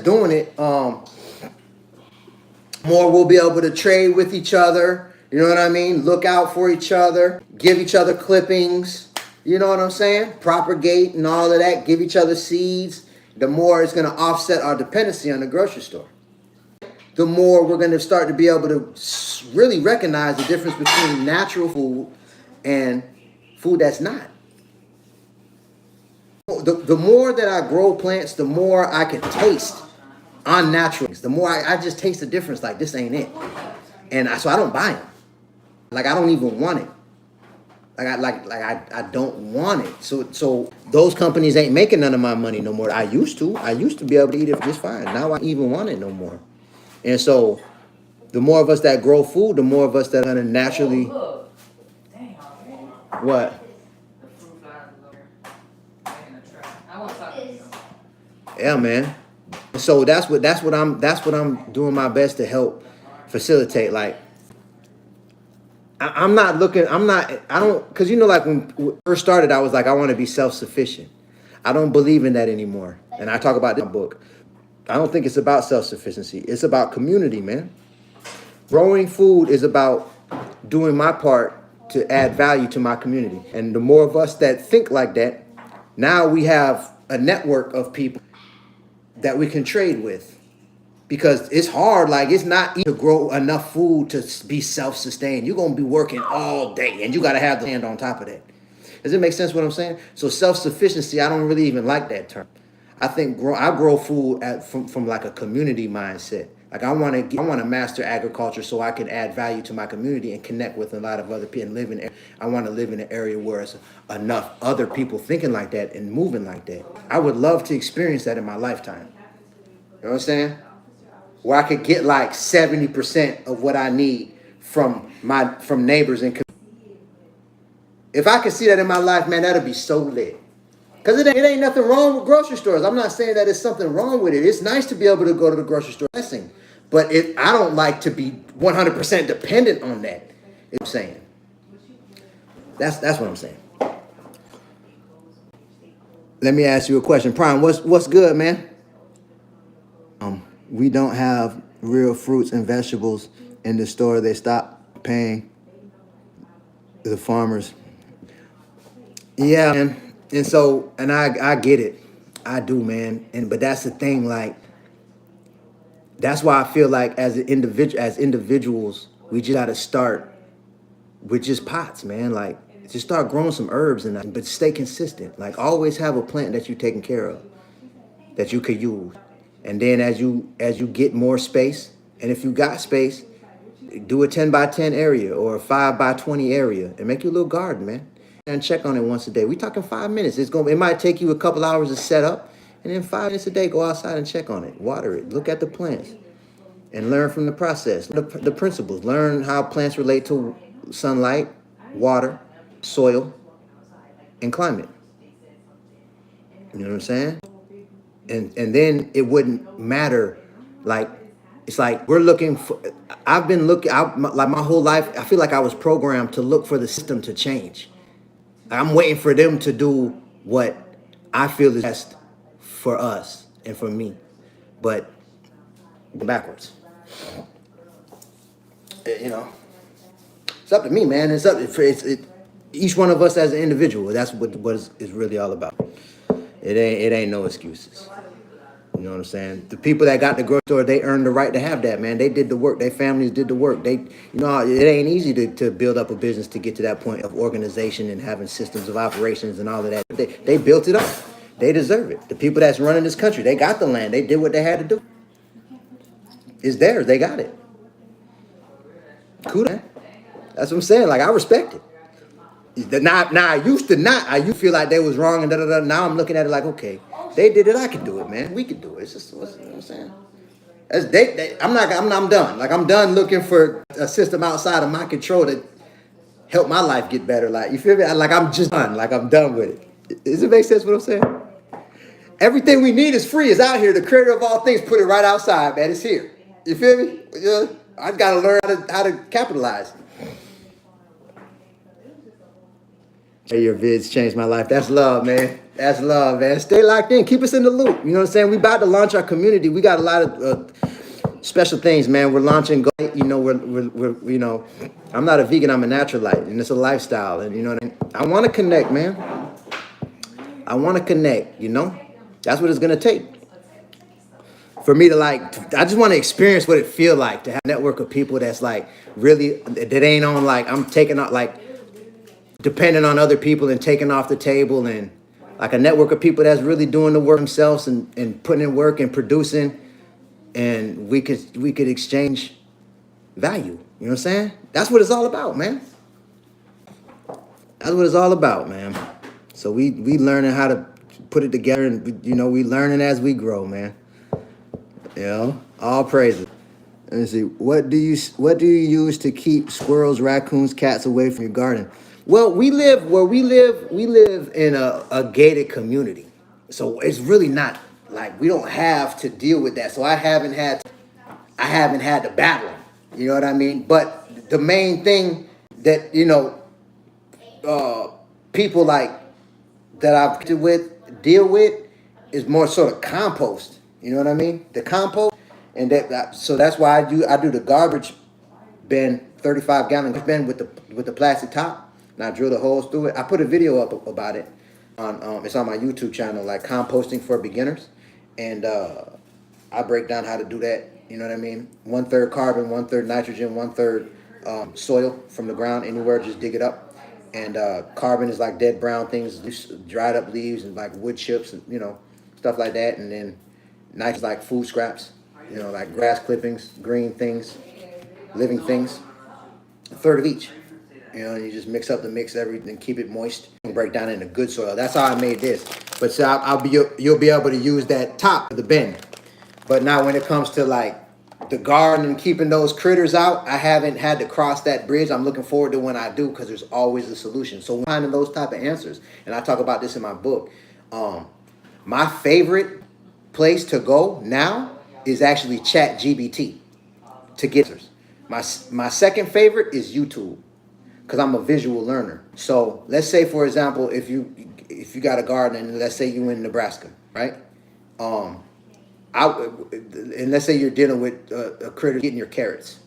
doing it, more we'll be able to trade with each other. You know what I mean? Look out for each other. Give each other clippings. You know what I'm saying? Propagate and all of that. Give each other seeds. The more it's going to offset our dependency on the grocery store. The more we're going to start to be able to really recognize the difference between natural food and food that's not. The more that I grow plants, the more I can taste unnatural things. The more I just taste the difference, like this ain't it. And so I don't buy them. Like I don't even want it. I don't want it. So those companies ain't making none of my money no more. I used to be able to eat it just fine. Now I don't even want it no more. And so the more of us that grow food, the more of us that are gonna naturally what? Yeah, man. So that's what I'm doing my best to help facilitate. Like I don't, because you know, like when we first started, I was like, I want to be self-sufficient. I don't believe in that anymore. And I talk about this in my book. I don't think it's about self-sufficiency. It's about community, man. Growing food is about doing my part to add value to my community. And the more of us that think like that, now we have a network of people that we can trade with. Because it's hard, like it's not easy to grow enough food to be self-sustained. You're going to be working all day and you got to have the hand on top of that. Does it make sense what I'm saying? So self-sufficiency, I don't really even like that term. I think I grow food from like a community mindset. Like I want to master agriculture so I can add value to my community and connect with a lot of other people and I want to live in an area where it's enough other people thinking like that and moving like that. I would love to experience that in my lifetime. You know what I'm saying? Where I could get like 70% of what I need from neighbors and community. If I could see that in my life, man, that'd be so lit. Because it ain't nothing wrong with grocery stores. I'm not saying that it's something wrong with it. It's nice to be able to go to the grocery store. But I don't like to be 100% dependent on that. I'm saying. That's what I'm saying. Let me ask you a question. Prime, what's good, man? We don't have real fruits and vegetables in the store. They stopped paying the farmers. Yeah, man. And so, and I get it. I do, man. But that's the thing, like, that's why I feel like as individuals, we just gotta start with just pots, man. Like, just start growing some herbs but stay consistent. Like, always have a plant that you're taking care of, that you could use. And then as you get more space, and if you got space, do a 10 by 10 area or a 5 by 20 area and make your little garden, man. And check on it once a day. We talking 5 minutes. It might take you a couple hours to set up, and then 5 minutes a day, go outside and check on it, water it, look at the plants, and learn from the process, the principles. Learn how plants relate to sunlight, water, soil, and climate. You know what I'm saying? And then it wouldn't matter. Like, it's like we're looking for. I've been looking. Like my whole life, I feel like I was programmed to look for the system to change. I'm waiting for them to do what I feel is best for us and for me, but backwards. You know, it's up to me, man. It's up. Each one of us as an individual. That's what it's really all about. It ain't no excuses. You know what I'm saying? The people that got the grocery store, they earned the right to have that, man. They did the work. Their families did the work. It ain't easy to build up a business to get to that point of organization and having systems of operations and all of that. They built it up. They deserve it. The people that's running this country, they got the land. They did what they had to do. It's theirs. They got it. Cool, man. That's what I'm saying. Like, I respect it. Now I used to not. I used to feel like they was wrong and da da da. Now I'm looking at it like, okay, they did it. I can do it, man. We can do it. It's just you know what I'm saying. I'm done. Like I'm done looking for a system outside of my control to help my life get better. Like you feel me? Like I'm just done. Like I'm done with it. Does it make sense what I'm saying? Everything we need is free. It's out here. The creator of all things put it right outside, man. It's here. You feel me? Yeah. I gotta learn how to capitalize. Hey, your vids changed my life. That's love, man. That's love, man. Stay locked in. Keep us in the loop. You know what I'm saying? We about to launch our community. We got a lot of special things, man. We're launching. You know, we're you know, I'm not a vegan. I'm a naturalite, and it's a lifestyle. And you know what I mean? I want to connect, man. I want to connect. You know, that's what it's gonna take for me to like. I just want to experience what it feel like to have a network of people that's like really that ain't on like I'm taking out like. Depending on other people and taking off the table and like a network of people that's really doing the work themselves and putting in work and producing and we could exchange value. You know what I'm saying? That's what it's all about, man. That's what it's all about, man. So we learning how to put it together and you know, we learning as we grow, man. You know, all praises. Let me see. What do you use to keep squirrels, raccoons, cats away from your garden? Well, we live in a gated community. So it's really not like we don't have to deal with that. So I haven't had to battle them. You know what I mean? But the main thing that, you know, people like that I've deal with is more sort of compost. You know what I mean? The compost, and so that's why I do the garbage bin, 35-gallon bin with the plastic top, and I drill the holes through it. I put a video up about it on it's on my YouTube channel, like composting for beginners, and I break down how to do that. You know what I mean? 1/3 carbon, 1/3 nitrogen, 1/3 soil from the ground anywhere. Just dig it up. And carbon is like dead brown things, dried up leaves and like wood chips and, you know, stuff like that. And then nitrogen is like food scraps, you know, like grass clippings, green things, living things. 1/3 of each. You know, and you just mix up the mix everything, keep it moist, and break down into good soil. That's how I made this. But so you'll be able to use that top of the bin. But now when it comes to like the garden and keeping those critters out, I haven't had to cross that bridge. I'm looking forward to when I do because there's always a solution. So finding those type of answers, and I talk about this in my book. My favorite place to go now is actually ChatGPT to get answers. My second favorite is YouTube because I'm a visual learner. So let's say, for example, if you got a garden and let's say you in Nebraska, right? And let's say you're dealing with a critter getting your carrots,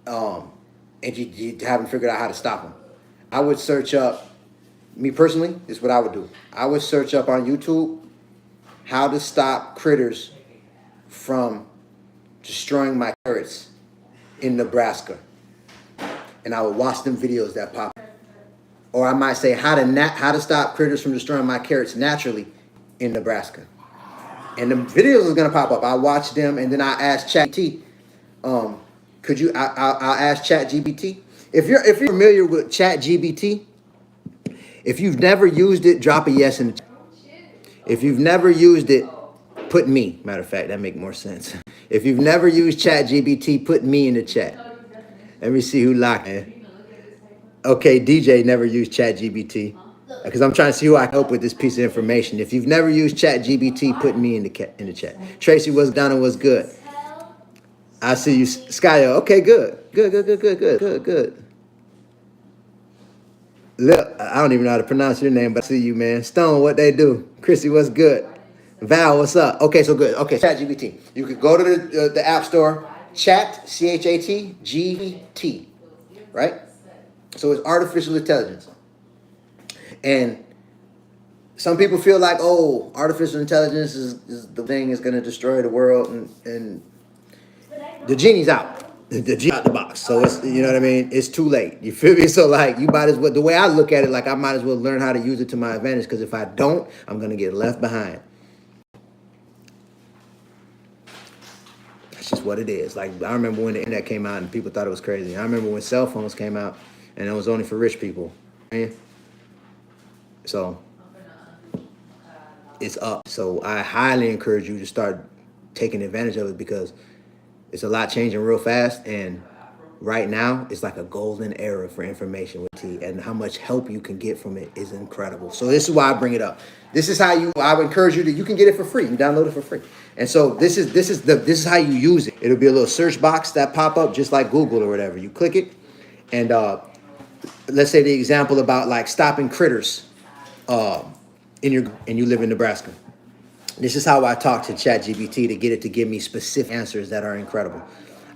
and you haven't figured out how to stop them. I would search up, me personally, this is what I would do. I would search up on YouTube how to stop critters from destroying my carrots in Nebraska. And I would watch them videos that pop up. Or I might say how to stop critters from destroying my carrots naturally in Nebraska. And the videos are gonna pop up. I watch them, and then I ask ChatGPT. I'll ask ChatGPT. If you're familiar with ChatGPT, if you've never used it, drop a yes in the chat. If you've never used it, put me. Matter of fact, that make more sense. If you've never used ChatGPT, put me in the chat. Let me see who locked in. Okay, DJ never used ChatGPT. Because I'm trying to see who I can help with this piece of information. If you've never used ChatGPT, put me in the chat. Tracy, what's down and what's good? I see you, Skyo. Okay, good. Good. Look, I don't even know how to pronounce your name, but I see you, man. Stone, what they do? Chrissy, what's good? Val, what's up? Okay, so good. Okay, ChatGPT. You could go to the App Store, Chat, ChatGPT, right? So it's artificial intelligence. And some people feel like, oh, artificial intelligence is the thing is going to destroy the world, and the genie's out. The genie out the box. So it's, you know what I mean? It's too late. You feel me? So like you might as well, the way I look at it, like I might as well learn how to use it to my advantage, because if I don't, I'm going to get left behind. That's just what it is. Like I remember when the internet came out and people thought it was crazy. I remember when cell phones came out and it was only for rich people. So it's up. So I highly encourage you to start taking advantage of it because it's a lot changing real fast. And right now, it's like a golden era for information with T, and how much help you can get from it is incredible. So this is why I bring it up. This is how I would encourage you to. You can get it for free. You download it for free. And so this is how you use it. It'll be a little search box that pop up just like Google or whatever. You click it, and let's say the example about like stopping critters, and you live in Nebraska. This is how I talk to ChatGPT to get it to give me specific answers that are incredible.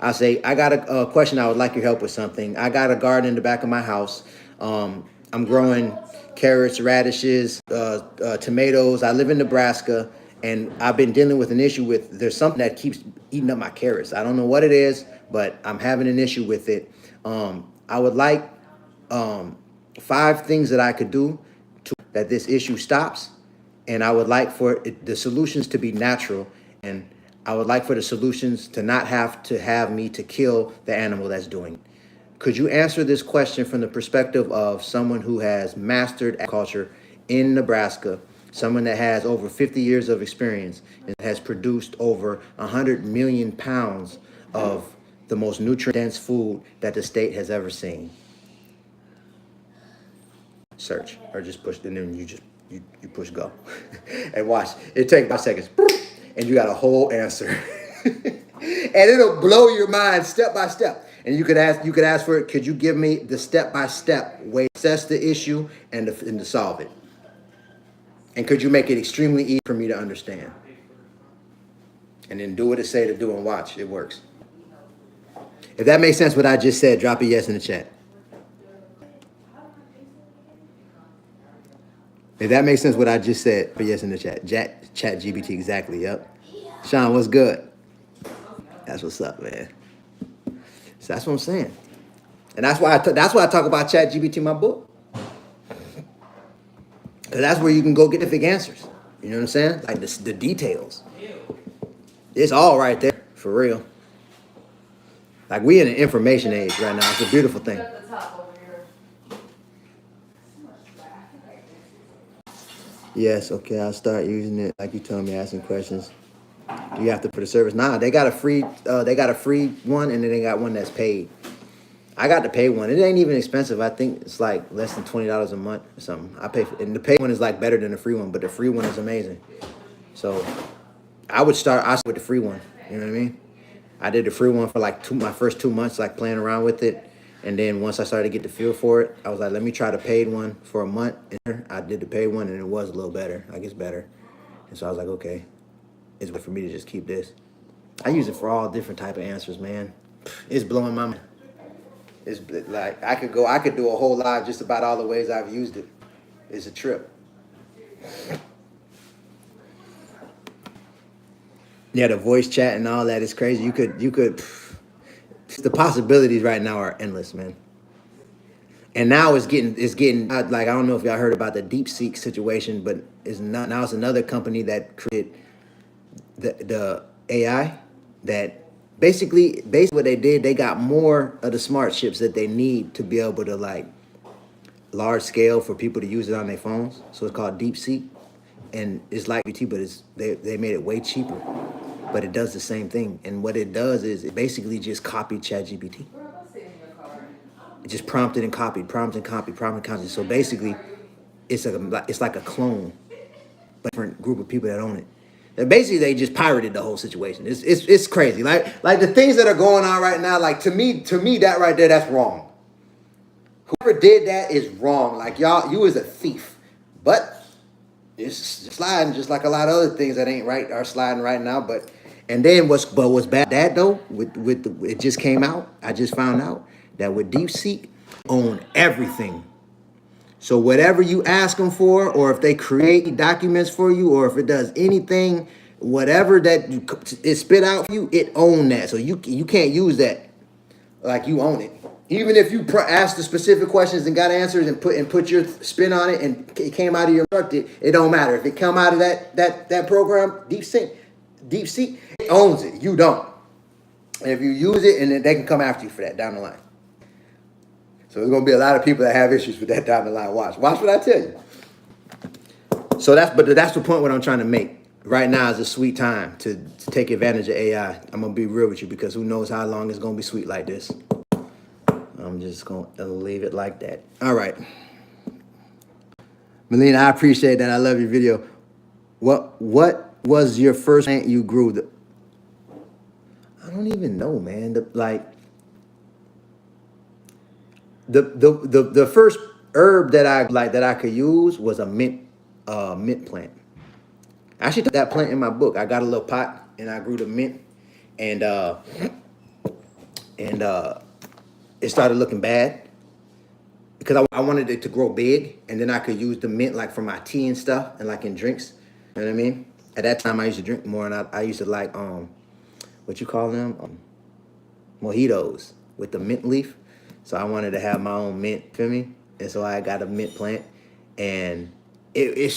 I'll say, I got a question. I would like your help with something. I got a garden in the back of my house. I'm growing carrots, radishes, tomatoes. I live in Nebraska, and I've been dealing with an issue with, there's something that keeps eating up my carrots. I don't know what it is, but I'm having an issue with it. I would like 5 things that I could do that this issue stops. And I would like for the solutions to be natural, and I would like for the solutions to not have me to kill the animal that's doing it. Could you answer this question from the perspective of someone who has mastered agriculture in Nebraska, someone that has over 50 years of experience and has produced over 100 million pounds of the most nutrient-dense food that the state has ever seen? Search, or just push, and then you push go. And watch, it takes 5 seconds, and you got a whole answer. And it'll blow your mind step by step. And you could ask for it, could you give me the step-by-step way to assess the issue and to solve it? And could you make it extremely easy for me to understand? And then do what it say to do and watch, it works. If that makes sense what I just said, drop a yes in the chat. If that makes sense what I just said, put yes in the chat. Chat GBT, exactly, yep. Sean, what's good? That's what's up, man. So that's what I'm saying. And that's why I talk about Chat GBT in my book. Because that's where you can go get the big answers. You know what I'm saying? Like the details. It's all right there, for real. Like we in an information age right now. It's a beautiful thing. Yes, okay, I'll start using it. Like you told me, asking questions. Do you have to put a service? Nah, they got a free one, and then they got one that's paid. I got the paid one. It ain't even expensive. I think it's like less than $20 a month or something. I pay for, and the paid one is like better than the free one, but the free one is amazing. So I start with the free one. You know what I mean? I did the free one for like my first 2 months, like playing around with it. And then once I started to get the feel for it, I was like, let me try the paid one for a month. And I did the paid one, and it was a little better. Like, it's better. And so I was like, okay, it's good for me to just keep this. I use it for all different type of answers, man. It's blowing my mind. It's like, I could do a whole live just about all the ways I've used it. It's a trip. Yeah, the voice chat and all that is crazy. You could. The possibilities right now are endless, man. And now it's getting like, I don't know if y'all heard about the DeepSeek situation, but now it's another company that created the AI that basically what they did, they got more of the smart chips that they need to be able to like large scale for people to use it on their phones. So it's called DeepSeek, and it's like BT, but they made it way cheaper. But it does the same thing. And what it does is it basically just copied ChatGPT. It just prompted and copied, prompted and copied, prompted and copied. So basically, it's like a clone, but different group of people that own it. And basically, they just pirated the whole situation. It's crazy. Like the things that are going on right now. Like to me, that right there, that's wrong. Whoever did that is wrong. Like you is a thief. But it's sliding just like a lot of other things that ain't right are sliding right now. And then what's bad that though, it just came out. I just found out that with DeepSeek, own everything. So whatever you ask them for, or if they create documents for you, or if it does anything, whatever that it spit out for you, it own that. So you can't use that like you own it. Even if you ask the specific questions and got answers and put your spin on it and it came out of your instructed, it don't matter. If it come out of that program, DeepSeek, it owns it. You don't. And if you use it, and then they can come after you for that down the line. So there's gonna be a lot of people that have issues with that diamond line watch. Watch what I tell you. So that's the point what I'm trying to make. Right now is a sweet time to take advantage of AI. I'm gonna be real with you because who knows how long it's gonna be sweet like this. I'm just gonna leave it like that. All right. Melina, I appreciate that. I love your video. What was your first plant you grew? I don't even know, man. The first herb that I could use was a mint plant. I actually took that plant in my book. I got a little pot and I grew the mint, and it started looking bad because I wanted it to grow big, and then I could use the mint like for my tea and stuff and like in drinks. You know what I mean? At that time, I used to drink more, and I used to like what you call them, mojitos with the mint leaf. So I wanted to have my own mint, feel me? And so I got a mint plant, and it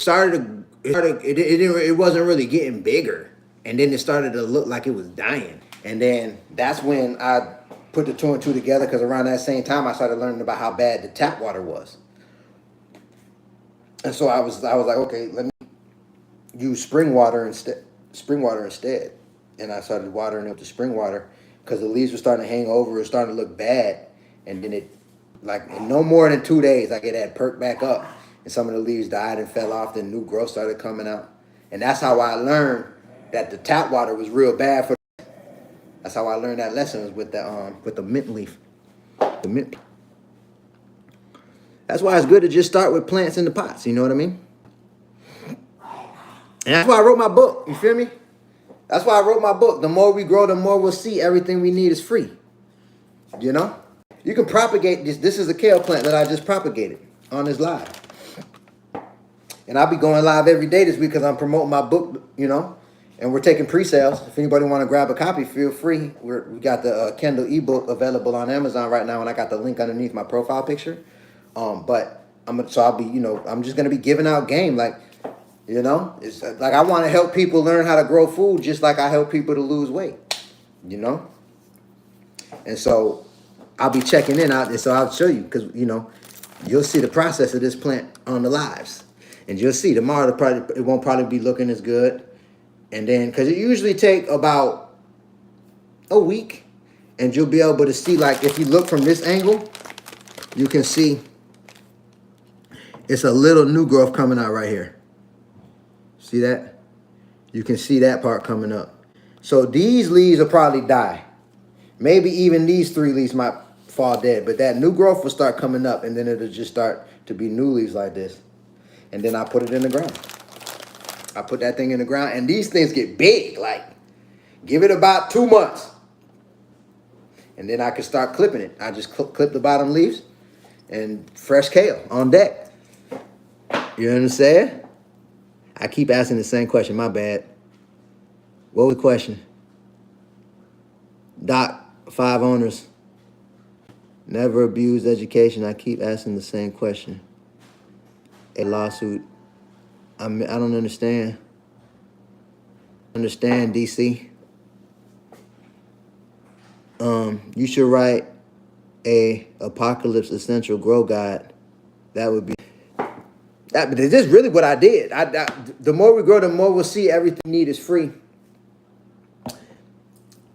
wasn't really getting bigger, and then it started to look like it was dying, and then that's when I put the two and two together, because around that same time I started learning about how bad the tap water was, and so I was like, okay, let me use spring water instead, and I started watering it with the spring water because the leaves were starting to hang over, it was starting to look bad, and then it, like in no more than 2 days, like it had perked back up. And some of the leaves died and fell off, then new growth started coming out. And that's how I learned that the tap water was real bad for. That's how I learned that lesson, was with the mint leaf. The mint. That's why it's good to just start with plants in the pots, you know what I mean? And that's why I wrote my book, you feel me? That's why I wrote my book. The more we grow, the more we'll see. Everything we need is free. You know? You can propagate this. This is a kale plant that I just propagated on this live. And I'll be going live every day this week because I'm promoting my book, you know, and we're taking pre-sales. If anybody want to grab a copy, feel free. We got the Kindle ebook available on Amazon right now, and I got the link underneath my profile picture. But I'll be, you know, I'm just gonna be giving out game, like, you know, it's like I want to help people learn how to grow food, just like I help people to lose weight, you know. And so I'll be checking in out, and so I'll show you, because you know, you'll see the process of this plant on the lives. And you'll see tomorrow it won't probably be looking as good. And then, because it usually take about a week, and you'll be able to see, like if you look from this angle, you can see it's a little new growth coming out right here. See that? You can see that part coming up. So these leaves will probably die. Maybe even these 3 leaves might fall dead, but that new growth will start coming up, and then it'll just start to be new leaves like this. And then I put it in the ground. I put that thing in the ground, and these things get big. Like, give it about 2 months, and then I can start clipping it. I just clip the bottom leaves, and fresh kale on deck. You know what I'm saying? I keep asking the same question. My bad. What was the question? Doc, 5 owners. Never abused education. I keep asking the same question. A lawsuit. I don't understand. Understand, DC. You should write a apocalypse essential grow guide. That would be that. But this is really what I did. The more we grow, the more we'll see. Everything we need is free.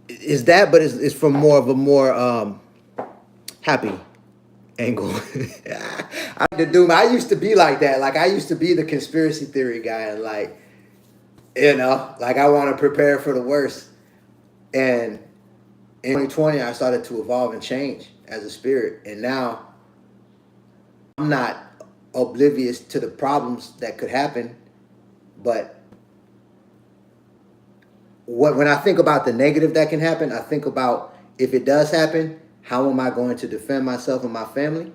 Is that? But it's from more of a more happy angle. I used to be like that. Like I used to be the conspiracy theory guy, and like, you know, like I want to prepare for the worst. And in 2020, I started to evolve and change as a spirit, and now I'm not oblivious to the problems that could happen, but when I think about the negative that can happen, I think about, if it does happen, how am I going to defend myself and my family?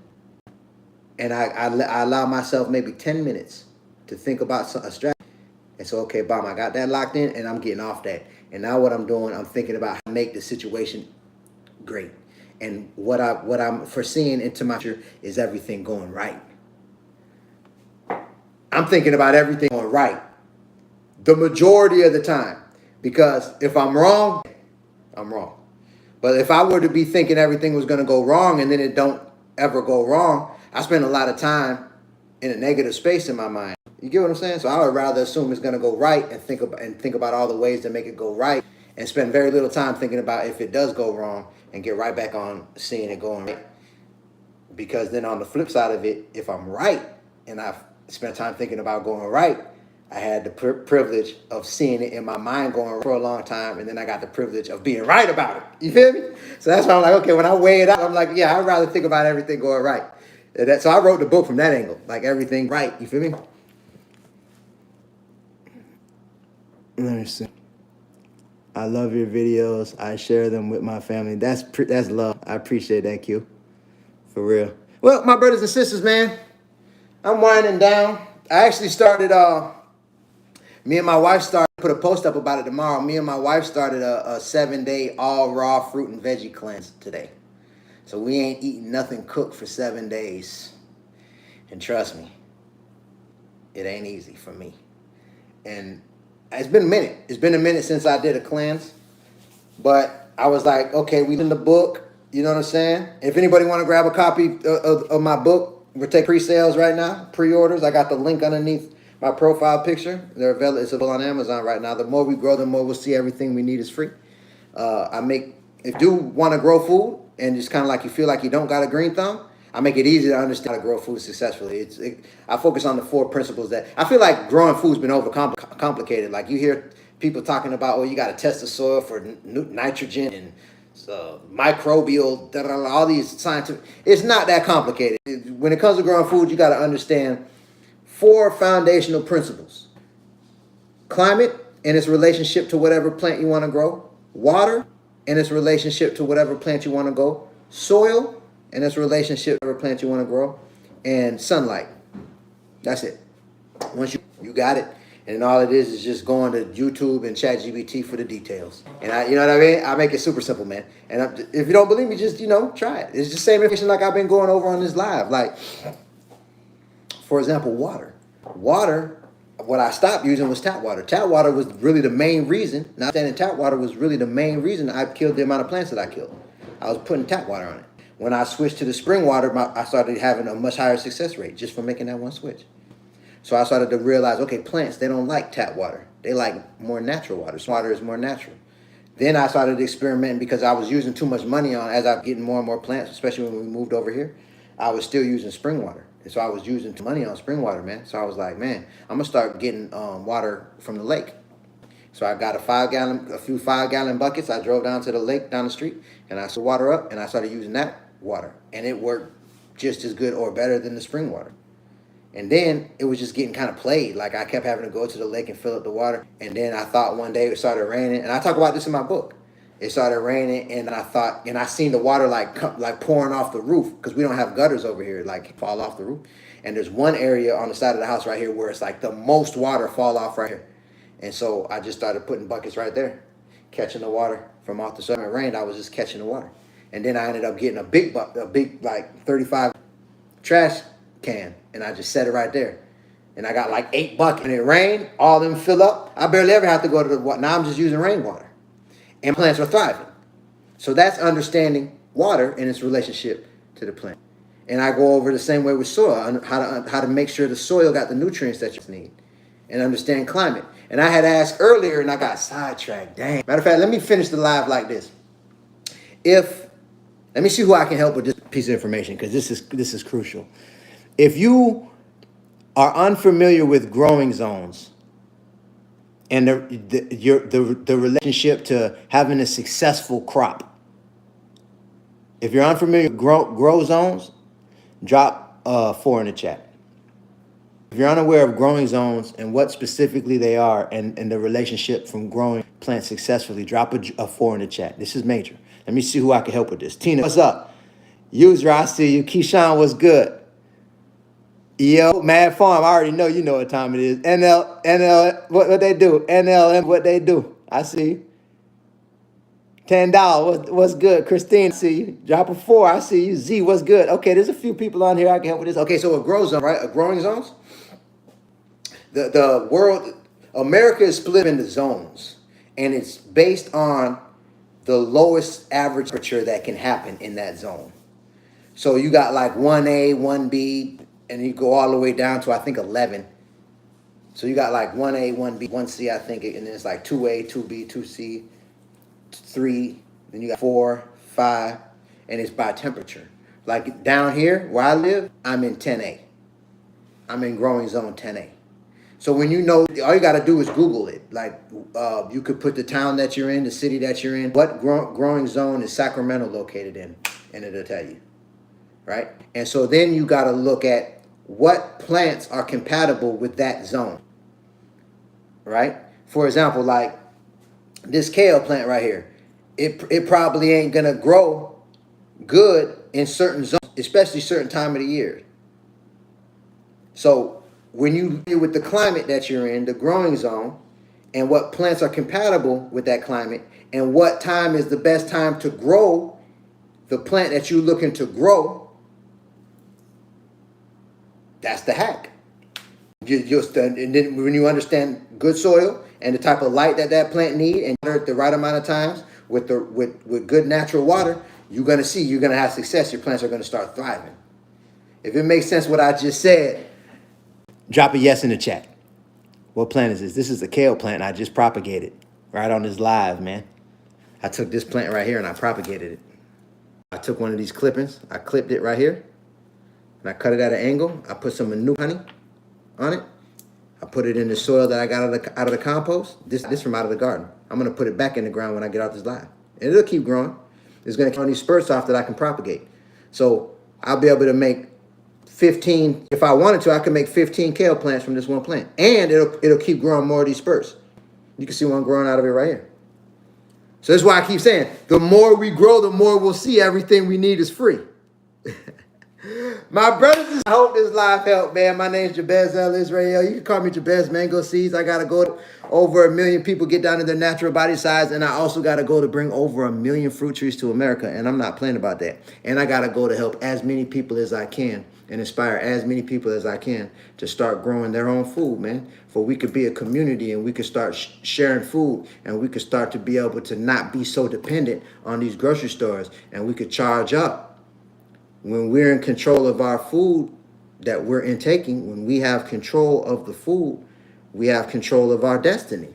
And I allow myself maybe 10 minutes to think about a strategy. And so, okay, bomb, I got that locked in, and I'm getting off that. And now what I'm doing, I'm thinking about how to make the situation great. And what I'm foreseeing into my future is everything going right. I'm thinking about everything going right the majority of the time. Because if I'm wrong, I'm wrong. But if I were to be thinking everything was going to go wrong, and then it don't ever go wrong, I spend a lot of time in a negative space in my mind. You get what I'm saying? So I would rather assume it's going to go right and think about all the ways to make it go right, and spend very little time thinking about if it does go wrong and get right back on seeing it going right. Because then on the flip side of it, if I'm right and I've spent time thinking about going right, I had the privilege of seeing it in my mind going for a long time, and then I got the privilege of being right about it. You feel me? So that's why I'm like, okay, when I weigh it out, I'm like, yeah, I'd rather think about everything going right. So I wrote the book from that angle, like everything right. You feel me? Let me see. I love your videos. I share them with my family. That's love. I appreciate that, Q. For real. Well, my brothers and sisters, man, I'm winding down. I actually started, me and my wife started, put a post up about it tomorrow. Me and my wife started a 7-day all raw fruit and veggie cleanse today. So we ain't eating nothing cooked for 7 days. And trust me, it ain't easy for me. And it's been a minute. It's been a minute since I did a cleanse. But I was like, okay, we in the book. You know what I'm saying? If anybody want to grab a copy of my book, we're taking pre-sales right now, pre-orders. I got the link underneath my profile picture. It's available on Amazon right now. The more we grow, the more we'll see everything we need is free. If you do want to grow food and it's kind of like you feel like you don't got a green thumb, I make it easy to understand how to grow food successfully. I focus on the 4 principles that I feel like growing food's been overcomplicated. Like you hear people talking about, oh, you got to test the soil for nitrogen and microbial, all these scientific. It's not that complicated. When it comes to growing food, you got to understand 4 foundational principles: climate and its relationship to whatever plant you want to grow, water and its relationship to whatever plant you want to grow, soil and its relationship to whatever plant you want to grow, and sunlight. That's it. Once you got it, and all it is just going to YouTube and ChatGPT for the details. And you know what I mean? I make it super simple, man. And if you don't believe me, just, try it. It's the same information like I've been going over on this live. Like, for example, water. Water, what I stopped using was tap water. Tap water was really the main reason. Not saying tap water was really the main reason I killed the amount of plants that I killed. I was putting tap water on it. When I switched to the spring water, I started having a much higher success rate just from making that one switch. So I started to realize, okay, plants, they don't like tap water. They like more natural water. So water is more natural. Then I started experimenting because I was using too much money on, as I'm getting more and more plants, especially when we moved over here, I was still using spring water. And so I was using too money on spring water, man. So I was like, man, I'm going to start getting water from the lake. So I got a few 5-gallon buckets. I drove down to the lake down the street and I filled water up and I started using that water. And it worked just as good or better than the spring water. And then it was just getting kind of played. Like I kept having to go to the lake and fill up the water. And then I thought one day it started raining. And I talk about this in my book. It started raining and I seen the water like pouring off the roof because we don't have gutters over here, like fall off the roof. And there's one area on the side of the house right here where it's like the most water fall off right here. And so I just started putting buckets right there, catching the water from off the sun. It rained, I was just catching the water. And then I ended up getting a big like 35 trash can, and I just set it right there. And I got like 8 buckets. And it rained, all of them fill up. I barely ever have to go to the water. Now I'm just using rainwater. And plants are thriving. So that's understanding water and its relationship to the plant. And I go over the same way with soil, how to make sure the soil got the nutrients that you need. And understand climate. And I had asked earlier and I got sidetracked. Dang. Matter of fact, let me finish the live like this. Let me see who I can help with this piece of information because this is crucial. If you are unfamiliar with growing zones and the relationship to having a successful crop, if you're unfamiliar with grow zones, drop 4 in the chat. If you're unaware of growing zones and what specifically they are and the relationship from growing plants successfully, drop a 4 in the chat. This is major. Let me see who I can help with this. Tina, what's up? User, I see you. Keyshawn, what's good? Yo, Mad Farm, I already know you know what time it is. NL, what they do? NLM, what they do? I see you. $10, what's good? Christine, I see you. Drop a 4, I see you. Z, what's good? Okay, there's a few people on here I can help with this. Okay, so a grow zone, right? A growing zones. The world, America is split into zones, and it's based on the lowest average temperature that can happen in that zone. So you got like 1A, 1B, and you go all the way down to I think 11. So you got like 1A, 1B, 1C, I think, and then it's like 2A, 2B, 2C, 3, then you got 4, 5, and it's by temperature. Like down here where I live, I'm in 10A. I'm in growing zone 10A. So when you know, all you got to do is Google it. Like you could put the town that you're in, the city that you're in, what growing zone is Sacramento located in, and it'll tell you, right? And so then you got to look at what plants are compatible with that zone, right? For example, like this kale plant right here, it probably ain't gonna grow good in certain zones, especially certain time of the year. So when you deal with the climate that you're in, the growing zone, and what plants are compatible with that climate, and what time is the best time to grow the plant that you're looking to grow, that's the hack. And then when you understand good soil and the type of light that that plant need, and water at the right amount of times with good natural water, you're gonna have success. Your plants are gonna start thriving. If it makes sense what I just said, drop a yes in the chat. What plant is this? This is a kale plant I just propagated right on this live, man. I took this plant right here and I propagated it. I took one of these clippings, I clipped it right here, and I cut it at an angle. I put some manure honey on it. I put it in the soil that I got out of the compost. This from out of the garden. I'm gonna put it back in the ground when I get out this live. And it'll keep growing. It's gonna come these spurts off that I can propagate. So I'll be able to make 15, if I wanted to, I could make 15 kale plants from this one plant. And it'll keep growing more of these spurts. You can see one growing out of it right here. So that's why I keep saying, the more we grow, the more we'll see everything we need is free. My brothers, I hope this live helped, man. My name's Jabez El Israel. You can call me Jabez Mango Seeds. I got to go over 1 million people get down to their natural body size, and I also got to go to bring over 1 million fruit trees to America, and I'm not playing about that. And I got to go to help as many people as I can and inspire as many people as I can to start growing their own food, man. For we could be a community, and we could start sharing food, and we could start to be able to not be so dependent on these grocery stores, and we could charge up. When we're in control of our food that we're intaking, when we have control of the food, we have control of our destiny.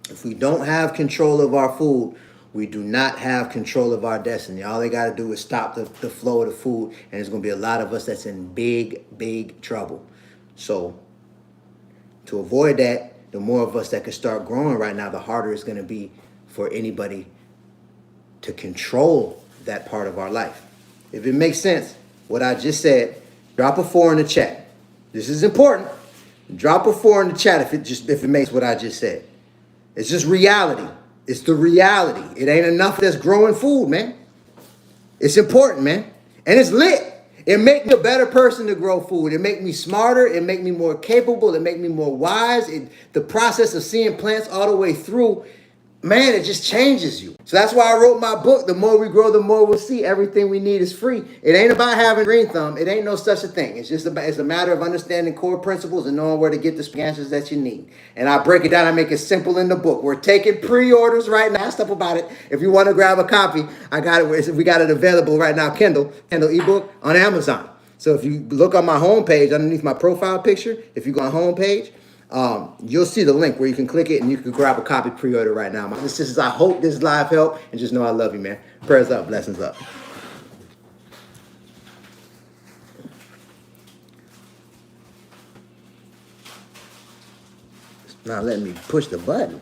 If we don't have control of our food, we do not have control of our destiny. All they got to do is stop the flow of the food, and there's going to be a lot of us that's in big, big trouble. So to avoid that, the more of us that can start growing right now, the harder it's going to be for anybody to control that part of our life. If it makes sense, what I just said, drop a 4 in the chat. This is important. Drop a 4 in the chat if it makes what I just said. It's just reality. It's the reality. It ain't enough that's growing food, man. It's important, man. And it's lit. It make me a better person to grow food. It make me smarter. It make me more capable. It make me more wise. The process of seeing plants all the way through, man, it just changes you. So that's why I wrote my book, The More We Grow, The More We'll See. Everything we need is free. It ain't about having green thumb. It ain't no such a thing. It's a matter of understanding core principles and knowing where to get the answers that you need. And I break it down. I make it simple in the book. We're taking pre-orders right now. Stuff about it. If you want to grab a copy, I got it. We got it available right now, Kindle ebook on Amazon. So if you look on my homepage, underneath my profile picture, if you go on homepage, you'll see the link where you can click it and you can grab a copy pre-order right now. My sisters, I hope this live helped, and just know I love you, man. Prayers up, blessings up. It's not letting me push the button.